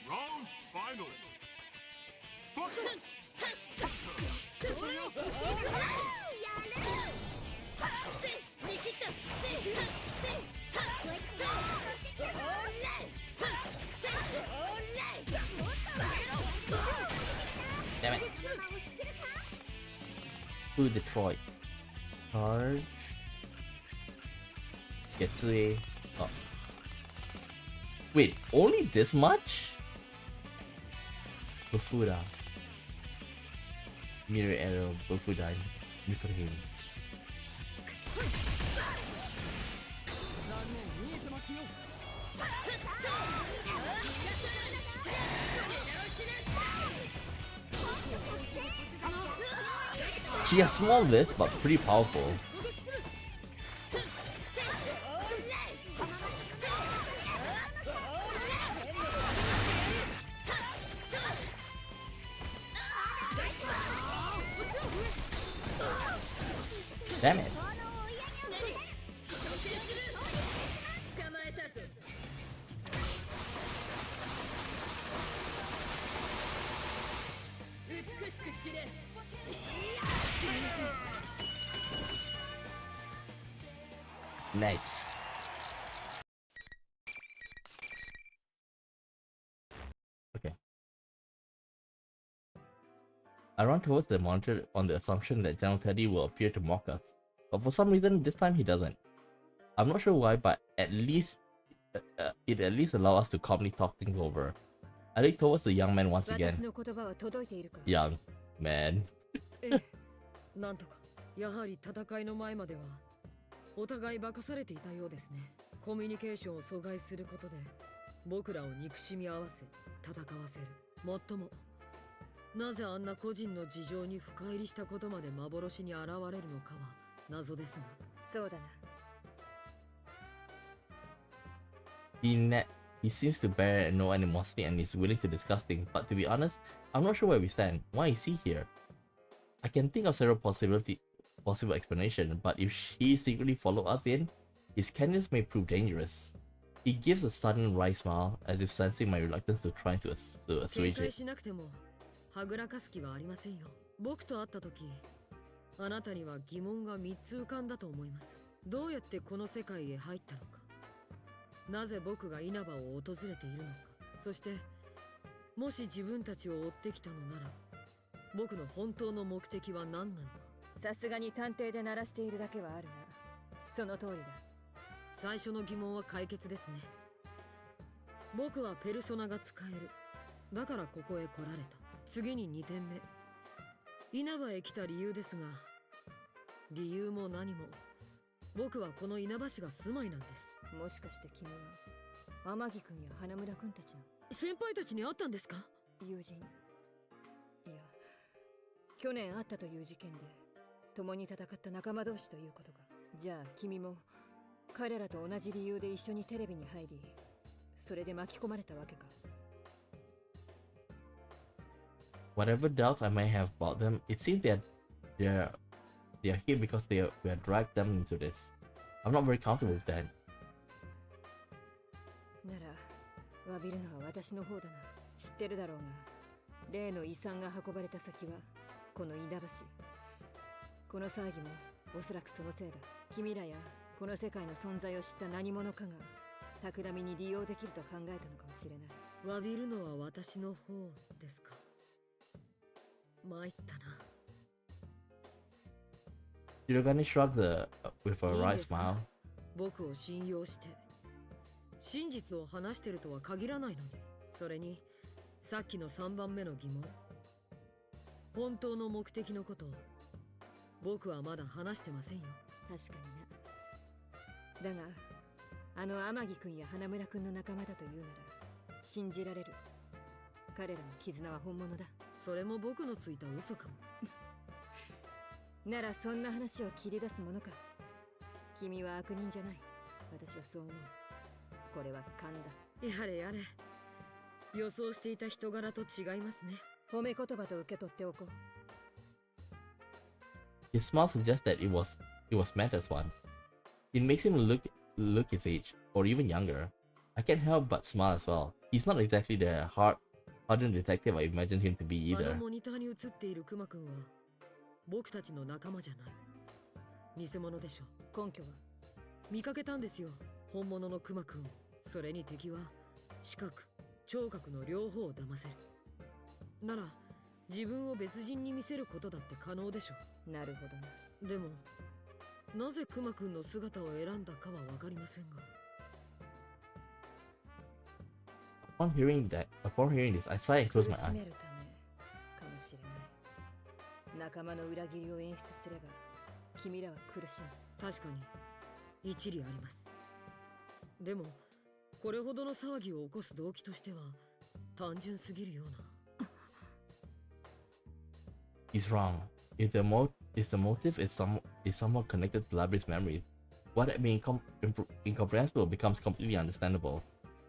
Round final. to Detroit. Charge. Get to a. Oh. Wait, only this much? Bufuda. Mirror arrow, Bufuda, Mifurhim. She has small list, but pretty powerful. Damn it. Nice. Okay. I run towards the monitor on the assumption that General Teddy will appear to mock us, but for some reason this time he doesn't. I'm not sure why, but at least it at least allows us to calmly talk things over. I look towards the young man once again. Young man. なんとかやはり戦いの前まではお互い化かされていたようですね。コミュニケーションを阻害することで僕らを憎しみ合わせ戦わせる。もっともなぜあんな個人の事情に深入りしたことまで幻に現れるのかは謎ですが。そうだな。He seems to bear no animosity and is willing to discuss things, but to be honest, I'm not sure where we stand. Why is he here? I can think of several possible explanations, but if he secretly followed us in, his canyons may prove dangerous. He gives a sudden wry smile, as if sensing my reluctance to try to assuage it. はぐらかす気はありませんよ。僕と会った時、あなたには疑問が3つ浮かんだと思います。どうやってこの世界へ入ったのか、なぜ僕が稲葉を訪れているのか、そしてもし自分たちを追ってきたのなら僕の本当の目的は何なのか。さすがに探偵で鳴らしているだけはあるな。その通りだ。最初の疑問は解決ですね。僕はペルソナが使える。だからここへ来られた。次に2点目。稲葉へ来た理由ですが、理由も何も僕はこの稲葉市が住まいなんです。もしかして君は天城くんや花村くんたちの先輩たちに会ったんですか？友人。いや、去年あったという事件で共に戦った仲間同士ということか。じゃあ君も彼らと同じ理由で一緒にテレビに入り、それで巻き込まれたわけか。Whatever doubts I may have about them, it seems they are here because we have dragged them into this. I'm not very comfortable with that. なら、詫びるのは私の方だな。知ってるだろうが、例の遺産が運ばれた先はこの稲葉市。この騒ぎもおそらくそのせいだ。君らやこの世界の存在を知った何者かが企みに利用できると考えたのかもしれない。詫びるのは私の方ですか。参ったな。Shirogane shrugged with a wry smile. 僕を信用して真実を話してるとは限らないのに。それにさっきの3番目の疑問、本当の目的のことを僕はまだ話してませんよ。確かにな。だがあの天城くんや花村くんの仲間だというなら信じられる。彼らの絆は本物だ。それも僕のついた嘘かも。ならそんな話を切り出すものか。君は悪人じゃない。私はそう思う。これは勘だ。やれやれ。予想していた人柄と違いますね。褒め言葉と受け取っておこう。His smile suggests that it was meant as one. It makes him look his age, or even younger. I can't help but smile as well. He's not exactly the hardened detective I imagined him to be either. あのモニターに映っているクマくんは僕たちの仲間じゃない。偽物でしょ。根拠は見かけたんですよ、本物のクマくん。それに敵は視覚聴覚の両方を騙せる。なら自分を別人に見せることだって可能でしょ。なるほどな。でもなぜクマくんの姿を選んだかは分かりませんが。Upon hearing this, I sighed and closed my 苦し eyes. めるためかもしれない。仲間の裏切りを演出すれば君らは苦しむ。確かに一理あります。でもこれほどの騒ぎを起こす動機としては単純すぎるような。He's wrong. If the motive is somewhat connected to Labyrinth's memories, what had been incomprehensible becomes completely understandable.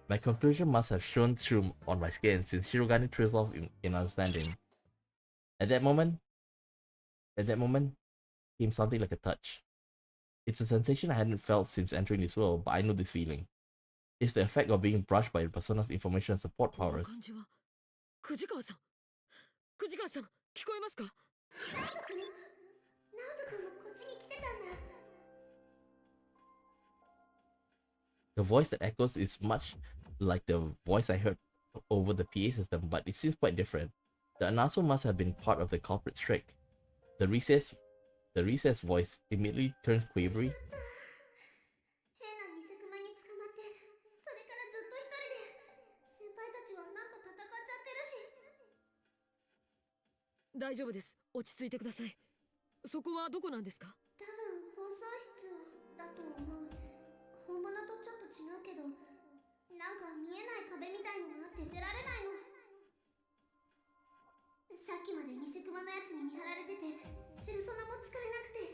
My conclusion must have shone through on my skin since Shirogane trails off in understanding. At that moment came something like a touch. It's a sensation I hadn't felt since entering this world, but I know this feeling. It's the effect of being brushed by the persona's information and support powers. 藤川さん、藤川さん、聞こえますか？ナオト君もこっちに来てたんだ。 The voice that echoes is much like the voice I heard over the PA system, but it seems quite different. The announcer must have been part of the culprit's trick. The recessed voice immediately turns quavery. 変な偽クマに捕まって、それからずっと一人で。先輩たちはなんか戦っちゃってるし。大丈夫です。落ち着いてください。そこはどこなんですか？多分放送室だと思う。本物とちょっと違うけど、なんか見えない壁みたいのがあって出られないの。さっきまで偽クマのやつに見張られてて、ペルソナも使えなくて。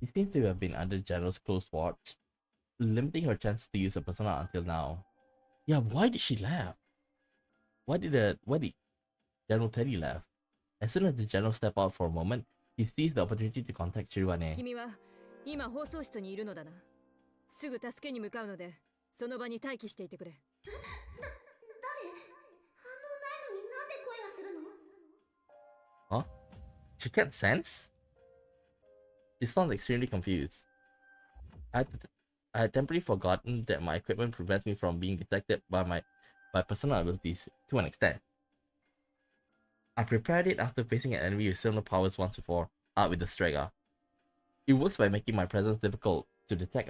She seems to have been under General's close watch, limiting her chances to use her persona until now. Yeah, why did she laugh? Why did General Teddy laugh? As soon as the General stepped out for a moment, he seized the opportunity to contact Shirogane. 君は今放送室にいるのだな。すぐ助けに向かうので、その場に待機していてくれ。誰？反応ないのになんで声がするの？ Huh? She can't sense? She sounds extremely confused. I had temporarily forgotten that my equipment prevents me from being detected by my personal abilities to an extent. I prepared it after facing an enemy with similar powers once before, with the SEGA. It works by making my presence difficult to detect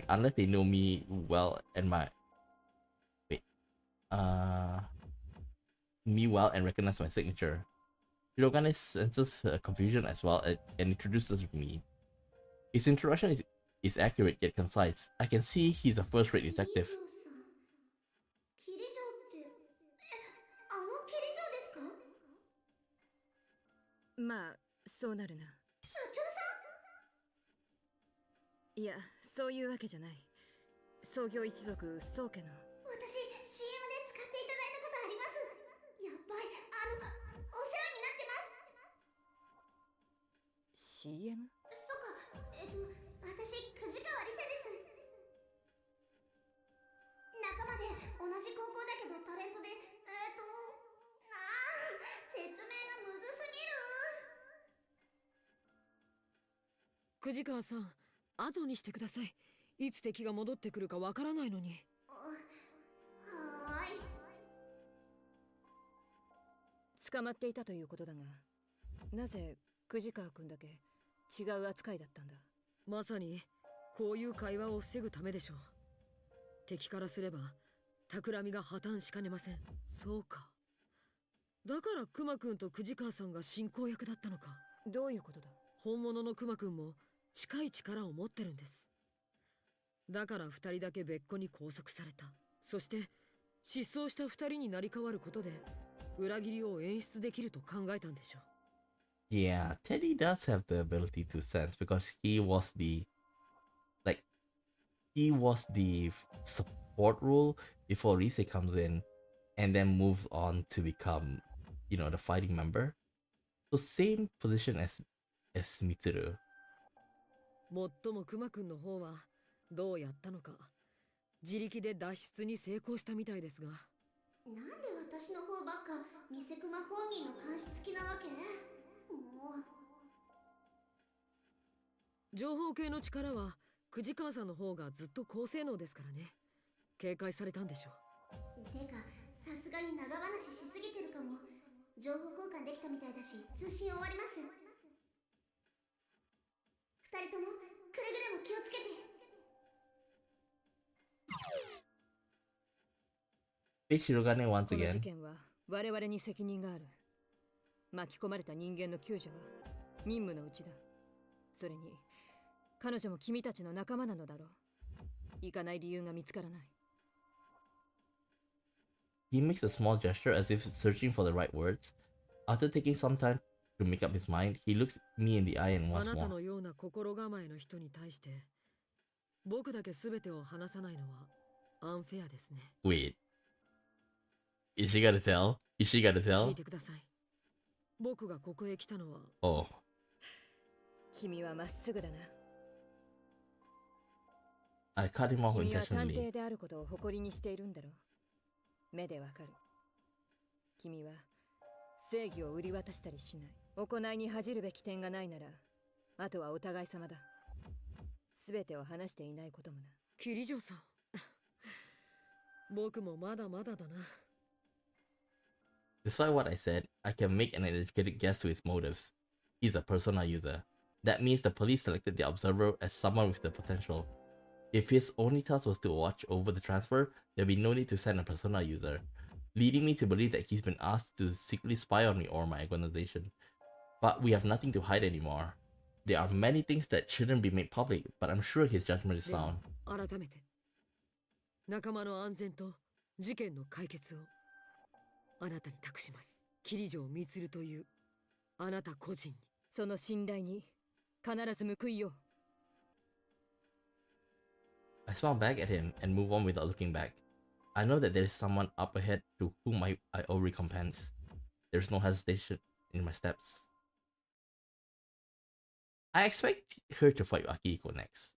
unless they know me well and recognize my signature. Shirogane senses confusion as well and introduces me. His introduction is accurate yet concise. I can see he's a first-rate detective. キリジョウって、あのキリジョウですか？まあ、そうなるな。社長さん？いや、そういうわけじゃない。創業一族宗家の。私 CM で使っていただいたことあります。やっぱりお世話になってます。 CM？ そっか、私藤川理沙です。仲間で同じ高校だけどタレントで、説明がむずすぎる。藤川さん、後にしてください。いつ敵が戻ってくるかわからないのに。はーい。捕まっていたということだが、なぜ藤川君だけ違う扱いだったんだ？まさにこういう会話を防ぐためでしょう。敵からすれば企みが破綻しかねません。そうか。だからクマくんと藤川さんが進行役だったのか。どういうことだ？本物のクマくんも近い力を持ってるんです。だから2人だけ別個に拘束された。そして失踪した2人になり変わることで裏切りを演出できると考えたんでしょう。Yeah, Teddy does have the ability to sense because he was the support role before Rise comes in and then moves on to become, the fighting member. So same position as Mitsuru. もっともクマくんの方はどうやったのか自力で脱出に成功したみたいですが。なんで私の方ばっか偽クマ本人の監視付きなわけ？もう。情報系の力は藤川さんの方がずっと高性能ですからね。警戒されたんでしょう。てかすがに長話しすぎてるかも。情報交換できたみたいだし、通信終わります。二人ともくれぐれも気をつけて。Shirogane once この事 again. 件は我々に責任がある。巻き込まれた人間の救助は任務のうちだ。それに彼女も君たちの仲間なのだろう。行かない理由が見つからない。He makes a small gesture as if searching for the right words. After taking some time to make up his mind, he looks me in the eye and あ once なた more. のような心構えの人に対して僕だけ全てを話さないのはアンフェアですね。 Wait. Is she gonna tell? Is she gonna 聞 tell? いてください。僕がここへ来たのは Oh. 君はまっすぐだな。 I cut him off 君は探 intentionally. 偵であることを誇りにしているんだろう。目でわかる。君は正義を売り渡したりしない。行いに恥じるべき点がないなら、あとはお互い様だ。すべてを話していないこともな。キリジョーさん僕もまだまだだな。 Despite what I said, I can make an educated guess to his motives. He's a persona user. That means the police selected the observer as someone with the potential. If his only task was to watch over the transfer, there'd be no need to send a persona user, leading me to believe that he's been asked to secretly spy on me or my organization. But we have nothing to hide anymore. There are many things that shouldn't be made public, but I'm sure his judgment is では sound. 改めて仲間の安全と事件の解決をあなたに託します。キリジョー・ミツルというあなた個人に。その信頼に必ず報いよう。 I smile back at him and move on without looking back. I know that there is someone up ahead to whom I owe recompense. There's no hesitation in my steps. I expect her to fight Akihiko next.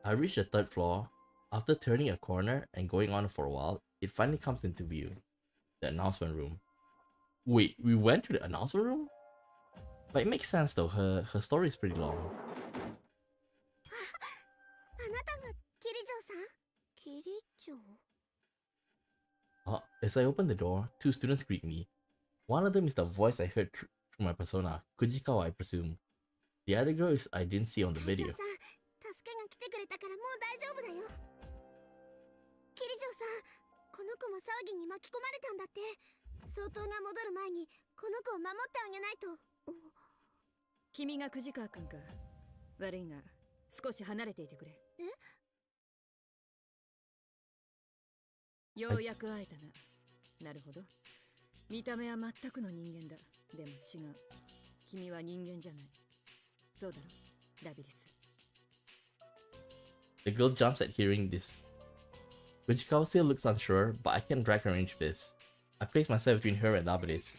I reach the third floor. After turning a corner and going on for a while, it finally comes into view. The announcement room. Wait, we went to the announcement room? But it makes sense though, her story is pretty long. あなたがキリジョーさん？キリジョー？ As I open the door, two students greet me. One of them is the voice I heard through my persona, Kujikawa I presume. The other girl is I didn't see on the 隊長 video. さん、助けが来てくれたからもう大丈夫だよ。キリジョーさん、この子も騒ぎに巻き込まれたんだって。総統が戻る前にこの子を守ってあげないと。君が藤川君か。悪いが少し離れていてくれ。ようやく会えたな。なるほど。見た目は全くの人間だ。でも違う。君は人間じゃない。そうだろ、ラビリス。 The girl jumps at hearing this. Kujikawa still looks unsure, but I can drag her into this. I place myself between her and Labiris.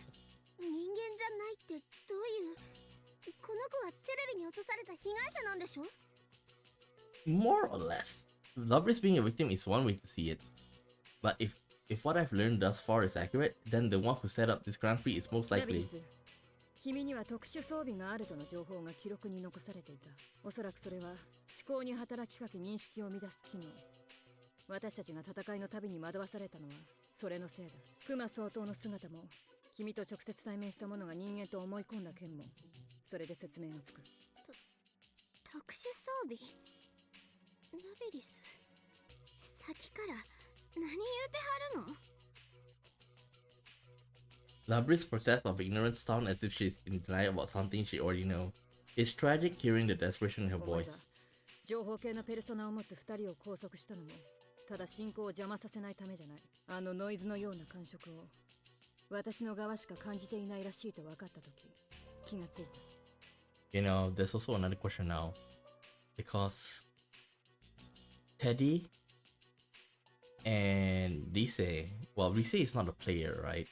人間じゃないってどういう？この子はテレビに落とされた被害者なんでしょ？ More or less. Labiris being a victim is one way to see it. But if what I've learned thus far is accurate, then the one who set up this Grand Prix is most ラビリ likely. ス、君には特殊装備があるとの情報が記録に残されていた。おそらくそれは思考に働きかけ認識を乱す機能。私たちが戦いの旅に惑わされたのはそれのせいだ。熊総統の姿も君と直接対面した者が人間と思い込んだ件もそれで説明がつく。特殊装備？ラビリス、さっきから何言うてはるのLabiris' protest of ignorance sounds as if she's in denial about something she already knows. It's tragic hearing the desperation in her お前 voice. が情報系のペルソナを持つ2人を拘束したのもただ進行を邪魔させないためじゃない。あのノイズのような感触を私の側しか感じていないらしいと分かったとき気がついた。 You know, there's also another question now. Because Teddy and Lise, well, Lise is not a player, right?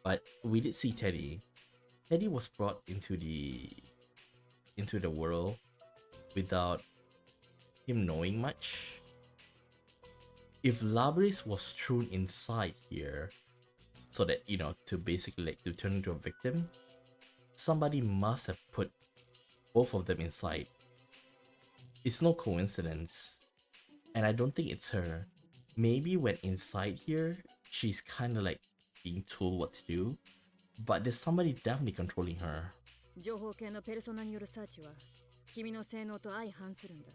But we did see Teddy. Teddy was brought into the world without him knowing much. If Labris was thrown inside here, so that, you know, to basically like to turn into a victim, somebody must have put both of them inside. It's no coincidence And I don't think it's her. Maybe when inside here, she's kind of like being told what to do, but there's somebody definitely controlling her. 情報系のペルソナによるサーチは君の性能と相反するんだ。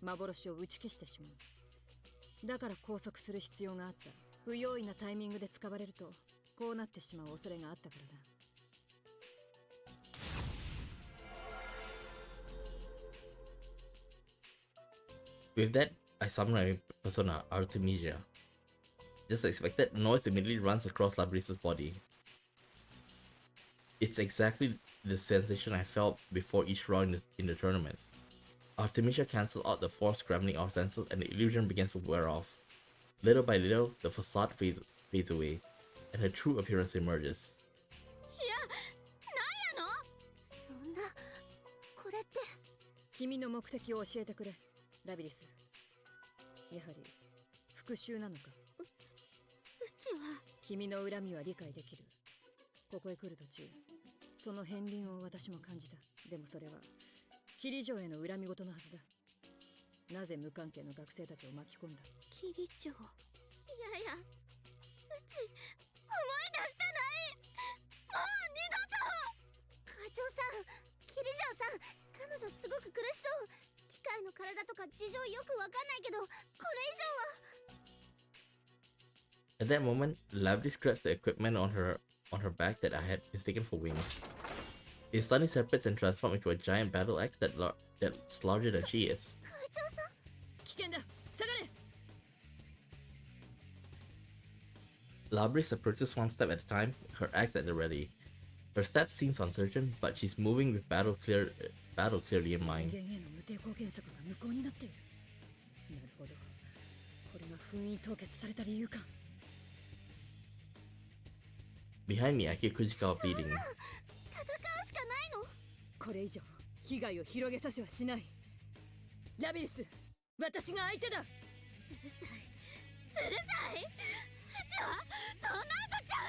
幻を打ち消してしまう。だから拘束する必要があった。不用意なタイミングで使われるとこうなってしまう恐れがあったからだ。With that, I summon my persona, Artemisia. Just as expected, noise immediately runs across Labrys's body. It's exactly the sensation I felt before each round in the tournament. Artemisia cancels out the force scrambling our senses and the illusion begins to wear off. Little by little, the facade fades away, and her true appearance emerges. そんなこれって君の目的を教えてくれ、ラビリス。やはり復讐なのか。うちは君の恨みは理解できる。ここへ来る途中、その片鱗を私も感じた。でもそれはキリ城への恨み事のはずだ。なぜ無関係の学生たちを巻き込んだ。キリ城。いやいや、うち思い出したない。もう二度と。会長さん、キリ城さん、彼女すごく苦しそう。機械の体とか事情よくわかんないけど、これ以上は。 At that moment, Labrys grabs the equipment on her back that I had mistaken for wings. It suddenly separates and transforms into a giant battle axe that's larger than she is. 会長さん。危険だ。下がれ。Labrys approaches one step at a time, her axe at the ready. Her step seems uncertain, but she's moving with battle clearly in mind. 人間への無抵抗原則が無効になっている。なるほど。これが封印凍結された理由か。Behind me, I hear Kujikawa pleading. 戦うしかないの。これ以上被害を広げさせはしない。ラビリス、私が相手だ。うるさい。うるさい。うちはそんなんとちゃう。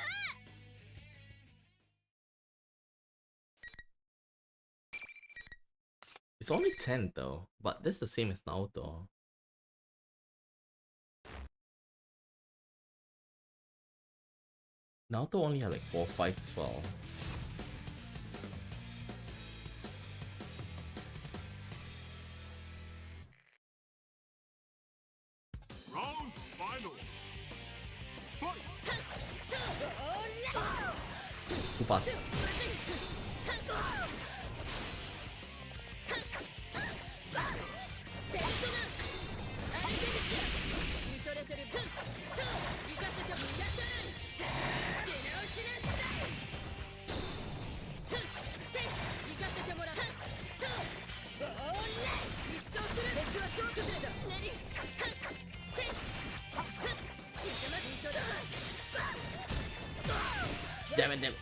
It's only 10 though, but that's the same as Naoto. Naoto only had like 4 fights as well. Round final. Fight. Who passed? Damn it, damn it.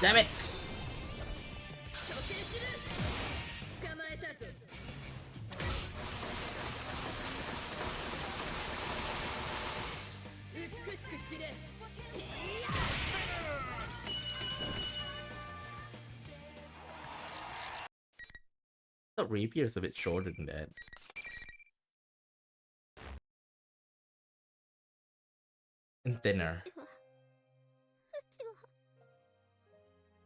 Damn it! The rapier is a bit shorter than that. And thinner.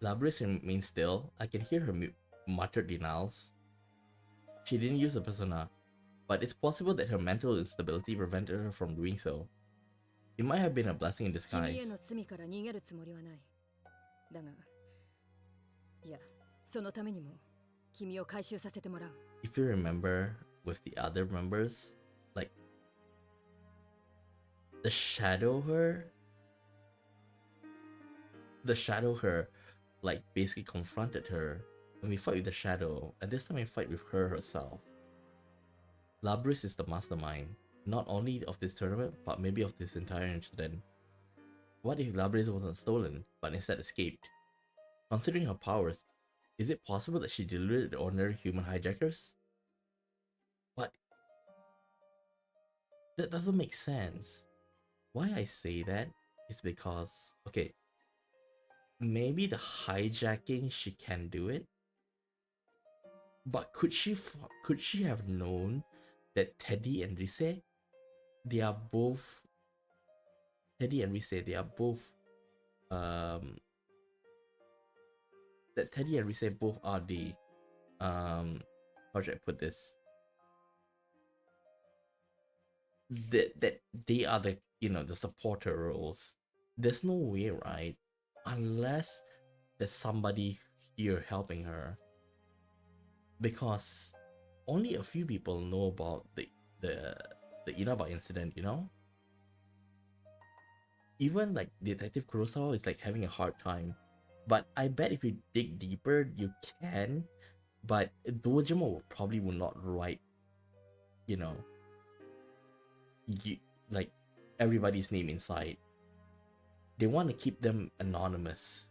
Labrys remains still. I can hear her muttered denials. She didn't use a persona, but it's possible that her mental instability prevented her from doing so. It might have been a blessing in disguise. 君への罪から逃げるつもりはない。だが、いや、そのためにも君を回収させてもらう。If you remember with the other members, like the shadow her, like basically confronted her when we fight with the shadow, and this time we fight with her herself. Labrys is the mastermind, not only of this tournament, but maybe of this entire incident. What if Labrys wasn't stolen, but instead escaped? Considering her powers, is it possible that she deluded the ordinary human hijackers? But that doesn't make sense. Why I say that is because, okay, maybe the hijacking she can do it, But could she have known that Teddy and Rise, they are both um that Teddy and Rise both are the how should I put this? That they are the, you know, the supporter roles. There's no way, right? Unless there's somebody here helping her. Because only a few people know about the Inaba incident, you know? Even like Detective Kurosawa is like having a hard time. But I bet if you dig deeper, you can. But Dojima probably will not write, you know, like everybody's name inside. They want to keep them anonymous.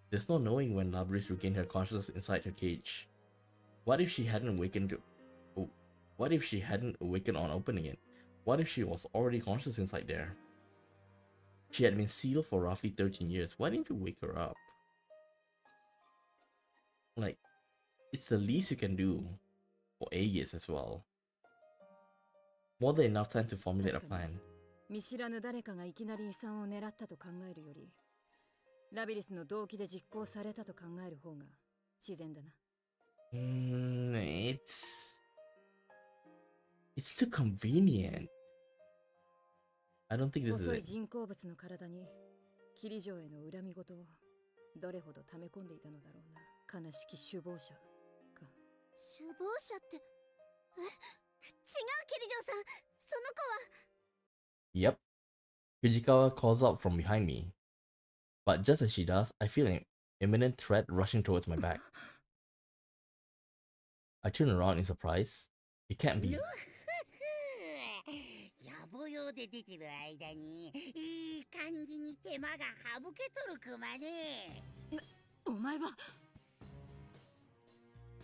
There's no knowing when Labris regained her consciousness inside her cage. What if she hadn't awakened on opening it? What if she was already conscious inside there? She had been sealed for roughly 13 years. Why didn't you wake her up? Like, it's the least you can do for Aegis as well. More than enough time to formulate a plan. 見知らぬ誰かがいきなり遺産を狙ったと考えるより、ラビリスの動機で実行されたと考える方が自然だな。It's too convenient. I don't think this is 細い it. 人工物の体にキリ城への恨み事をどれほど溜め込んでいたのだろうな。悲しき首謀者か。首謀者って、違うキリジョさん、その子は。Yep. Fujikawa calls out from behind me. But just as she does, I feel an imminent threat rushing towards my back. I turn around in surprise. It can't be. 野暮用で出てる間にいい感じに手間が省けとるクマね。お前は。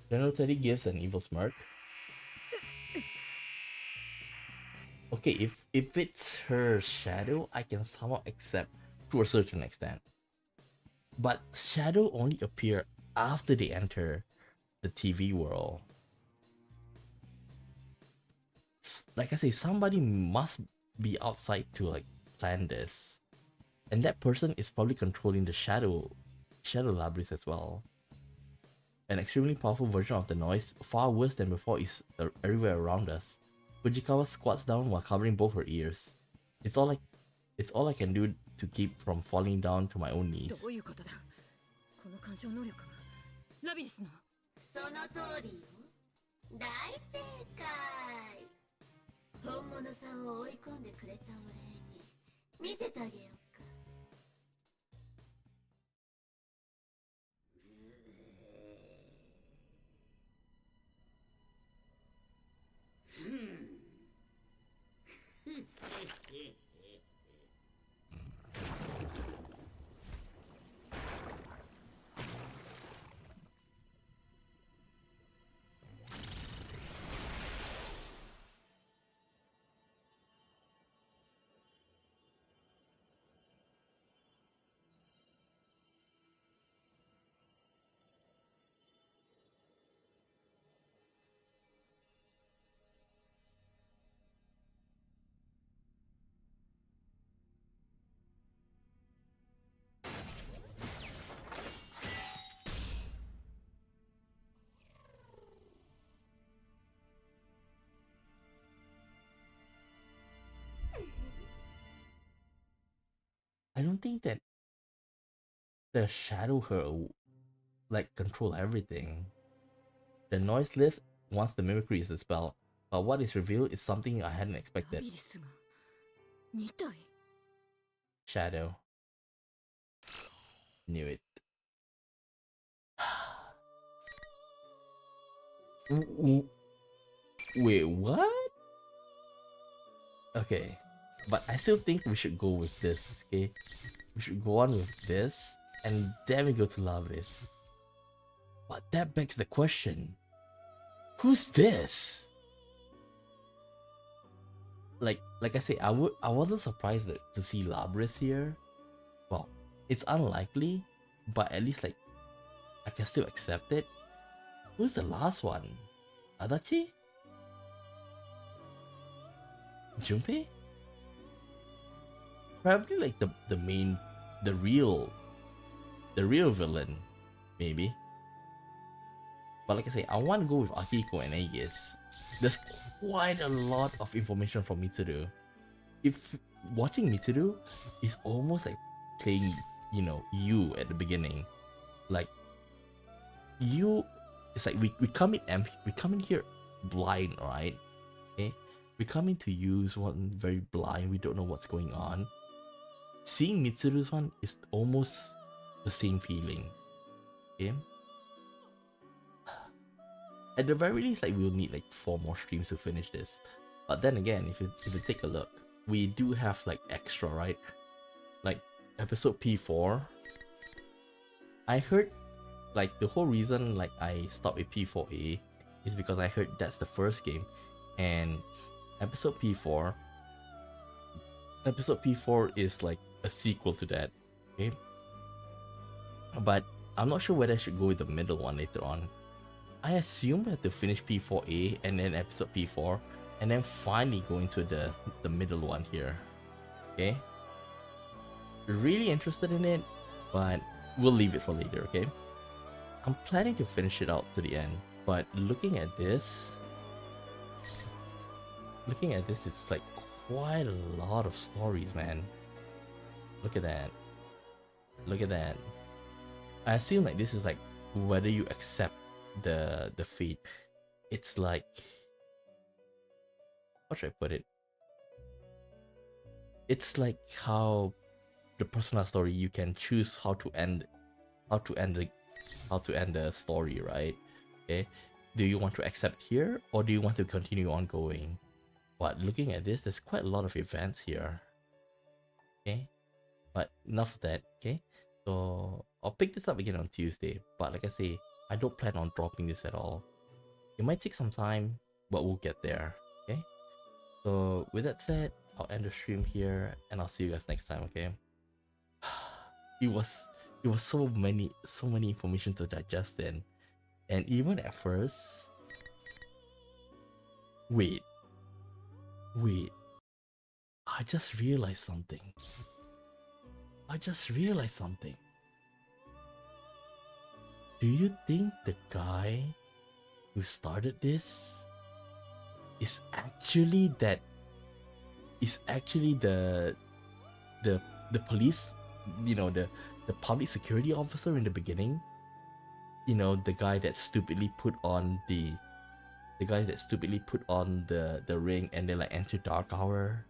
General Teddy gives an evil smirk. Okay, if it's her shadow, I can somehow accept to a certain extent. But shadow only appear after they enter the TV world. Like I say, somebody must be outside to like plan this. And that person is probably controlling the shadow Labris as well. An extremely powerful version of the noise, far worse than before, is everywhere around us. Fujikawa squats down while covering both her ears. It's all I can do to keep from falling down to my own knees. どういうことだ。この干渉能力はラビリスの。その通りよ。大正解。本物さんを追い込んでくれたお礼に見せてあげようか。I don't think that the shadow her like control everything. The noise lifts once the mimicry is dispelled, but what is revealed is something I hadn't expected. ラビリスが2体。Shadow. Knew it. Wait, what? Okay, but I still think we should go with this, okay? We should go on with this, and then we go to Lavis. But that begs the question, who's this? Like I say, I wasn't surprised to see Labris here. Well, it's unlikely, but at least like I can still accept it. Who's the last one? Adachi? Junpei? Probably like the real villain, maybe. But like I say, I want to go with Akiko and Aegis. There's quite a lot of information from Mitsuru. If watching Mitsuru is almost like playing, you know, you at the beginning. Like you, it's like we come in here blind, right? Okay, we come into Yu's one very blind. We don't know what's going on. Seeing Mitsuru's one is almost the same feeling. Okay. At the very least, like we'll need like 4 more streams to finish this. But then again, if you take a look, we do have like extra, right? Like episode P4. I heard like the whole reason like I stopped with P4A is because I heard that's the first game, and episode P4 is like a sequel to that. Okay. But I'm not sure whether I should go with the middle one later on. I assume I have to finish P4A and then episode P4 and then finally go into the middle one here. Okay? Really interested in it, but we'll leave it for later, okay? I'm planning to finish it out to the end, but looking at this, it's like quite a lot of stories, man. Look at that. Look at that. I assume like this is like whether you accept the fate. It's like, how should I put it? It's like how the personal story, you can choose how to end the story, right? Okay, do you want to accept here or do you want to continue on going? But looking at this, there's quite a lot of events here. Okay, but enough of that. Okay, so I'll pick this up again on Tuesday, but like I say, I don't plan on dropping this at all. It might take some time, but we'll get there. Okay, so with that said, I'll end the stream here and I'll see you guys next time. Okay. It was so many information to digest in, and even at first, wait, I just realized something. Do you think the guy who started this is actually the police, you know, the public security officer in the beginning? You know, the guy that stupidly put on the ring and then like enter Dark Hour?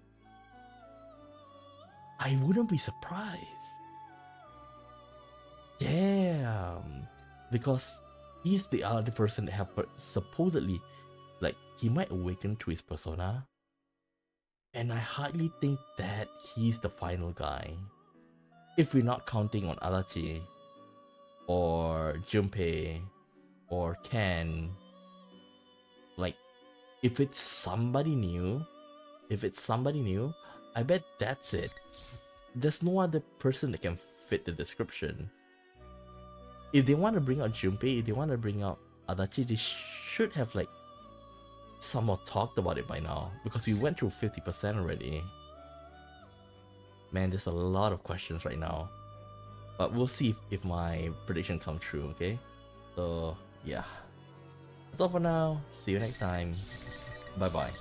I wouldn't be surprised. Damn. Because he's the other person that have supposedly, like, he might awaken to his persona. And I hardly think that he's the final guy. If we're not counting on Adachi, or Junpei, or Ken. Like, if it's somebody new, I bet that's it. There's no other person that can fit the description. If they want to bring out Junpei, if they want to bring out Adachi, they should have like somewhat talked about it by now, because we went through 50% already. Man, there's a lot of questions right now, but we'll see if my prediction comes true. Okay, so yeah, that's all for now. See you next time. Bye bye.